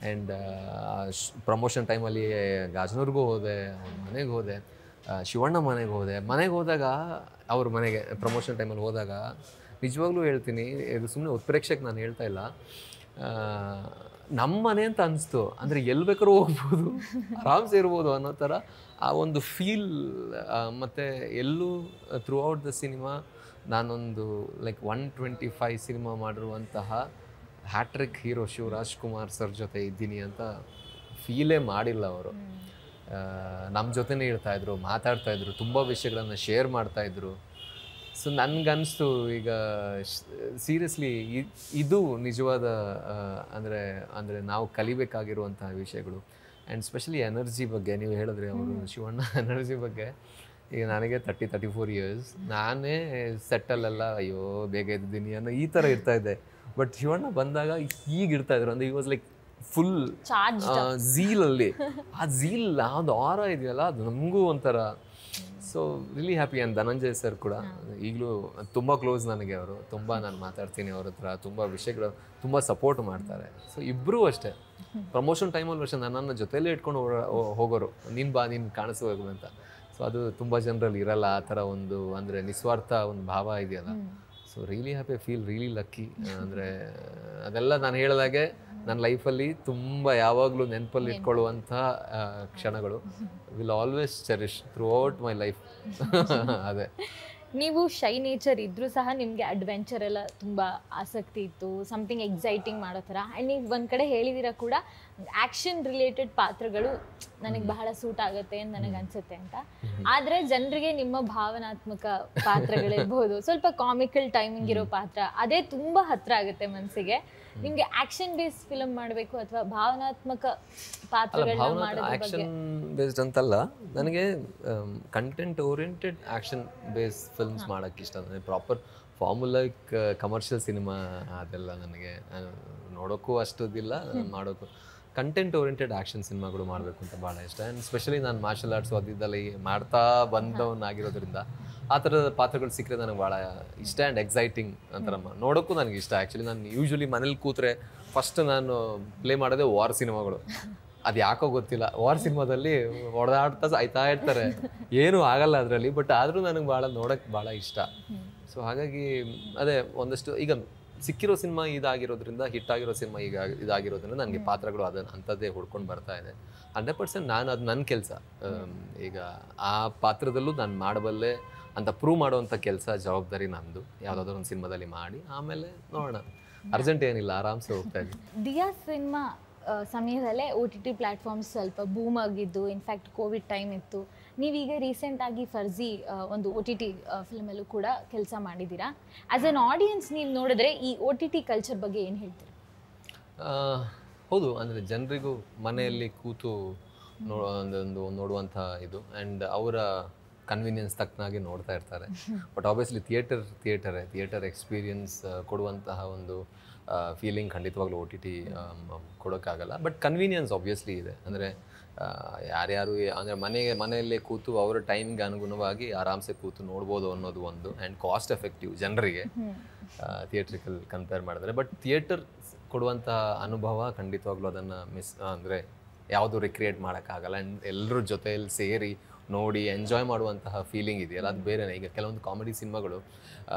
ಆ್ಯಂಡ್ ಪ್ರಮೋಷನ್ ಟೈಮಲ್ಲಿ ಗಾಜನೂರ್ಗೂ ಹೋದೆ, ಅವ್ರ ಮನೆಗೆ ಹೋದೆ, ಶಿವಣ್ಣ ಮನೆಗೆ ಹೋದಾಗ ಅವ್ರ ಮನೆಗೆ ಪ್ರಮೋಷನ್ ಟೈಮಲ್ಲಿ ಹೋದಾಗ ನಿಜವಾಗ್ಲೂ ಹೇಳ್ತೀನಿ, ಇದು ಸುಮ್ಮನೆ ಉತ್ಪ್ರೇಕ್ಷಕ್ಕೆ ನಾನು ಹೇಳ್ತಾ ಇಲ್ಲ, ನಮ್ಮ ಮನೆ ಅಂತ ಅನಿಸ್ತು. ಅಂದರೆ ಎಲ್ಲಿ ಬೇಕಾದ್ರೂ ಹೋಗ್ಬೋದು, ಆರಾಮ್ಸೆ ಇರ್ಬೋದು ಅನ್ನೋ ಥರ ಆ ಒಂದು ಫೀಲ್. ಮತ್ತು ಎಲ್ಲೂ ಥ್ರೂ ಔಟ್ ದ ಸಿನಿಮಾ ನಾನೊಂದು ಲೈಕ್ 125 ಸಿನಿಮಾ ಮಾಡಿರುವಂತಹ ಹ್ಯಾಟ್ರಿಕ್ ಹೀರೋ ಶಿವರಾಜ್ಕುಮಾರ್ ಸರ್ ಜೊತೆ ಇದ್ದೀನಿ ಅಂತ ಫೀಲೇ ಮಾಡಿಲ್ಲ ಅವರು. ನಮ್ಮ ಜೊತೆನೇ ಇರ್ತಾಯಿದ್ರು, ಮಾತಾಡ್ತಾಯಿದ್ರು, ತುಂಬ ವಿಷಯಗಳನ್ನು ಶೇರ್ ಮಾಡ್ತಾಯಿದ್ರು. ಸೊ ನನಗನ್ನಿಸ್ತು ಈಗ ಸೀರಿಯಸ್ಲಿ ಇದು ನಿಜವಾದ ಅಂದರೆ ನಾವು ಕಲಿಬೇಕಾಗಿರುವಂತಹ ವಿಷಯಗಳು. ಆ್ಯಂಡ್ ಸ್ಪೆಷಲಿ ಎನರ್ಜಿ ಬಗ್ಗೆ ನೀವು ಹೇಳಿದ್ರೆ, ಅವರು ಶಿವಣ್ಣ ಎನರ್ಜಿ ಬಗ್ಗೆ. ಈಗ ನನಗೆ 34 ಇಯರ್ಸ್, ನಾನೇ ಸೆಟ್ಟಲ್ಲೆಲ್ಲ ಅಯ್ಯೋ ಬೇಗ ಇದ್ದೀನಿ ಅನ್ನೋ ಈ ಥರ ಇರ್ತಾಯಿದ್ದೆ. ಬಟ್ ಶಿವಣ್ಣ ಬಂದಾಗ ಹೀಗೆ ಇರ್ತಾಯಿದ್ರು. ಅಂದರೆ ಈ ವಾಸ್ ಲೈಕ್ ಫುಲ್ ಝೀಲಲ್ಲಿ. ಆ ಝೀಲ್ ಒಂದು ಆರ ಇದೆಯಲ್ಲ, ಅದು ನಮಗೂ ಒಂಥರ. So really happy. And Dhananjay sir ಕೂಡ ಈಗಲೂ ತುಂಬ ಕ್ಲೋಸ್ ನನಗೆ. ಅವರು ತುಂಬ ನಾನು ಮಾತಾಡ್ತೀನಿ ಅವ್ರ ಹತ್ರ, ತುಂಬ ವಿಷಯಗಳು ತುಂಬ ಸಪೋರ್ಟ್ ಮಾಡ್ತಾರೆ. ಸೊ ಇಬ್ಬರೂ ಅಷ್ಟೇ, ಪ್ರಮೋಷನ್ ಟೈಮಲ್ಲೂ ಅಷ್ಟೇ ನನ್ನನ್ನು ಜೊತೆಯಲ್ಲೇ ಇಟ್ಕೊಂಡು ಹೋಗೋರು, ನೀನು ಬಾ, ನೀನು ಕಾಣಿಸ್ಬೇಕು ಅಂತ. ಸೊ ಅದು ತುಂಬ ಜನರಲ್ಲಿ ಇರಲ್ಲ ಆ ಥರ ಒಂದು, ಅಂದರೆ ನಿಸ್ವಾರ್ಥ ಒಂದು ಭಾವ ಇದೆಯಲ್ಲ. So really happy, feel really lucky. ಅಂದರೆ ಅದೆಲ್ಲ ನಾನು ಹೇಳಿದಾಗೆ ನನ್ನ ಲೈಫಲ್ಲಿ ತುಂಬ ಯಾವಾಗಲೂ ನೆನಪಲ್ಲಿ ಇಟ್ಕೊಳ್ಳುವಂಥ ಕ್ಷಣಗಳು. Will always cherish through out my life. ಅದೇ. ನೀವು ಶೈ ನೇಚರ್ ಇದ್ದರೂ ಸಹ ನಿಮಗೆ ಅಡ್ವೆಂಚರ್ ಎಲ್ಲ ತುಂಬ ಆಸಕ್ತಿ ಇತ್ತು, ಸಮಥಿಂಗ್ ಎಕ್ಸೈಟಿಂಗ್ ಮಾಡೋ ಥರ. ಆ್ಯಂಡ್ ನೀವು ಒಂದು ಕಡೆ ಹೇಳಿದ್ದೀರಾ ಕೂಡ, ಆಕ್ಷನ್ ರಿಲೇಟೆಡ್ ಪಾತ್ರಗಳು ನನಗೆ ಬಹಳ ಸೂಟ್ ಆಗುತ್ತೆ ಅಂತ ನನಗೆ ಅನ್ಸುತ್ತೆ ಅಂತ. ಆದ್ರೆ ಜನರಿಗೆ ನಿಮ್ಮ ಭಾವನಾತ್ಮಕ ಪಾತ್ರಗಳಿರ್ಬೋದು, ಸ್ವಲ್ಪ ಕಾಮಿಕಲ್ ಟೈಮಿಂಗ್ ಇರೋ ಪಾತ್ರ ಅದೇ ತುಂಬಾ ಹತ್ರ ಆಗುತ್ತೆ ಮನಸ್ಸಿಗೆ. ನಿಮ್ಗೆ ಆಕ್ಷನ್ ಬೇಸ್ಡ್ ಫಿಲ್ಮ್ ಮಾಡಬೇಕು ಅಥವಾ ಭಾವನಾತ್ಮಕ ಪಾತ್ರಗಳನ್ನ ಮಾಡೋದ್ರ ಬಗ್ಗೆ? ಆಕ್ಷನ್ ಬೇಸ್ಡ್ ಅಂತಲ್ಲ, ನನಗೆ content oriented action based films ಮಾಡೋಕ್ಕೆ ಇಷ್ಟ. ನನಗೆ ಪ್ರಾಪರ್ ಫಾರ್ಮುಲೈಕ್ ಕಮರ್ಷಿಯಲ್ ಸಿನಿಮಾ ಅದೆಲ್ಲ ನನಗೆ ನೋಡೋಕ್ಕೂ ಅಷ್ಟೊಂದಿಲ್ಲ, ಮಾಡೋಕ್ಕೂ ಕಂಟೆಂಟ್ ಓರಿಯೆಂಟೆಡ್ ಆಕ್ಷನ್ ಸಿನಿಮಾಗಳು ಮಾಡಬೇಕು ಅಂತ ಭಾಳ ಇಷ್ಟ. ಆ್ಯಂಡ್ ಸ್ಪೆಷಲಿ ನಾನು ಮಾರ್ಷಲ್ ಆರ್ಟ್ಸ್ ಅದಿದ್ದಲ್ಲಿ ಮಾಡ್ತಾ ಬಂದವನಾಗಿರೋದ್ರಿಂದ ಆ ಥರದ ಪಾತ್ರಗಳು ಸಿಕ್ಕರೆ ನನಗೆ ಭಾಳ ಇಷ್ಟ ಆ್ಯಂಡ್ ಎಕ್ಸೈಟಿಂಗ್ ಅಂತಾರೆ. ನೋಡೋಕ್ಕೂ ನನಗೆ ಇಷ್ಟ. ಆ್ಯಕ್ಚುಲಿ ನಾನು ಯೂಶ್ವಲಿ ಮನೇಲಿ ಕೂತ್ರೆ ಫಸ್ಟ್ ನಾನು ಪ್ಲೇ ಮಾಡೋದೇ ವಾರ್ ಸಿನಿಮಾಗಳು. ಅದು ಯಾಕೋ ಗೊತ್ತಿಲ್ಲ, ವಾರ್ ಸಿನಿಮಾದಲ್ಲಿ ಹೊಡೆದಾಡ್ತಾ ಸಾಯ್ತಾ ಇರ್ತಾರೆ, ಏನೂ ಆಗಲ್ಲ ಅದರಲ್ಲಿ, ಬಟ್ ಆದರೂ ನನಗೆ ಭಾಳ ನೋಡೋಕ್ಕೆ ಭಾಳ ಇಷ್ಟ. ಸೊ ಹಾಗಾಗಿ ಅದೇ ಒಂದಷ್ಟು ಈಗ ಸಿಕ್ಕಿರೋ ಸಿನಿಮಾ ಇದಾಗಿರೋದ್ರಿಂದ, ಹಿಟ್ ಆಗಿರೋ ಸಿನಿಮಾ ಈಗ ಇದಾಗಿರೋದ್ರಿಂದ ನನಗೆ ಪಾತ್ರಗಳು ಅದನ್ನು ಅಂಥದ್ದೇ ಹುಡ್ಕೊಂಡು ಬರ್ತಾ ಇದೆ. 100% ನಾನು ಅದು ನನ್ನ ಕೆಲಸ. ಈಗ ಆ ಪಾತ್ರದಲ್ಲೂ ನಾನು ಮಾಡಬಲ್ಲೆ ಅಂತ ಪ್ರೂವ್ ಮಾಡುವಂಥ ಕೆಲಸ, ಜವಾಬ್ದಾರಿ ನಂದು. ಯಾವುದಾದ್ರೂ ಒಂದು ಸಿನಿಮಾದಲ್ಲಿ ಮಾಡಿ ಆಮೇಲೆ ನೋಡೋಣ. ಅರ್ಜೆಂಟ್ ಏನಿಲ್ಲ, ಆರಾಮ್ಸೆ ಹೋಗ್ತಾ ಇದ್ದೀನಿ. ದಿಯಾ ಸಿನಿಮಾ ಸಮಯದಲ್ಲೇ OTT ಪ್ಲ್ಯಾಟ್ಫಾರ್ಮ್ಸ್ ಸ್ವಲ್ಪ ಬೂಮ್ ಆಗಿದ್ದು, ಇನ್ಫ್ಯಾಕ್ಟ್ ಕೋವಿಡ್ ಟೈಮ್ ಇತ್ತು. ನೀವೀಗ ರೀಸೆಂಟಾಗಿ ಫರ್ಜಿ ಒಂದು OTT ಫಿಲ್ಮಲ್ಲೂ ಕೂಡ ಕೆಲಸ ಮಾಡಿದ್ದೀರಾ. ಆ್ಯಸ್ ಅನ್ ಆಡಿಯನ್ಸ್ ನೀವು ನೋಡಿದ್ರೆ ಈ OTT ಕಲ್ಚರ್ ಬಗ್ಗೆ ಏನು ಹೇಳ್ತೀರಾ? ಹೌದು, ಅಂದರೆ ಜನರಿಗೂ ಮನೆಯಲ್ಲಿ ಕೂತು ನೋಡುವಂಥ ಇದು, ಆ್ಯಂಡ್ ಅವರ ಕನ್ವೀನಿಯನ್ಸ್ ತಕ್ಕನಾಗಿ ನೋಡ್ತಾ ಇರ್ತಾರೆ. ಬಟ್ ಆಬ್ವಿಯಸ್ಲಿ ಥಿಯೇಟರ್ ಎಕ್ಸ್ಪೀರಿಯನ್ಸ್ ಕೊಡುವಂತಹ ಒಂದು ಫೀಲಿಂಗ್ ಖಂಡಿತವಾಗ್ಲೂ OTT ಕೊಡೋಕ್ಕಾಗಲ್ಲ. ಬಟ್ ಕನ್ವೀನಿಯನ್ಸ್ ಆಬ್ವಿಯಸ್ಲಿ ಇದೆ. ಅಂದರೆ ಯಾರ್ಯಾರು ಅಂದರೆ ಮನೆಯಲ್ಲೇ ಕೂತು ಅವರ ಟೈಮ್ಗೆ ಅನುಗುಣವಾಗಿ ಆರಾಮ್ಸೆ ಕೂತು ನೋಡ್ಬೋದು ಅನ್ನೋದು ಒಂದು. ಆ್ಯಂಡ್ ಕಾಸ್ಟ್ ಎಫೆಕ್ಟಿವ್ ಜನರಿಗೆ ಥಿಯೇಟ್ರಿಕಲ್ ಕಂಪೇರ್ ಮಾಡಿದ್ರೆ. ಬಟ್ ಥಿಯೇಟರ್ ಕೊಡುವಂಥ ಅನುಭವ ಖಂಡಿತವಾಗ್ಲೂ ಅದನ್ನು ಅಂದರೆ ಯಾವುದು ರಿಕ್ರಿಯೇಟ್ ಮಾಡೋಕ್ಕಾಗಲ್ಲ. ಆ್ಯಂಡ್ ಎಲ್ಲರ ಜೊತೆಯಲ್ಲಿ ಸೇರಿ ನೋಡಿ ಎಂಜಾಯ್ ಮಾಡುವಂತಹ ಫೀಲಿಂಗ್ ಇದೆಯಲ್ಲ, ಅದು ಬೇರೆನೇ. ಈಗ ಕೆಲವೊಂದು ಕಾಮಿಡಿ ಸಿನಿಮಾಗಳು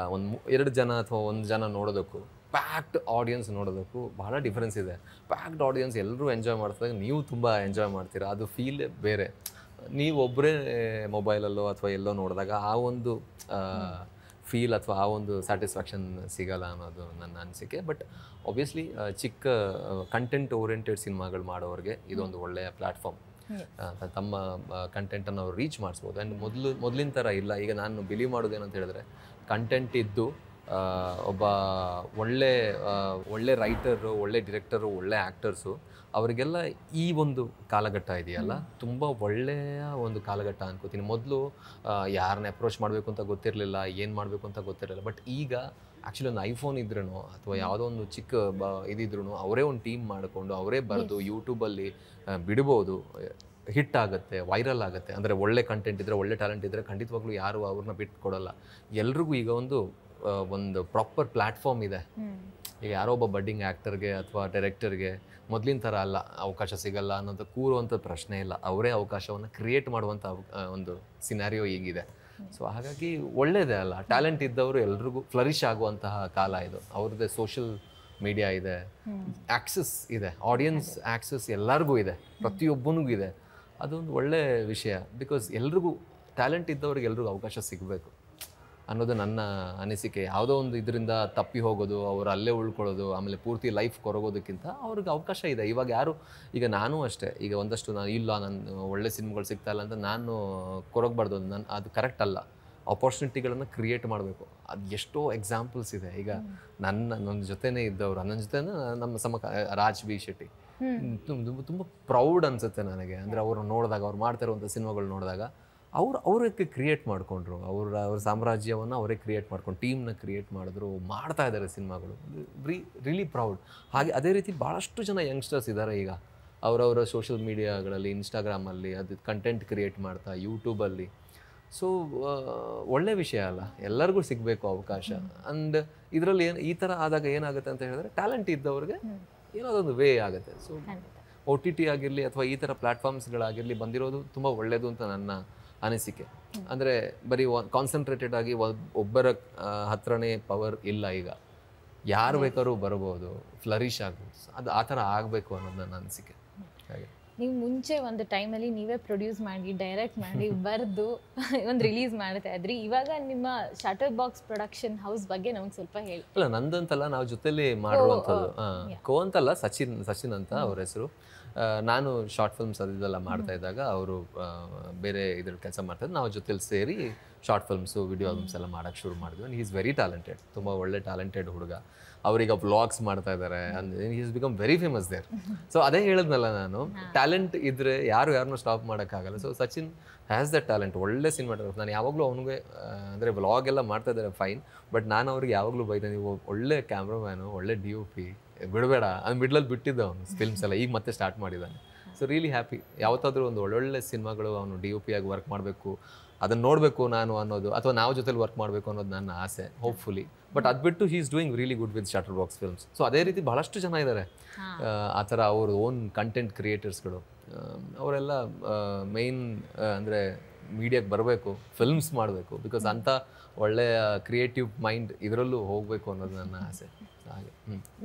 2 ಜನ ಅಥವಾ 1 ಜನ ನೋಡೋದಕ್ಕೂ ಪ್ಯಾಕ್ಡ್ ಆಡಿಯನ್ಸ್ ನೋಡೋದಕ್ಕೂ ಬಹಳ ಡಿಫ್ರೆನ್ಸ್ ಇದೆ. ಪ್ಯಾಕ್ಡ್ ಆಡಿಯನ್ಸ್ ಎಲ್ಲರೂ ಎಂಜಾಯ್ ಮಾಡ್ತಾರೆ, ನೀವು ತುಂಬ ಎಂಜಾಯ್ ಮಾಡ್ತೀರಾ, ಅದು ಫೀಲೇ ಬೇರೆ. ನೀವು ಒಬ್ಬರೇ ಮೊಬೈಲಲ್ಲೋ ಅಥವಾ ಎಲ್ಲೋ ನೋಡಿದಾಗ ಆ ಒಂದು ಫೀಲ್ ಅಥವಾ ಆ ಒಂದು ಸ್ಯಾಟಿಸ್ಫ್ಯಾಕ್ಷನ್ ಸಿಗಲ್ಲ ಅನ್ನೋದು ನನ್ನ ಅನಿಸಿಕೆ. ಬಟ್ ಆಬ್ವಿಯಸ್ಲಿ ಚಿಕ್ಕ ಕಂಟೆಂಟ್ ಓರಿಯೆಂಟೆಡ್ ಸಿನಿಮಾಗಳು ಮಾಡೋರಿಗೆ ಇದೊಂದು ಒಳ್ಳೆಯ ಪ್ಲ್ಯಾಟ್ಫಾರ್ಮ್. ತಮ್ಮ ಕಂಟೆಂಟನ್ನು ಅವ್ರು ರೀಚ್ ಮಾಡಿಸ್ಬೋದು. ಆ್ಯಂಡ್ ಮೊದಲಿನ ಥರ ಇಲ್ಲ. ಈಗ ನಾನು ಬಿಲೀವ್ ಮಾಡೋದೇನಂತ ಹೇಳಿದ್ರೆ, ಕಂಟೆಂಟ್ ಇದ್ದು ಒಬ್ಬ ಒಳ್ಳೆ ರೈಟರು, ಒಳ್ಳೆ ಡಿರೆಕ್ಟರು, ಒಳ್ಳೆ ಆ್ಯಕ್ಟರ್ಸು, ಅವರಿಗೆಲ್ಲ ಈ ಒಂದು ಕಾಲಘಟ್ಟ ಇದೆಯಲ್ಲ ತುಂಬ ಒಳ್ಳೆಯ ಒಂದು ಕಾಲಘಟ್ಟ ಅನ್ಕೋತೀನಿ. ಮೊದಲು ಯಾರನ್ನ ಅಪ್ರೋಚ್ ಮಾಡಬೇಕು ಅಂತ ಗೊತ್ತಿರಲಿಲ್ಲ, ಏನು ಮಾಡಬೇಕು ಅಂತ ಗೊತ್ತಿರಲಿಲ್ಲ. ಬಟ್ ಈಗ ಆ್ಯಕ್ಚುಲಿ ಒಂದು ಐಫೋನ್ ಇದ್ರೂ ಅಥವಾ ಯಾವುದೋ ಒಂದು ಚಿಕ್ಕ ಇದಿದ್ರೂ ಅವರೇ ಒಂದು ಟೀಮ್ ಮಾಡಿಕೊಂಡು ಅವರೇ ಬರೆದು ಯೂಟ್ಯೂಬಲ್ಲಿ ಬಿಡ್ಬೋದು, ಹಿಟ್ ಆಗುತ್ತೆ, ವೈರಲ್ ಆಗುತ್ತೆ. ಅಂದರೆ ಒಳ್ಳೆ ಕಂಟೆಂಟ್ ಇದ್ದರೆ, ಒಳ್ಳೆ ಟ್ಯಾಲೆಂಟ್ ಇದ್ದರೆ ಖಂಡಿತವಾಗ್ಲೂ ಯಾರು ಅವ್ರನ್ನ ಬಿಟ್ಟು ಕೊಡೋಲ್ಲ. ಎಲ್ರಿಗೂ ಈಗ ಒಂದು ಪ್ರಾಪರ್ ಪ್ಲ್ಯಾಟ್ಫಾರ್ಮ್ ಇದೆ. ಈಗ ಯಾರೋ ಒಬ್ಬ ಬಡ್ಡಿಂಗ್ ಆ್ಯಕ್ಟರ್ಗೆ ಅಥವಾ ಡೈರೆಕ್ಟರ್ಗೆ ಮೊದಲಿನ ಥರ ಅಲ್ಲ, ಅವಕಾಶ ಸಿಗಲ್ಲ ಅನ್ನೋದು ಕೂರುವಂಥ ಪ್ರಶ್ನೆ ಇಲ್ಲ. ಅವರೇ ಅವಕಾಶವನ್ನು ಕ್ರಿಯೇಟ್ ಮಾಡುವಂಥ ಒಂದು ಸಿನಾರಿಯೋ ಈಗಿದೆ. ಸೊ ಹಾಗಾಗಿ ಒಳ್ಳೆಯದೇ ಅಲ್ಲ, ಟ್ಯಾಲೆಂಟ್ ಇದ್ದವರು ಎಲ್ರಿಗೂ ಫ್ಲರಿಶ್ ಆಗುವಂತಹ ಕಾಲ ಇದು. ಅವ್ರದ್ದೇ ಸೋಷಿಯಲ್ ಮೀಡಿಯಾ ಇದೆ, ಆ್ಯಕ್ಸಸ್ ಇದೆ, ಆಡಿಯನ್ಸ್ ಆ್ಯಕ್ಸಸ್ ಎಲ್ಲರಿಗೂ ಇದೆ, ಪ್ರತಿಯೊಬ್ಬನಿಗೂ ಇದೆ. ಅದೊಂದು ಒಳ್ಳೆಯ ವಿಷಯ. ಬಿಕಾಸ್ ಎಲ್ರಿಗೂ ಟ್ಯಾಲೆಂಟ್ ಇದ್ದವ್ರಿಗೆ ಎಲ್ರಿಗೂ ಅವಕಾಶ ಸಿಗಬೇಕು ಅನ್ನೋದು ನನ್ನ ಅನಿಸಿಕೆ. ಯಾವುದೋ ಒಂದು ಇದರಿಂದ ತಪ್ಪಿ ಹೋಗೋದು, ಅವರು ಅಲ್ಲೇ ಉಳ್ಕೊಳ್ಳೋದು, ಆಮೇಲೆ ಪೂರ್ತಿ ಲೈಫ್ ಕೊರಗೋದಕ್ಕಿಂತ ಅವ್ರಿಗೆ ಅವಕಾಶ ಇದೆ. ಇವಾಗ ಈಗ ನಾನು ಅಷ್ಟೇ, ಈಗ ಒಂದಷ್ಟು ನಾನು ಒಳ್ಳೆ ಸಿನಿಮಾಗಳು ಸಿಗ್ತಾ ಇಲ್ಲ ಅಂತ ನಾನು ಕೊರಗಬಾರ್ದು. ಅದು ಕರೆಕ್ಟ್ ಅಲ್ಲ. ಆಪರ್ಚುನಿಟಿಗಳನ್ನು ಕ್ರಿಯೇಟ್ ಮಾಡಬೇಕು. ಅದು ಎಷ್ಟೋ ಎಕ್ಸಾಂಪಲ್ಸ್ ಇದೆ. ಈಗ ನನ್ನ ಜೊತೆನೇ ಇದ್ದವರು, ನನ್ನ ಜೊತೆನೇ ನಮ್ಮ ರಾಜ್ ಬಿ ಶೆಟ್ಟಿ, ತುಂಬ ಪ್ರೌಡ್ ಅನಿಸುತ್ತೆ ನನಗೆ. ಅಂದರೆ ಅವ್ರನ್ನ ನೋಡಿದಾಗ, ಅವ್ರು ಮಾಡ್ತಾ ಇರುವಂಥ ಸಿನಿಮಾಗಳು ನೋಡಿದಾಗ ಅವರಕ್ಕೆ ಕ್ರಿಯೇಟ್ ಮಾಡಿಕೊಂಡ್ರು, ಅವ್ರ ಸಾಮ್ರಾಜ್ಯವನ್ನು ಅವರೇ ಕ್ರಿಯೇಟ್ ಮಾಡ್ಕೊಂಡು ಟೀಮ್ನ ಕ್ರಿಯೇಟ್ ಮಾಡಿದ್ರು, ಮಾಡ್ತಾ ಇದ್ದಾರೆ ಸಿನಿಮಾಗಳು. Really proud. ಹಾಗೆ ಅದೇ ರೀತಿ ಭಾಳಷ್ಟು ಜನ ಯಂಗ್ಸ್ಟರ್ಸ್ ಇದ್ದಾರೆ ಈಗ, ಅವರವರ ಸೋಷಿಯಲ್ ಮೀಡಿಯಾಗಳಲ್ಲಿ, ಇನ್ಸ್ಟಾಗ್ರಾಮಲ್ಲಿ ಅದು ಕಂಟೆಂಟ್ ಕ್ರಿಯೇಟ್ ಮಾಡ್ತಾ, ಯೂಟ್ಯೂಬಲ್ಲಿ. ಸೊ ಒಳ್ಳೆ ವಿಷಯ ಅಲ್ಲ, ಎಲ್ಲರಿಗೂ ಸಿಗಬೇಕು ಅವಕಾಶ. ಆ್ಯಂಡ್ ಇದರಲ್ಲಿ ಈ ಥರ ಆದಾಗ ಏನಾಗುತ್ತೆ ಅಂತ ಹೇಳಿದ್ರೆ, ಟ್ಯಾಲೆಂಟ್ ಇದ್ದವ್ರಿಗೆ ಏನೋದೊಂದು ವೇ ಆಗುತ್ತೆ. ಸೊ OTT ಆಗಿರಲಿ ಅಥವಾ ಈ ಥರ ಪ್ಲ್ಯಾಟ್ಫಾರ್ಮ್ಸ್ಗಳಾಗಿರಲಿ ಬಂದಿರೋದು ತುಂಬ ಒಳ್ಳೆಯದು ಅಂತ ನನ್ನ ಅನಿಸಿಕೆ. ಅಂದರೆ ಬರೀ ಕಾನ್ಸಂಟ್ರೇಟೆಡ್ ಆಗಿ ಒಬ್ಬರ ಹತ್ರನೇ ಪವರ್ ಇಲ್ಲ. ಈಗ ಯಾರು ಬೇಕಾದ್ರೂ ಬರ್ಬೋದು, ಫ್ಲರಿಶ್ ಆಗ್ಬೋದು. ಅದು ಆ ಥರ ಆಗಬೇಕು ಅನ್ನೋದು ನನ್ನ ಅನಿಸಿಕೆ. ಹಾಗೆ ನೀವು ಮುಂಚೆ ಒಂದು ಟೈಮಲ್ಲಿ ನೀವೇ ಪ್ರೊಡ್ಯೂಸ್ ಮಾಡಿ, ಡೈರೆಕ್ಟ್ ಮಾಡಿ, ಬರೆದು ಒಂದು ರಿಲೀಸ್ ಮಾಡ್ತಾ ಇದ್ರಿ. ಇವಾಗ ನಿಮ್ಮ ಶಟರ್ ಬಾಕ್ಸ್ ಪ್ರೊಡಕ್ಷನ್ ಹೌಸ್ ಬಗ್ಗೆ ನಮ್ಗೆ ಸ್ವಲ್ಪ ಹೇಳಿ. ಅಲ್ಲ, ನಂದಂತಲ್ಲ, ನಾವು ಜೊತೆಲಿ ಮಾಡಿರುವಂಥದ್ದು. ಕೋ ಅಂತಲ್ಲ, ಸಚಿನ್ ಅಂತ ಅವ್ರ ಹೆಸರು. ನಾನು ಶಾರ್ಟ್ ಫಿಲ್ಮ್ಸ್ ಅದೆಲ್ಲ ಮಾಡ್ತಾ ಇದ್ದಾಗ ಅವರು ಬೇರೆ ಇದ್ರಲ್ಲಿ ಕೆಲಸ ಮಾಡ್ತಾಯಿದ್ದು, ನಾವು ಜೊತೆಲಿ ಸೇರಿ ಶಾರ್ಟ್ ಫಿಲ್ಮ್ಸು ವಿಡಿಯೋ ಆಲ್ಬಮ್ಸ್ ಎಲ್ಲ ಮಾಡೋಕ್ಕೆ ಶುರು ಮಾಡಿದ್ವಿ. And he is very talented, ತುಂಬ ಒಳ್ಳೆ ಟ್ಯಾಲೆಂಟೆಡ್ ಹುಡುಗ. ಅವರೀಗ ವ್ಲಾಗ್ಸ್ ಮಾಡ್ತಾ ಇದ್ದಾರೆ, ಅಂದರೆ he is become very famous there. So ಅದೇ ಹೇಳಿದ್ನಲ್ಲ ನಾನು, ಟ್ಯಾಲೆಂಟ್ ಇದ್ದರೆ ಯಾರನ್ನೂ ಸ್ಟಾಪ್ ಮಾಡೋಕ್ಕಾಗಲ್ಲ. So Sachin has that talent, ಒಳ್ಳೆ ಸಿನಿಮಾಟೋಗ್ರಫರ್. ನಾನು ಯಾವಾಗಲೂ ಅವನಿಗೆ ಅಂದರೆ ವ್ಲಾಗ್ ಎಲ್ಲ ಮಾಡ್ತಾ ಇದ್ದಾರೆ ಫೈನ್, ಬಟ್ ನಾನು ಅವ್ರಿಗೆ ಯಾವಾಗಲೂ ಬೈದೆ, ನೀವು ಒಳ್ಳೆ ಕ್ಯಾಮ್ರಾಮ್ಯಾನು, ಒಳ್ಳೆ DOP, ಬಿಡಬೇಡ. ಅದು ಮಿಡ್ಲಲ್ಲಿ ಬಿಟ್ಟಿದ್ದ ಅವನು ಫಿಲ್ಮ್ಸ್ ಎಲ್ಲ, ಈಗ ಮತ್ತೆ ಸ್ಟಾರ್ಟ್ ಮಾಡಿದ್ದಾನೆ. So really happy. ಯಾವತ್ತಾದರೂ ಒಂದು ಒಳ್ಳೊಳ್ಳೆ ಸಿನಿಮಾಗಳು ಅವನು DOP ಆಗಿ ವರ್ಕ್ ಮಾಡಬೇಕು, ಅದನ್ನು ನೋಡಬೇಕು ನಾನು ಅನ್ನೋದು, ಅಥವಾ ನಾವು ಜೊತೆಲಿ ವರ್ಕ್ ಮಾಡಬೇಕು ಅನ್ನೋದು ನನ್ನ ಆಸೆ, ಹೋಪ್ಫುಲಿ. ಬಟ್ ಅದು ಬಿಟ್ಟು he is doing really good with shutter box films. So ಅದೇ ರೀತಿ ಬಹಳಷ್ಟು ಜನ ಇದ್ದಾರೆ ಆ ಥರ, ಅವ್ರ ಓನ್ ಕಂಟೆಂಟ್ ಕ್ರಿಯೇಟರ್ಸ್ಗಳು. ಅವರೆಲ್ಲ ಮೇಯ್ನ್ ಅಂದರೆ ಮೀಡಿಯಾಗೆ ಬರಬೇಕು, ಫಿಲ್ಮ್ಸ್ ಮಾಡಬೇಕು, ಬಿಕಾಸ್ ಅಂಥ ಒಳ್ಳೆಯ ಕ್ರಿಯೇಟಿವ್ ಮೈಂಡ್ ಇದರಲ್ಲೂ ಹೋಗಬೇಕು ಅನ್ನೋದು ನನ್ನ ಆಸೆ. ಹಾಗೆ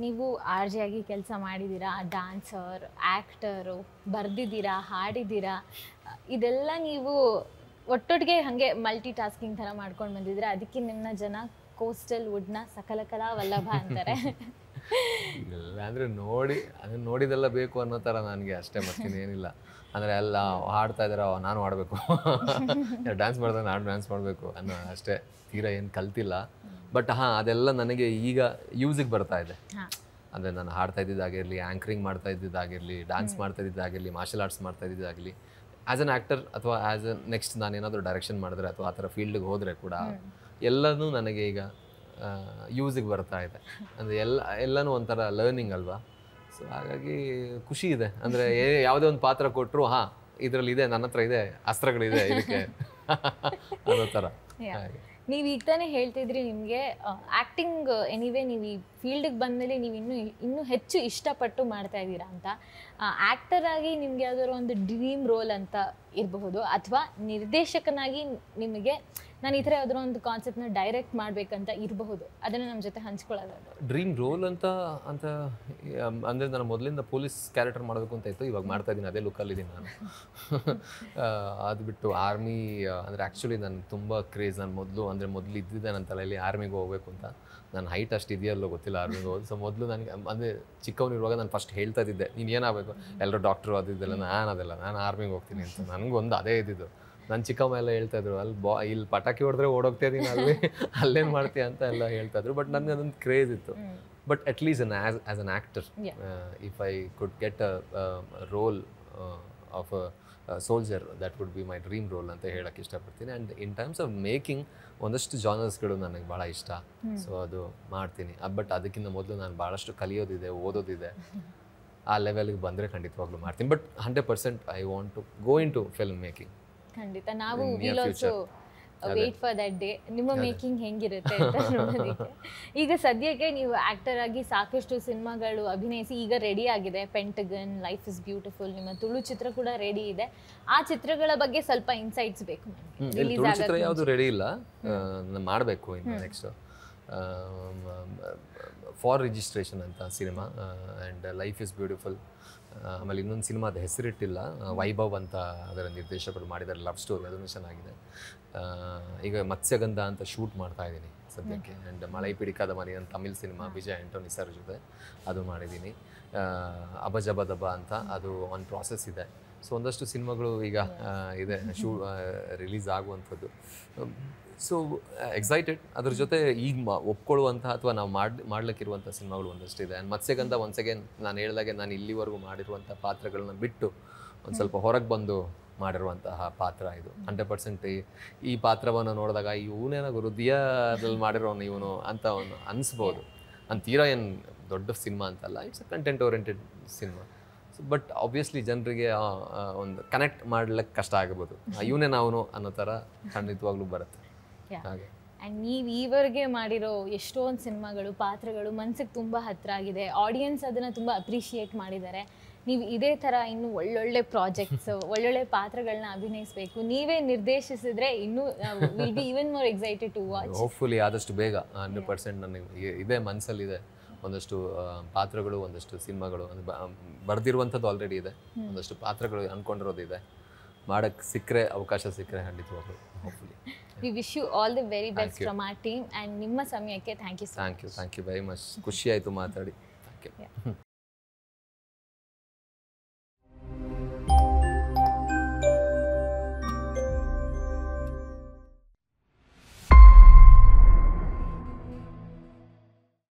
ನೀವು RJ ಆಗಿ ಕೆಲಸ ಮಾಡಿದ್ದೀರಾ, ಡ್ಯಾನ್ಸರ್, ಆ್ಯಕ್ಟರು, ಬರೆದಿದ್ದೀರಾ, ಹಾಡಿದ್ದೀರಾ, ಇದೆಲ್ಲ ನೀವು ಒಟ್ಟೊಟ್ಟಿಗೆ ಹಾಗೆ ಮಲ್ಟಿ ಟಾಸ್ಕಿಂಗ್ ಥರ ಮಾಡ್ಕೊಂಡು ಬಂದಿದ್ದೀರಾ. ಅದಕ್ಕೆ ನಿನ್ನ ಜನ ಕೋಸ್ಟಲ್ ವುಡ್ನ ಸಕಲ ಕಲಾ ವಲ್ಲಭ ಅಂತಾರೆ. ಇಲ್ಲ ಅಂದರೆ ಅದನ್ನು ನೋಡಿದೆಲ್ಲ ಬೇಕು ಅನ್ನೋ ಥರ ನನಗೆ ಅಷ್ಟೇ, ಮತ್ತೇನಿಲ್ಲ. ಅಂದರೆ ಎಲ್ಲ ಹಾಡ್ತಾ ಇದ್ದಾರೆ, ನಾನು ಹಾಡಬೇಕು, ಡ್ಯಾನ್ಸ್ ಮಾಡಿದ್ರೆ ನಾನು ಡ್ಯಾನ್ಸ್ ಮಾಡಬೇಕು ಅನ್ನೋ ಅಷ್ಟೇ, ತೀರಾ ಏನು ಕಲ್ತಿಲ್ಲ. ಬಟ್ ಅದೆಲ್ಲ ನನಗೆ ಈಗ ಯೂಸಿಗೆ ಬರ್ತಾ ಇದೆ. ಅಂದರೆ ನಾನು ಹಾಡ್ತಾ ಇದ್ದಿದ್ದಾಗಿರಲಿ, ಆ್ಯಂಕರಿಂಗ್ ಮಾಡ್ತಾ ಇದ್ದಿದ್ದಾಗಿರಲಿ, ಡ್ಯಾನ್ಸ್ ಮಾಡ್ತಾ ಇದ್ದಿದ್ದಾಗಿರಲಿ, ಮಾರ್ಷಲ್ ಆರ್ಟ್ಸ್ ಮಾಡ್ತಾ ಇದ್ದಿದ್ದಾಗಲಿ, ಆ್ಯಸ್ ಅನ್ ಆ್ಯಕ್ಟರ್ ಅಥವಾ ಆ್ಯಸ್ ಅ ನೆಕ್ಸ್ಟ್ ನಾನು ಏನಾದರೂ ಡೈರೆಕ್ಷನ್ ಮಾಡಿದ್ರೆ ಅಥವಾ ಆ ಥರ ಫೀಲ್ಡ್ಗೆ ಹೋದರೆ ಕೂಡ ಎಲ್ಲನೂ ನನಗೆ ಈಗ ಯೂಸಿಗೆ ಬರ್ತಾ ಇದೆ. ಅಂದರೆ ಎಲ್ಲನೂ ಒಂಥರ ಲರ್ನಿಂಗ್ ಅಲ್ವಾ. ಸೊ ಹಾಗಾಗಿ ಖುಷಿ ಇದೆ. ಅಂದರೆ ಯಾವುದೇ ಒಂದು ಪಾತ್ರ ಕೊಟ್ಟರು, ಇದರಲ್ಲಿ ಇದೆ, ನನ್ನ ಹತ್ರ ಇದೆ, ಅಸ್ತ್ರಗಳಿದೆ ಇದಕ್ಕೆ ಅನ್ನೋ ಥರ. ಹಾಗೆ ನೀವು ಈಗ ತಾನೇ ಹೇಳ್ತಿದ್ರಿ ನಿಮಗೆ ಆ್ಯಕ್ಟಿಂಗ್ ಎನಿವೇ ನೀವು ಈ ಫೀಲ್ಡಿಗೆ ಬಂದಮೇಲೆ ನೀವು ಇನ್ನೂ ಹೆಚ್ಚು ಇಷ್ಟಪಟ್ಟು ಮಾಡ್ತಾ ಇದ್ದೀರಾ ಅಂತ. ಆ್ಯಕ್ಟರ್ ಆಗಿ ನಿಮಗೆ ಯಾವ್ದಾದ್ರು ಒಂದು ಡ್ರೀಮ್ ರೋಲ್ ಅಂತ ಇರಬಹುದು, ಅಥವಾ ನಿರ್ದೇಶಕನಾಗಿ ನಿಮಗೆ ನಾನು ಈ ಥರ ಯಾವ್ದಾದ್ರು ಒಂದು ಕಾನ್ಸೆಪ್ಟ್ನ ಡೈರೆಕ್ಟ್ ಮಾಡಬೇಕಂತ ಇರಬಹುದು, ಅದನ್ನು ನಮ್ಮ ಜೊತೆ ಹಂಚ್ಕೊಳ್ಳೋದು. ಡ್ರೀಮ್ ರೋಲ್ ಅಂತ ಅಂದರೆ ನಾನು ಮೊದಲಿಂದ ಪೊಲೀಸ್ ಕ್ಯಾರೆಕ್ಟರ್ ಮಾಡಬೇಕು ಅಂತ ಇತ್ತು, ಇವಾಗ ಮಾಡ್ತಾ ಇದ್ದೀನಿ, ಅದೇ ಲುಕ್ಕಲ್ಲಿದ್ದೀನಿ ನಾನು. ಅದು ಬಿಟ್ಟು ಆರ್ಮಿ ಅಂದರೆ ಆ್ಯಕ್ಚುಲಿ ನಾನು ತುಂಬ ಕ್ರೇಜ್. ನಾನು ಮೊದಲು ಇದ್ದಿದ್ದೆ ನನ್ನ ತಲೆಯಲ್ಲಿ ಆರ್ಮಿಗೆ ಹೋಗಬೇಕು ಅಂತ. ನನ್ನ ಹೈಟ್ ಅಷ್ಟು ಇದೆಯಲ್ಲೋ ಗೊತ್ತಿಲ್ಲ ಆರ್ಮಿಗೆ ಹೋಗೋದು. ಸೊ ಮೊದಲು ನನಗೆ ಅಂದರೆ ಚಿಕ್ಕವನಿರುವಾಗ ನಾನು ಫಸ್ಟ್ ಹೇಳ್ತಾ ಇದ್ದೆ, ನೀನು ಏನಾಗಬೇಕು, ಎಲ್ಲರೂ ಡಾಕ್ಟ್ರು ಅದೆಲ್ಲ, ನಾನು ಆರ್ಮಿಗೆ ಹೋಗ್ತೀನಿ ಅಂತ. ನನಗೊಂದು ಅದೇ ಇದ್ದಿದ್ದು. ನನ್ನ ಚಿಕ್ಕಮ್ಮ ಎಲ್ಲ ಹೇಳ್ತಾಯಿದ್ರು, ಇಲ್ಲಿ ಪಟಾಕಿ ಹೊಡೆದ್ರೆ ಓಡೋಗ್ತಾ ಇದ್ದೀನಿ, ಅಲ್ಲೇನು ಮಾಡ್ತೀಯ ಅಂತ ಎಲ್ಲ ಹೇಳ್ತಾಯಿದ್ರು. ಬಟ್ ನನಗೆ ಅದೊಂದು ಕ್ರೇಜ್ ಇತ್ತು. But at least as an actor, if I could get a role of a soldier, that would be my dream role ಅಂತ ಹೇಳೋಕ್ಕೆ ಇಷ್ಟಪಡ್ತೀನಿ. And in terms of making ಒಂದಷ್ಟು ಜಾನರ್ಸ್ಗಳು ನನಗೆ ಭಾಳ ಇಷ್ಟ. ಸೊ ಅದು ಮಾಡ್ತೀನಿ. ಬಟ್ ಅದಕ್ಕಿಂತ ಮೊದಲು ನಾನು ಭಾಳಷ್ಟು ಕಲಿಯೋದಿದೆ, ಓದೋದಿದೆ. ಆ ಲೆವೆಲ್ಗೆ ಬಂದರೆ ಖಂಡಿತವಾಗ್ಲೂ ಮಾಡ್ತೀನಿ. But 100% I want to go in to film making. ಖಂಡಿತ ನಾವು will also wait for that day, ನಿಮ್ಮ ಮೇಕಿಂಗ್ ಹೆಂಗಿರುತ್ತೆ ಅಂತ ನೋಡೋದಕ್ಕೆ. ಈಗ ಸದ್ಯಕ್ಕೆ ನೀವು ಆ್ಯಕ್ಟರ್ ಆಗಿ ಸಾಕಷ್ಟು ಸಿನಿಮಾಗಳು ಅಭಿನಯಿಸಿ ಈಗ ರೆಡಿ ಆಗಿದೆ. ಪೆಂಟಗನ್, ಲೈಫ್ ಇಸ್ ಬ್ಯೂಟಿಫುಲ್, ನಿಮ್ಮ ತುಳು ಚಿತ್ರ ಕೂಡ ರೆಡಿ ಇದೆ. ಆ ಚಿತ್ರಗಳ ಬಗ್ಗೆ ಸ್ವಲ್ಪ ಇನ್ಸೈಟ್ಸ್ ಬೇಕು ನನಗೆ. ತುಳು ಚಿತ್ರ ಯಾವುದು ರೆಡಿ ಇಲ್ಲ, ಮಾಡಬೇಕು ಇನ್ನು ನೆಕ್ಸ್ಟ್. ಫಾರ್ ರಿಜಿಸ್ಟ್ರೇಷನ್ ಅಂತ cinema, and life is beautiful. ಆಮೇಲೆ ಇನ್ನೊಂದು ಸಿನಿಮಾದ ಹೆಸರಿಟ್ಟಿಲ್ಲ, ವೈಭವ್ ಅಂತ ಅದರ ನಿರ್ದೇಶಕರು ಮಾಡಿದ್ದಾರೆ, ಲವ್ ಸ್ಟೋರಿ, ಅದನ್ನು ಚೆನ್ನಾಗಿದೆ. ಈಗ ಮತ್ಸ್ಯಗಂಧ ಅಂತ ಶೂಟ್ ಮಾಡ್ತಾ ಇದ್ದೀನಿ ಸದ್ಯಕ್ಕೆ. ಆ್ಯಂಡ್ ಮಳೈ ಪಿಡಿಕಾದ ಮನೆ ಅಂತ ತಮಿಳ್ ಸಿನಿಮಾ ವಿಜಯ್ ಆಂಟೋನಿ ಸರ್ ಜೊತೆ ಅದು ಮಾಡಿದ್ದೀನಿ. ಅಬಜಬದಬ ಅಂತ ಅದು ಒಂದು ಪ್ರಾಸೆಸ್ ಇದೆ. ಸೊ ಒಂದಷ್ಟು ಸಿನಿಮಾಗಳು ಈಗ ಇದೆ ರಿಲೀಸ್ ಆಗುವಂಥದ್ದು. So excited. ಅದ್ರ ಜೊತೆ ಈಗ ಒಪ್ಕೊಳ್ಳುವಂಥ ಅಥವಾ ನಾವು ಮಾಡ್ಲಿಕ್ಕಿರುವಂಥ ಸಿನಿಮಾಗಳು ಒಂದಷ್ಟು ಇದೆ. ಆ್ಯಂಡ್ ಮತ್ಸ್ಯಗಂಧ ಒನ್ಸ್ ಅಗೇನ್ ನಾನು ಹೇಳಿದಾಗೆ ನಾನು ಇಲ್ಲಿವರೆಗೂ ಮಾಡಿರುವಂಥ ಪಾತ್ರಗಳನ್ನ ಬಿಟ್ಟು ಒಂದು ಸ್ವಲ್ಪ ಹೊರಗೆ ಬಂದು ಮಾಡಿರುವಂತಹ ಪಾತ್ರ ಇದು. 100% ಈ ಪಾತ್ರವನ್ನು ನೋಡಿದಾಗ ಇವನೇನೋ ಹೃದಯದಲ್ಲಿ ಮಾಡಿರೋನು ಇವನು ಅಂತ ಅವನು ಅನಿಸ್ಬೋದು. ತೀರಾ ಏನು ದೊಡ್ಡ ಸಿನಿಮಾ ಅಂತಲ್ಲ, it's a content oriented cinema. But obviously ಜನರಿಗೆ ಒಂದು ಕನೆಕ್ಟ್ ಮಾಡ್ಲಿಕ್ಕೆ ಕಷ್ಟ ಆಗ್ಬೋದು, ಇವನೇ ನಾವು ಅನ್ನೋ ಥರ ಖಂಡಿತವಾಗ್ಲೂ ಬರುತ್ತೆ. ಹಾಗೆ ಆ್ಯಂಡ್ ನೀವು ಈವರೆಗೆ ಮಾಡಿರೋ ಎಷ್ಟೊಂದು ಸಿನಿಮಾಗಳು, ಪಾತ್ರಗಳು ಮನಸ್ಸಿಗೆ ತುಂಬ ಹತ್ತಿರ ಆಗಿದೆ. ಆಡಿಯನ್ಸ್ ಅದನ್ನು ತುಂಬ ಅಪ್ರಿಷಿಯೇಟ್ ಮಾಡಿದ್ದಾರೆ. ನೀವು ಇದೇ ಥರ ಇನ್ನು ಒಳ್ಳೊಳ್ಳೆ ಪ್ರಾಜೆಕ್ಟ್ಸ್, ಒಳ್ಳೊಳ್ಳೆ ಪಾತ್ರಗಳನ್ನ ಅಭಿನಯಿಸಬೇಕು. ನೀವೇ ನಿರ್ದೇಶಿಸಿದ್ರೆ ಇನ್ನೂ will be even more excited to watch. Hopefully ಆದಷ್ಟು ಬೇಗ 100% ನನಗೆ ಇದೇ ಮನಸ್ಸಲ್ಲಿದೆ. ಒಂದಷ್ಟು ಪಾತ್ರಗಳು, ಒಂದಷ್ಟು ಸಿನಿಮಾಗಳು ಬರೆದಿರುವಂಥದ್ದು ಆಲ್ರೆಡಿ ಇದೆ. ಒಂದಷ್ಟು ಪಾತ್ರಗಳು ಅಂದ್ಕೊಂಡಿರೋದಿದೆ. ಮಾಡೋಕ್ಕೆ ಸಿಕ್ಕರೆ, ಅವಕಾಶ ಸಿಕ್ಕರೆ ಖಂಡಿತವಾಗ್ಲು hopefully. We wish you all the very best from our team. And ನಿಮ್ಮ ಸಮಯಕ್ಕೆ thank you. Thank you very much. ಖುಷಿ ಆಯಿತು ಮಾತಾಡಿ. Thank you.